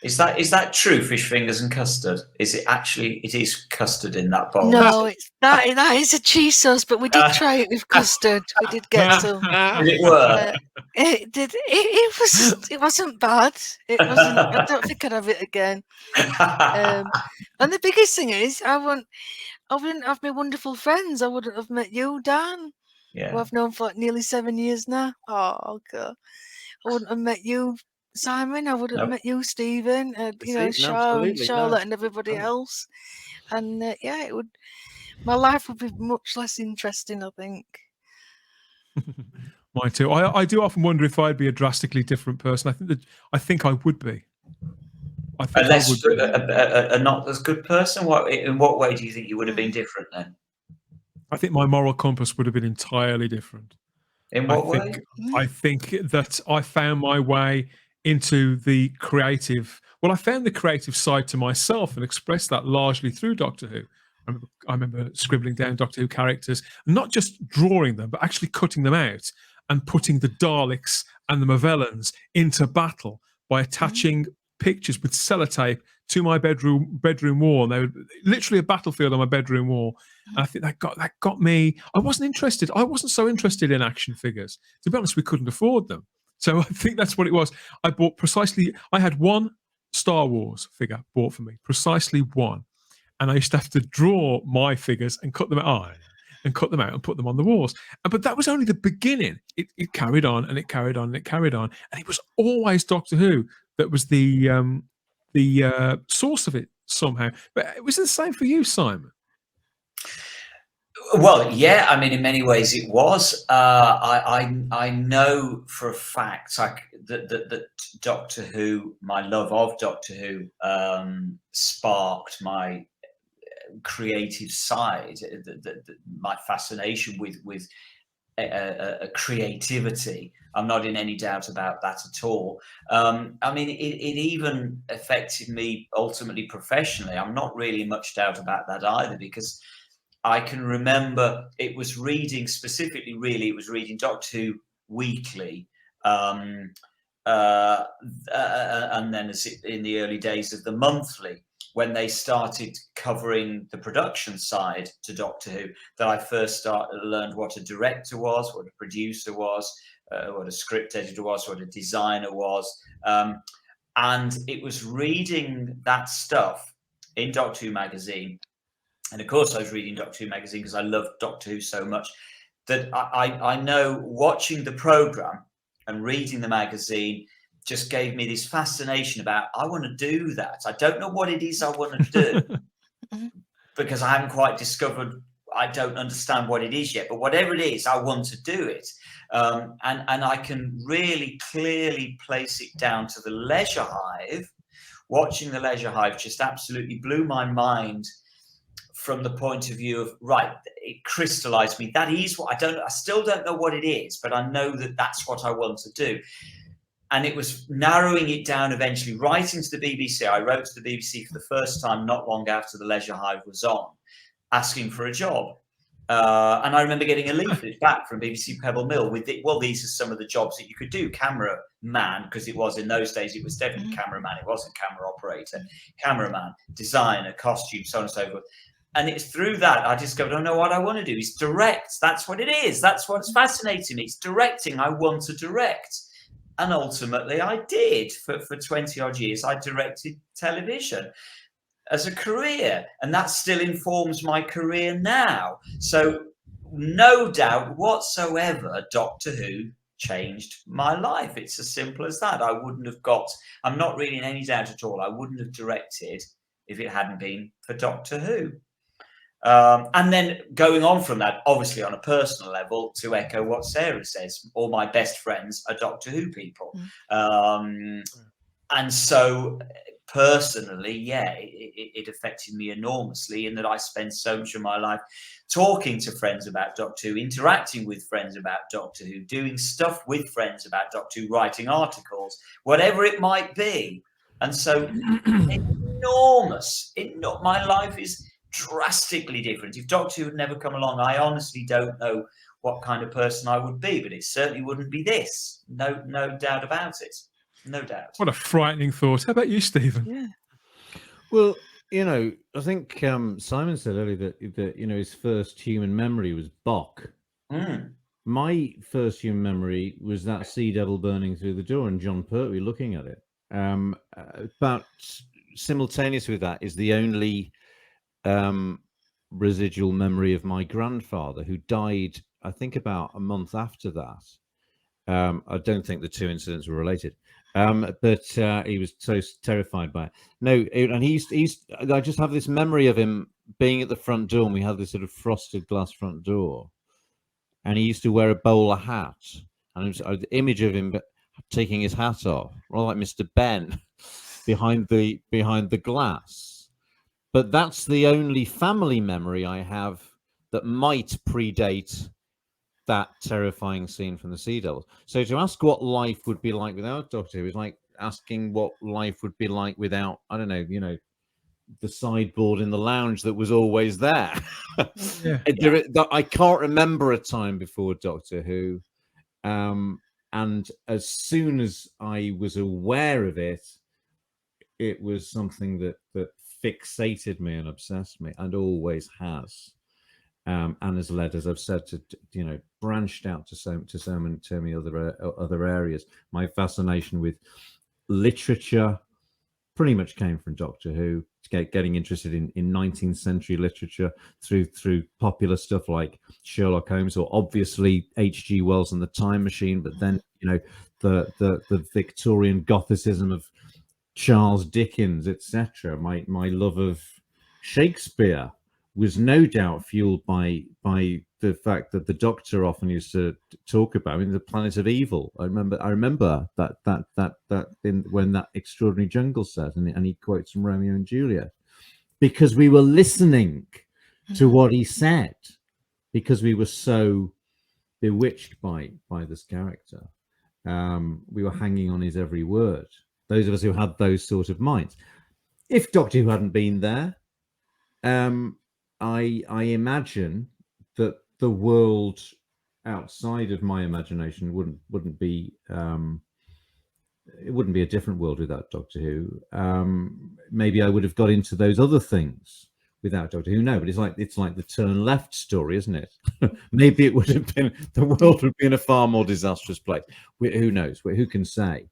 Is that true? Fish fingers and custard? Is it actually? It is custard in that bowl. No, it's that is a cheese sauce, but we did try it with custard. We did get some. Did it work? It did. It wasn't bad. It wasn't. I don't think I'd have it again. And the biggest thing is, I wouldn't have my wonderful friends. I wouldn't have met you, Dan, who I've known for like nearly 7 years now. Oh God, I wouldn't have met you, Simon. I wouldn't have met you, Stephen. Charlotte, and everybody else. And it would. My life would be much less interesting, I think. Mine too. I do often wonder if I'd be a drastically different person. I think I would be. A not as good person. In what way do you think you would have been different then? I think my moral compass would have been entirely different. In what way? I think that I found my way into the creative. Well, I found the creative side to myself and expressed that largely through Doctor Who. I remember scribbling down Doctor Who characters, not just drawing them, but actually cutting them out and putting the Daleks and the Movellans into battle by attaching pictures with sellotape to my bedroom wall. And they were literally a battlefield on my bedroom wall. And I think that got me. I wasn't so interested in action figures. To be honest, we couldn't afford them. So I think that's what it was. I had one Star Wars figure bought for me, precisely one. And I used to have to draw my figures and cut them out and put them on the walls. But that was only the beginning. It carried on and it carried on and it carried on. And it was always Doctor Who that was the source of it somehow. But it was the same for you, Simon. Well, yeah. I mean, in many ways, it was. I know for a fact that Doctor Who, my love of Doctor Who, sparked my creative side, my fascination with creativity. I'm not in any doubt about that at all. I mean, it even affected me ultimately professionally. I'm not really in much doubt about that either, because I can remember it was reading Doctor Who weekly, and then in the early days of the monthly, when they started covering the production side to Doctor Who, that I first learned what a director was, what a producer was, what a script editor was, what a designer was. And it was reading that stuff in Doctor Who magazine. And of course, I was reading Doctor Who magazine because I loved Doctor Who so much that I know watching the program and reading the magazine just gave me this fascination about, I want to do that. I don't know what it is I want to do because I haven't quite discovered, I don't understand what it is yet, but whatever it is, I want to do it. And I can really clearly place it down to the Leisure Hive. Watching the Leisure Hive just absolutely blew my mind from the point of view of, right, it crystallized me. That is what I still don't know what it is, but I know that that's what I want to do. And it was narrowing it down eventually, writing to the BBC. I wrote to the BBC for the first time not long after the Leisure Hive was on, asking for a job. And I remember getting a leaflet back from BBC Pebble Mill with, these are some of the jobs that you could do. Cameraman, because it was in those days, it was definitely cameraman. It wasn't camera operator. Cameraman, designer, costume, so on and so forth. And it's through that I discovered, I know what I want to do is direct. That's what it is. That's what's fascinating me. It's directing. I want to direct. And ultimately I did. For 20 odd years, I directed television as a career. And that still informs my career now. So no doubt whatsoever, Doctor Who changed my life. It's as simple as that. I'm not really in any doubt at all. I wouldn't have directed if it hadn't been for Doctor Who. And then going on from that, obviously on a personal level, to echo what Sarah says, all my best friends are Doctor Who people. And so personally, it affected me enormously in that I spend so much of my life talking to friends about Doctor Who, interacting with friends about Doctor Who, doing stuff with friends about Doctor Who, writing articles, whatever it might be. And so enormous. My life is drastically different. If Doctor Who had never come along, I honestly don't know what kind of person I would be, but it certainly wouldn't be this. No doubt about it. No doubt. What a frightening thought. How about you, Stephen? Yeah. Well, I think Simon said earlier that his first human memory was Bach. Mm. My first human memory was that sea devil burning through the door and John Pertwee looking at it. But simultaneous with that is the only residual memory of my grandfather, who died, I think, about a month after that. I don't think the two incidents were related, but he was so terrified by it. No, and I just have this memory of him being at the front door, and we had this sort of frosted glass front door, and he used to wear a bowler hat, and it was the image of him taking his hat off, rather like Mr. Ben, behind the glass. But that's the only family memory I have that might predate that terrifying scene from the Sea Devils. So to ask what life would be like without Doctor Who is like asking what life would be like without, I don't know, the sideboard in the lounge that was always there. Yeah. I can't remember a time before Doctor Who. And as soon as I was aware of it, it was something that fixated me and obsessed me, and always has. And has led, as I've said, to branched out to so many other areas. My fascination with literature pretty much came from Doctor Who. Getting interested in 19th century literature through popular stuff like Sherlock Holmes, or obviously H.G. Wells and the Time Machine. But then the Victorian Gothicism of Charles Dickens, etc. My love of Shakespeare was no doubt fueled by the fact that the Doctor often used to talk about the Planet of Evil. I remember that when that Extraordinary Jungle set, and he quotes from Romeo and Juliet, because we were listening to what he said, because we were so bewitched by this character. We were hanging on his every word. Those of us who had those sort of minds. If Doctor Who hadn't been there, I imagine that the world outside of my imagination wouldn't be it wouldn't be a different world without Doctor Who. Maybe I would have got into those other things without Doctor Who. No, but it's like the turn left story, isn't it? Maybe it would have been, the world would be in a far more disastrous place. Who knows? Who can say?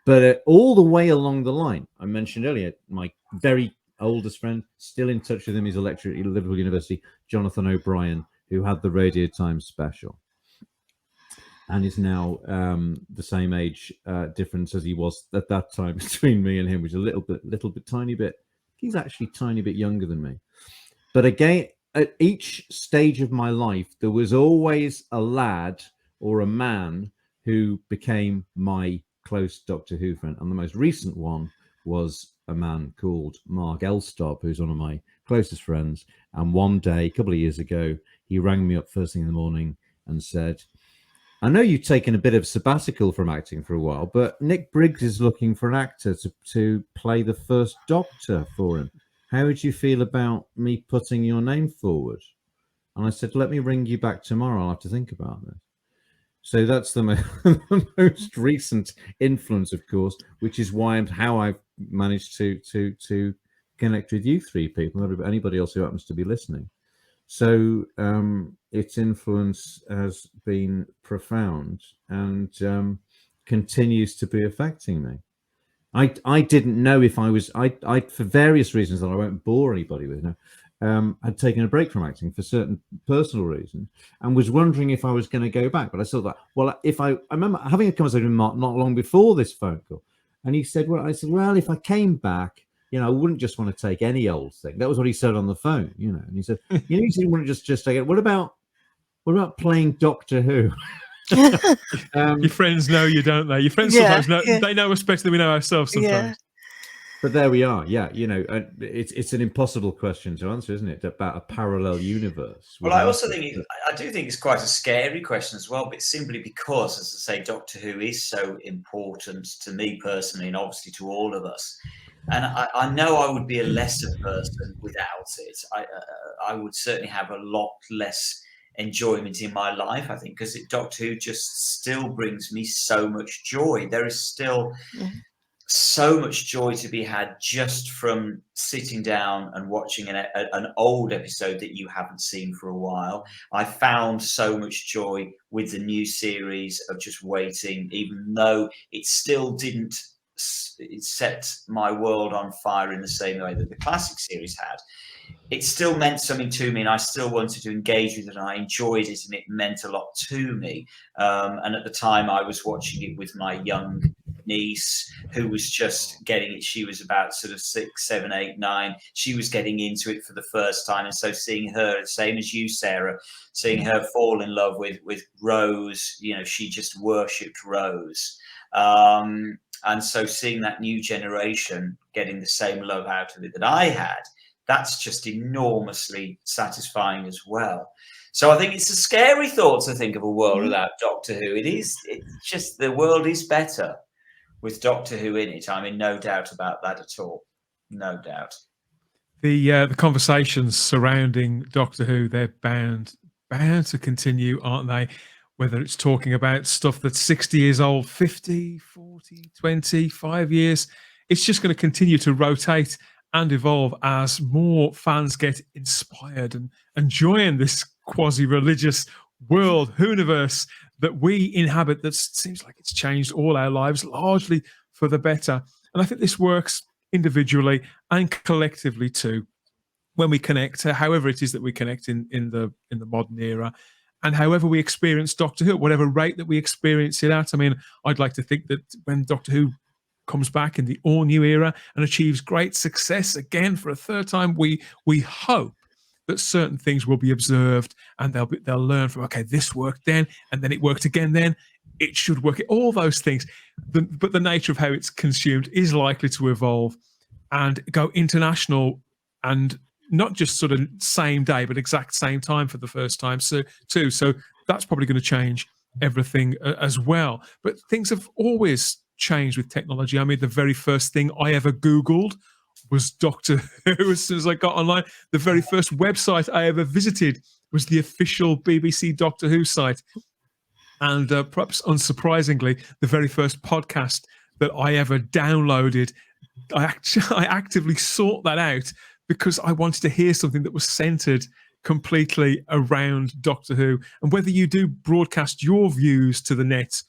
But all the way along the line, I mentioned earlier, my very oldest friend, still in touch with him, he's a lecturer at Liverpool University, Jonathan O'Brien, who had the Radio Times special, and is now the same age difference as he was at that time between me and him, which is a little bit, tiny bit. He's actually a tiny bit younger than me. But again, at each stage of my life, there was always a lad or a man who became my close Doctor Who friend, and the most recent one was a man called Mark Elstob, who's one of my closest friends. And one day, a couple of years ago, he rang me up first thing in the morning and said, I know you've taken a bit of sabbatical from acting for a while, but Nick Briggs is looking for an actor to play the first Doctor for him. How would you feel about me putting your name forward? And I said, let me ring you back tomorrow. I'll have to think about this. So that's the most recent influence, of course, which is how I've managed to connect with you three people, anybody else who happens to be listening. So its influence has been profound and continues to be affecting me. I didn't know if I was, for various reasons that I won't bore anybody with now, had taken a break from acting for certain personal reasons, and was wondering if I was going to go back. But I thought that, well, if I remember having a conversation with Mark not long before this phone call, and he said, well, if I came back, I wouldn't just want to take any old thing. That was what he said on the phone, And he said, you wouldn't just take it. What about playing Doctor Who? Your friends know you, don't they? Your friends sometimes know. Yeah. They know us better than we know ourselves sometimes. Yeah. But there we are. Yeah, it's an impossible question to answer, isn't it? About a parallel universe. Well, I also think I do think it's quite a scary question as well, but simply because, as I say, Doctor Who is so important to me personally, and obviously to all of us. And I know I would be a lesser person without it. I would certainly have a lot less enjoyment in my life, I think, because Doctor Who just still brings me so much joy. There is still so much joy to be had just from sitting down and watching an old episode that you haven't seen for a while. I found so much joy with the new series of just waiting, even though it still didn't set my world on fire in the same way that the classic series had. It still meant something to me, and I still wanted to engage with it, and I enjoyed it, and it meant a lot to me. And at the time, I was watching it with my young niece, who was just getting it. She was about sort of 6, 7, 8, 9. She was getting into it for the first time, and so seeing her, same as you, Sarah, seeing her fall in love with Rose, she just worshipped Rose. And so seeing that new generation getting the same love out of it that I had, that's just enormously satisfying as well. So I think it's a scary thought to think of a world without Doctor Who. It's just, the world is better with Doctor Who in it. I mean, no doubt about that at all. No doubt. The conversations surrounding Doctor Who, they're bound to continue, aren't they? Whether it's talking about stuff that's 60 years old, 50, 40, 20, 5 years, it's just going to continue to rotate and evolve as more fans get inspired and enjoying this quasi-religious world, Whoniverse, that we inhabit, that seems like it's changed all our lives, largely for the better. And I think this works individually and collectively too, when we connect, however it is that we connect in the modern era, and however we experience Doctor Who, at whatever rate that we experience it at. I mean, I'd like to think that when Doctor Who comes back in the all-new era and achieves great success again for a third time, we hope that certain things will be observed, and they'll learn from, okay, this worked then, and then it worked again then, it should work, all those things. But the nature of how it's consumed is likely to evolve and go international, and not just sort of same day, but exact same time for the first time too. So that's probably going to change everything as well. But things have always changed with technology. I mean, the very first thing I ever Googled was Doctor Who. As soon as I got online, the very first website I ever visited was the official BBC Doctor Who site. And perhaps unsurprisingly, the very first podcast that I ever downloaded, I actively sought that out because I wanted to hear something that was centered completely around Doctor Who. And whether you do broadcast your views to the net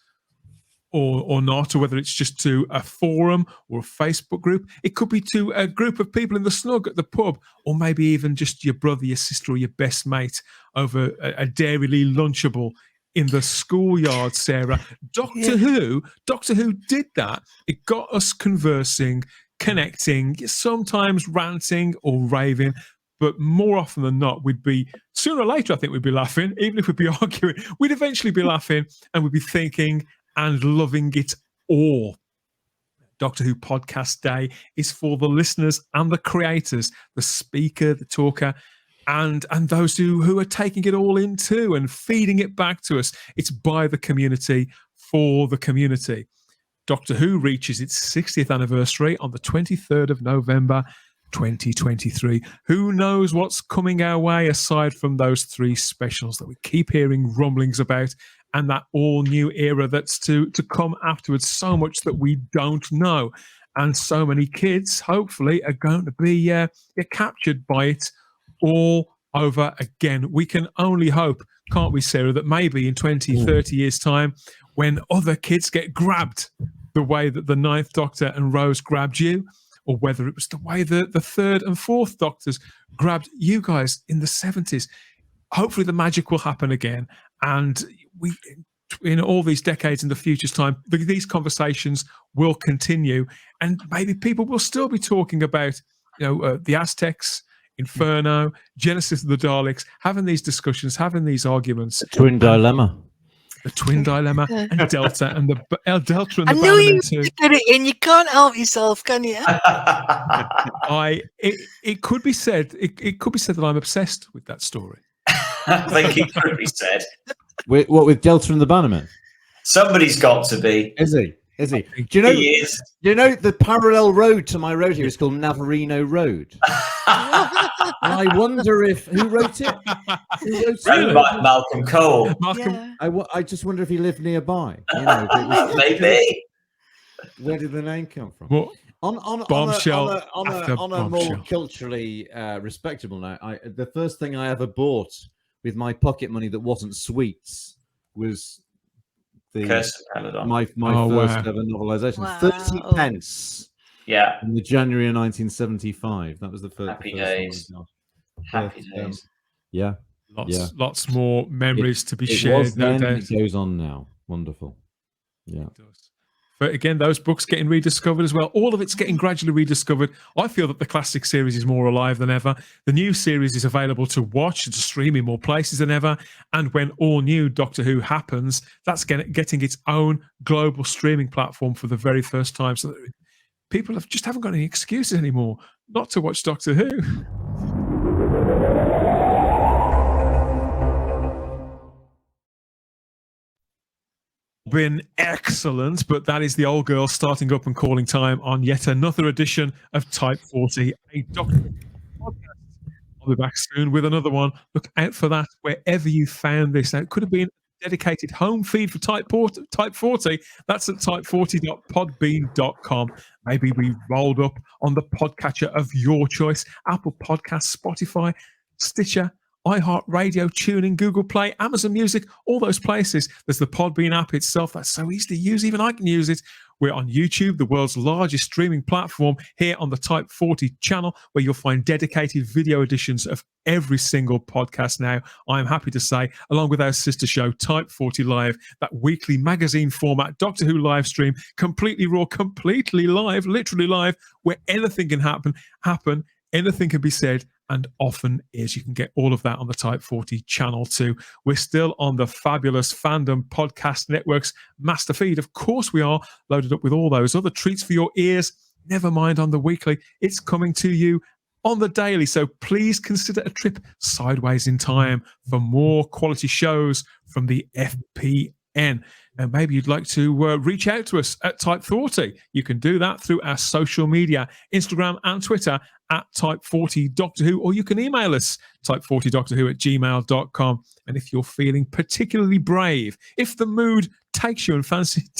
or not, or whether it's just to a forum or a Facebook group, it could be to a group of people in the snug at the pub, or maybe even just your brother, your sister, or your best mate over a Dairy Lunchable in the schoolyard, Sarah. Doctor Who did that. It got us conversing, connecting, sometimes ranting or raving, but more often than not, we'd be, sooner or later, I think we'd be laughing. Even if we'd be arguing, we'd eventually be laughing, and we'd be thinking and loving it all. Doctor Who Podcast Day is for the listeners and the creators, the speaker, the talker, and those who are taking it all in too and feeding it back to us. It's by the community, for the community. Doctor Who reaches its 60th anniversary on the 23rd of November, 2023. Who knows what's coming our way aside from those 3 specials that we keep hearing rumblings about, and that all-new era that's to come afterwards. So much that we don't know. And so many kids, hopefully, are going to be captured by it all over again. We can only hope, can't we, Sarah, that maybe in 20, 30 years' time, when other kids get grabbed the way that the 9th Doctor and Rose grabbed you, or whether it was the way the 3rd and 4th Doctors grabbed you guys in the 70s, hopefully the magic will happen again. And we, in all these decades in the future's time, these conversations will continue, and maybe people will still be talking about, the Aztecs, Inferno, Genesis of the Daleks, having these discussions, having these arguments. The twin dilemma, and Delta, and the Delta and the I knew you Bannerman too. get it in. You can't help yourself, can you? It could be said. It could be said that I'm obsessed with that story. I think it could be said. With Delta and the Bannerman? Somebody's got to be. Is he? Do you know? He is. Do you know the parallel road to my road here is called Navarino Road? And I wonder who wrote it? Really? Malcolm Cole. Malcolm, Yeah. I just wonder if he lived nearby. You know, if it was, Maybe. where did the name come from? what? On Bombshell a after more bombshell. culturally respectable note, the first thing I ever bought with my pocket money that wasn't sweets was Curse of Peladon. my Oh, first wow. ever novelisation. Wow. 30 pence Yeah. in the January of 1975. That was the first. Happy the first days. one I got. Happy But, days. yeah. Lots more memories to be It shared. was then, No doubt. it goes on now. Wonderful. Yeah. It does. But again, those books getting rediscovered as well. All of it's getting gradually rediscovered. I feel that the classic series is more alive than ever. The new series is available to watch and to stream in more places than ever. And when all new Doctor Who happens, that's getting its own global streaming platform for the very first time. So that people just haven't got any excuses anymore not to watch Doctor Who. Been excellent, but that is the old girl starting up and calling time on yet another edition of Type 40, a Doctor Who podcast. I'll be back soon with another one. Look out for that wherever you found this. Now, it could have been a dedicated home feed for Type 40. That's at type40.podbean.com. Maybe we rolled up on the podcatcher of your choice: Apple Podcasts, Spotify, Stitcher, iHeartRadio, TuneIn, Google Play, Amazon Music, all those places. There's the Podbean app itself. That's so easy to use. Even I can use it. We're on YouTube, the world's largest streaming platform, here on the Type 40 channel, where you'll find dedicated video editions of every single podcast now, I'm happy to say, along with our sister show, Type 40 Live, that weekly magazine format Doctor Who live stream, completely raw, completely live, literally live, where anything can happen, anything can be said, and often is. You can get all of that on the Type 40 channel too. We're still on the fabulous Fandom Podcast Network's master feed. Of course we are, loaded up with all those other treats for your ears. Never mind on the weekly. It's coming to you on the daily. So please consider a trip sideways in time for more quality shows from the FPN. And maybe you'd like to reach out to us at Type 40. You can do that through our social media, Instagram and Twitter, at Type 40 Doctor Who, or you can email us, type40doctorwho@gmail.com. And if you're feeling particularly brave, if the mood takes you and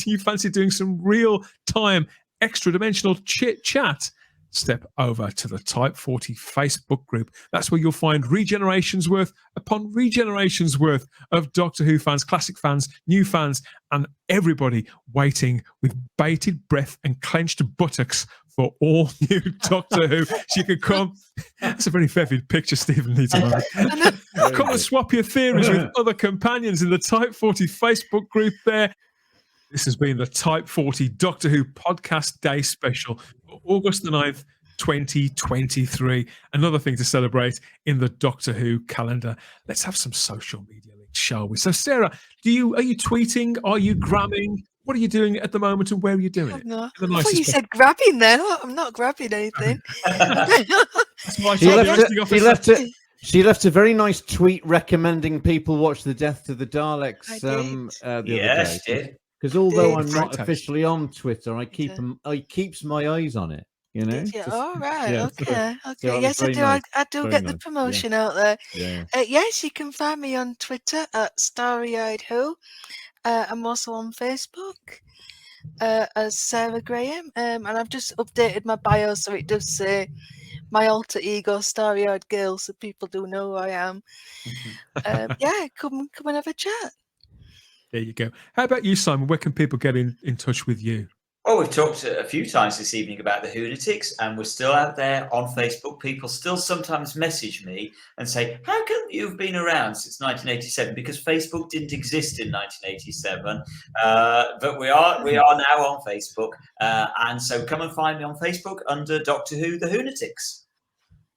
you fancy doing some real-time, extra-dimensional chit-chat, step over to the Type 40 Facebook group. That's where you'll find regenerations worth upon regenerations worth of Doctor Who fans, classic fans, new fans, and everybody waiting with bated breath and clenched buttocks for all new Doctor Who. So you can come. That's a very vivid picture, Stephen needs a moment. Come and swap your theories with other companions in the Type 40 Facebook group there. This has been the Type 40 Doctor Who Podcast Day Special for August the 9th, 2023. Another thing to celebrate in the Doctor Who calendar. Let's have some social media links, shall we? So, Sarah, are you tweeting? Are you grabbing? What are you doing at the moment, and where are you doing it? No. I thought you said grabbing then. I'm not grabbing anything. She left a very nice tweet recommending people watch The Death to the Daleks the other day. She did. Because although I'm Great not taste. officially on Twitter, I keeps my eyes on it. You know. All right. yeah, Okay. so Okay. that Yes, was I do. very nice. I do Very get nice. the promotion out there. Yeah. Yes, you can find me on Twitter at Starry-Eyed Who. I'm also on Facebook as Sarah Graham, and I've just updated my bio so it does say my alter ego, Starry-Eyed Girl, so people do know who I am. Yeah, come and have a chat. There you go. How about you, Simon? Where can people get in touch with you? Well, we've talked a few times this evening about the Whonitics, and we're still out there on Facebook. People still sometimes message me and say, how come you've been around since 1987? Because Facebook didn't exist in 1987, but we are now on Facebook. And so come and find me on Facebook under Doctor Who, the Whonitics.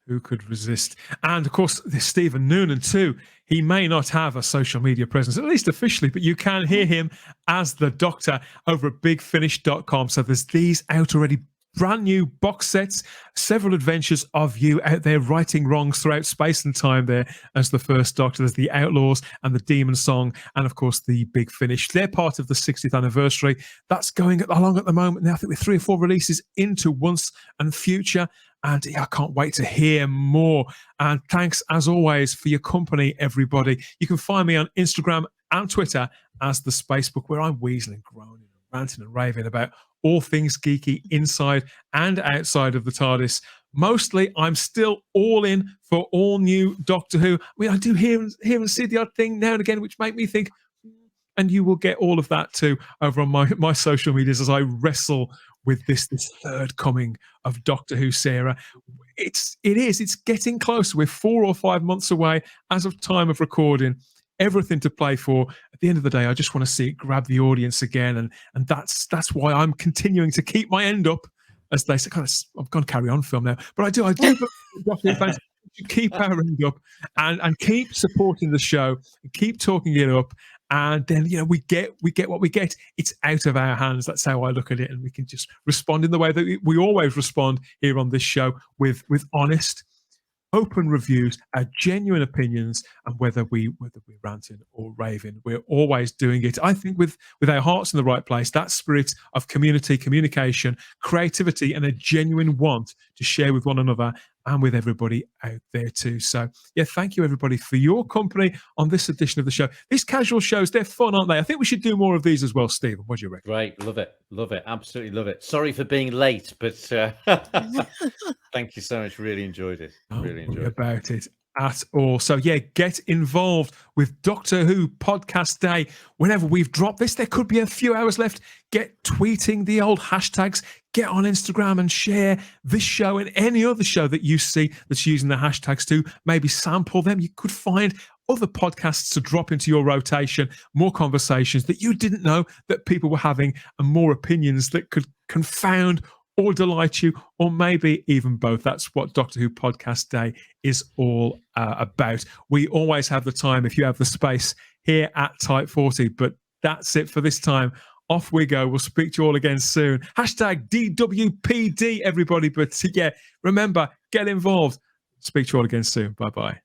Who could resist? And of course, there's Stephen Noonan too. He may not have a social media presence, at least officially, but you can hear him as the Doctor over at bigfinish.com. So there's these out already, brand new box sets, several adventures of you out there righting wrongs throughout space and time there as the first Doctor. There's the Outlaws and the Demon Song, and of course the Big Finish. They're part of the 60th anniversary. That's going along at the moment now. I think we're 3 or 4 releases into Once and Future. And I can't wait to hear more. And thanks, as always, for your company, everybody. You can find me on Instagram and Twitter as The Spacebook, where I'm weaseling, groaning, ranting and raving about all things geeky inside and outside of the TARDIS. Mostly, I'm still all in for all new Doctor Who. I mean, I do hear and see the odd thing now and again, which make me think, and you will get all of that too over on my social medias as I wrestle with this third coming of Doctor Who, Sarah. It's getting closer. We're 4 or 5 months away as of time of recording. Everything to play for. At the end of the day, I just want to see it grab the audience again, and that's why I'm continuing to keep my end up, as they say. I'm going to carry on film now, but I do. Fans should keep our end up and keep supporting the show, and keep talking it up, and then we get what we get. It's out of our hands. That's how I look at it, and we can just respond in the way that we always respond here on this show, with honest, open reviews, our genuine opinions, and whether we're ranting or raving, we're always doing it, I think, with our hearts in the right place. That spirit of community, communication, creativity, and a genuine want to share with one another and with everybody out there too. So yeah, thank you everybody for your company on this edition of the show. These casual shows, they're fun, aren't they? I think we should do more of these as well, Stephen. What do you reckon? Great, love it, absolutely love it. Sorry for being late, but thank you so much. Really enjoyed it. Really enjoyed it. About it at all. So yeah, get involved with Doctor Who Podcast Day. Whenever we've dropped this, there could be a few hours left. Get tweeting the old hashtags. Get on Instagram and share this show and any other show that you see that's using the hashtags too. Maybe sample them. You could find other podcasts to drop into your rotation, more conversations that you didn't know that people were having, and more opinions that could confound or delight you, or maybe even both. That's what Doctor Who Podcast Day is all about. We always have the time, if you have the space, here at Type 40. But that's it for this time. Off we go. We'll speak to you all again soon. Hashtag DWPD, everybody. But yeah, remember, get involved. Speak to you all again soon. Bye-bye.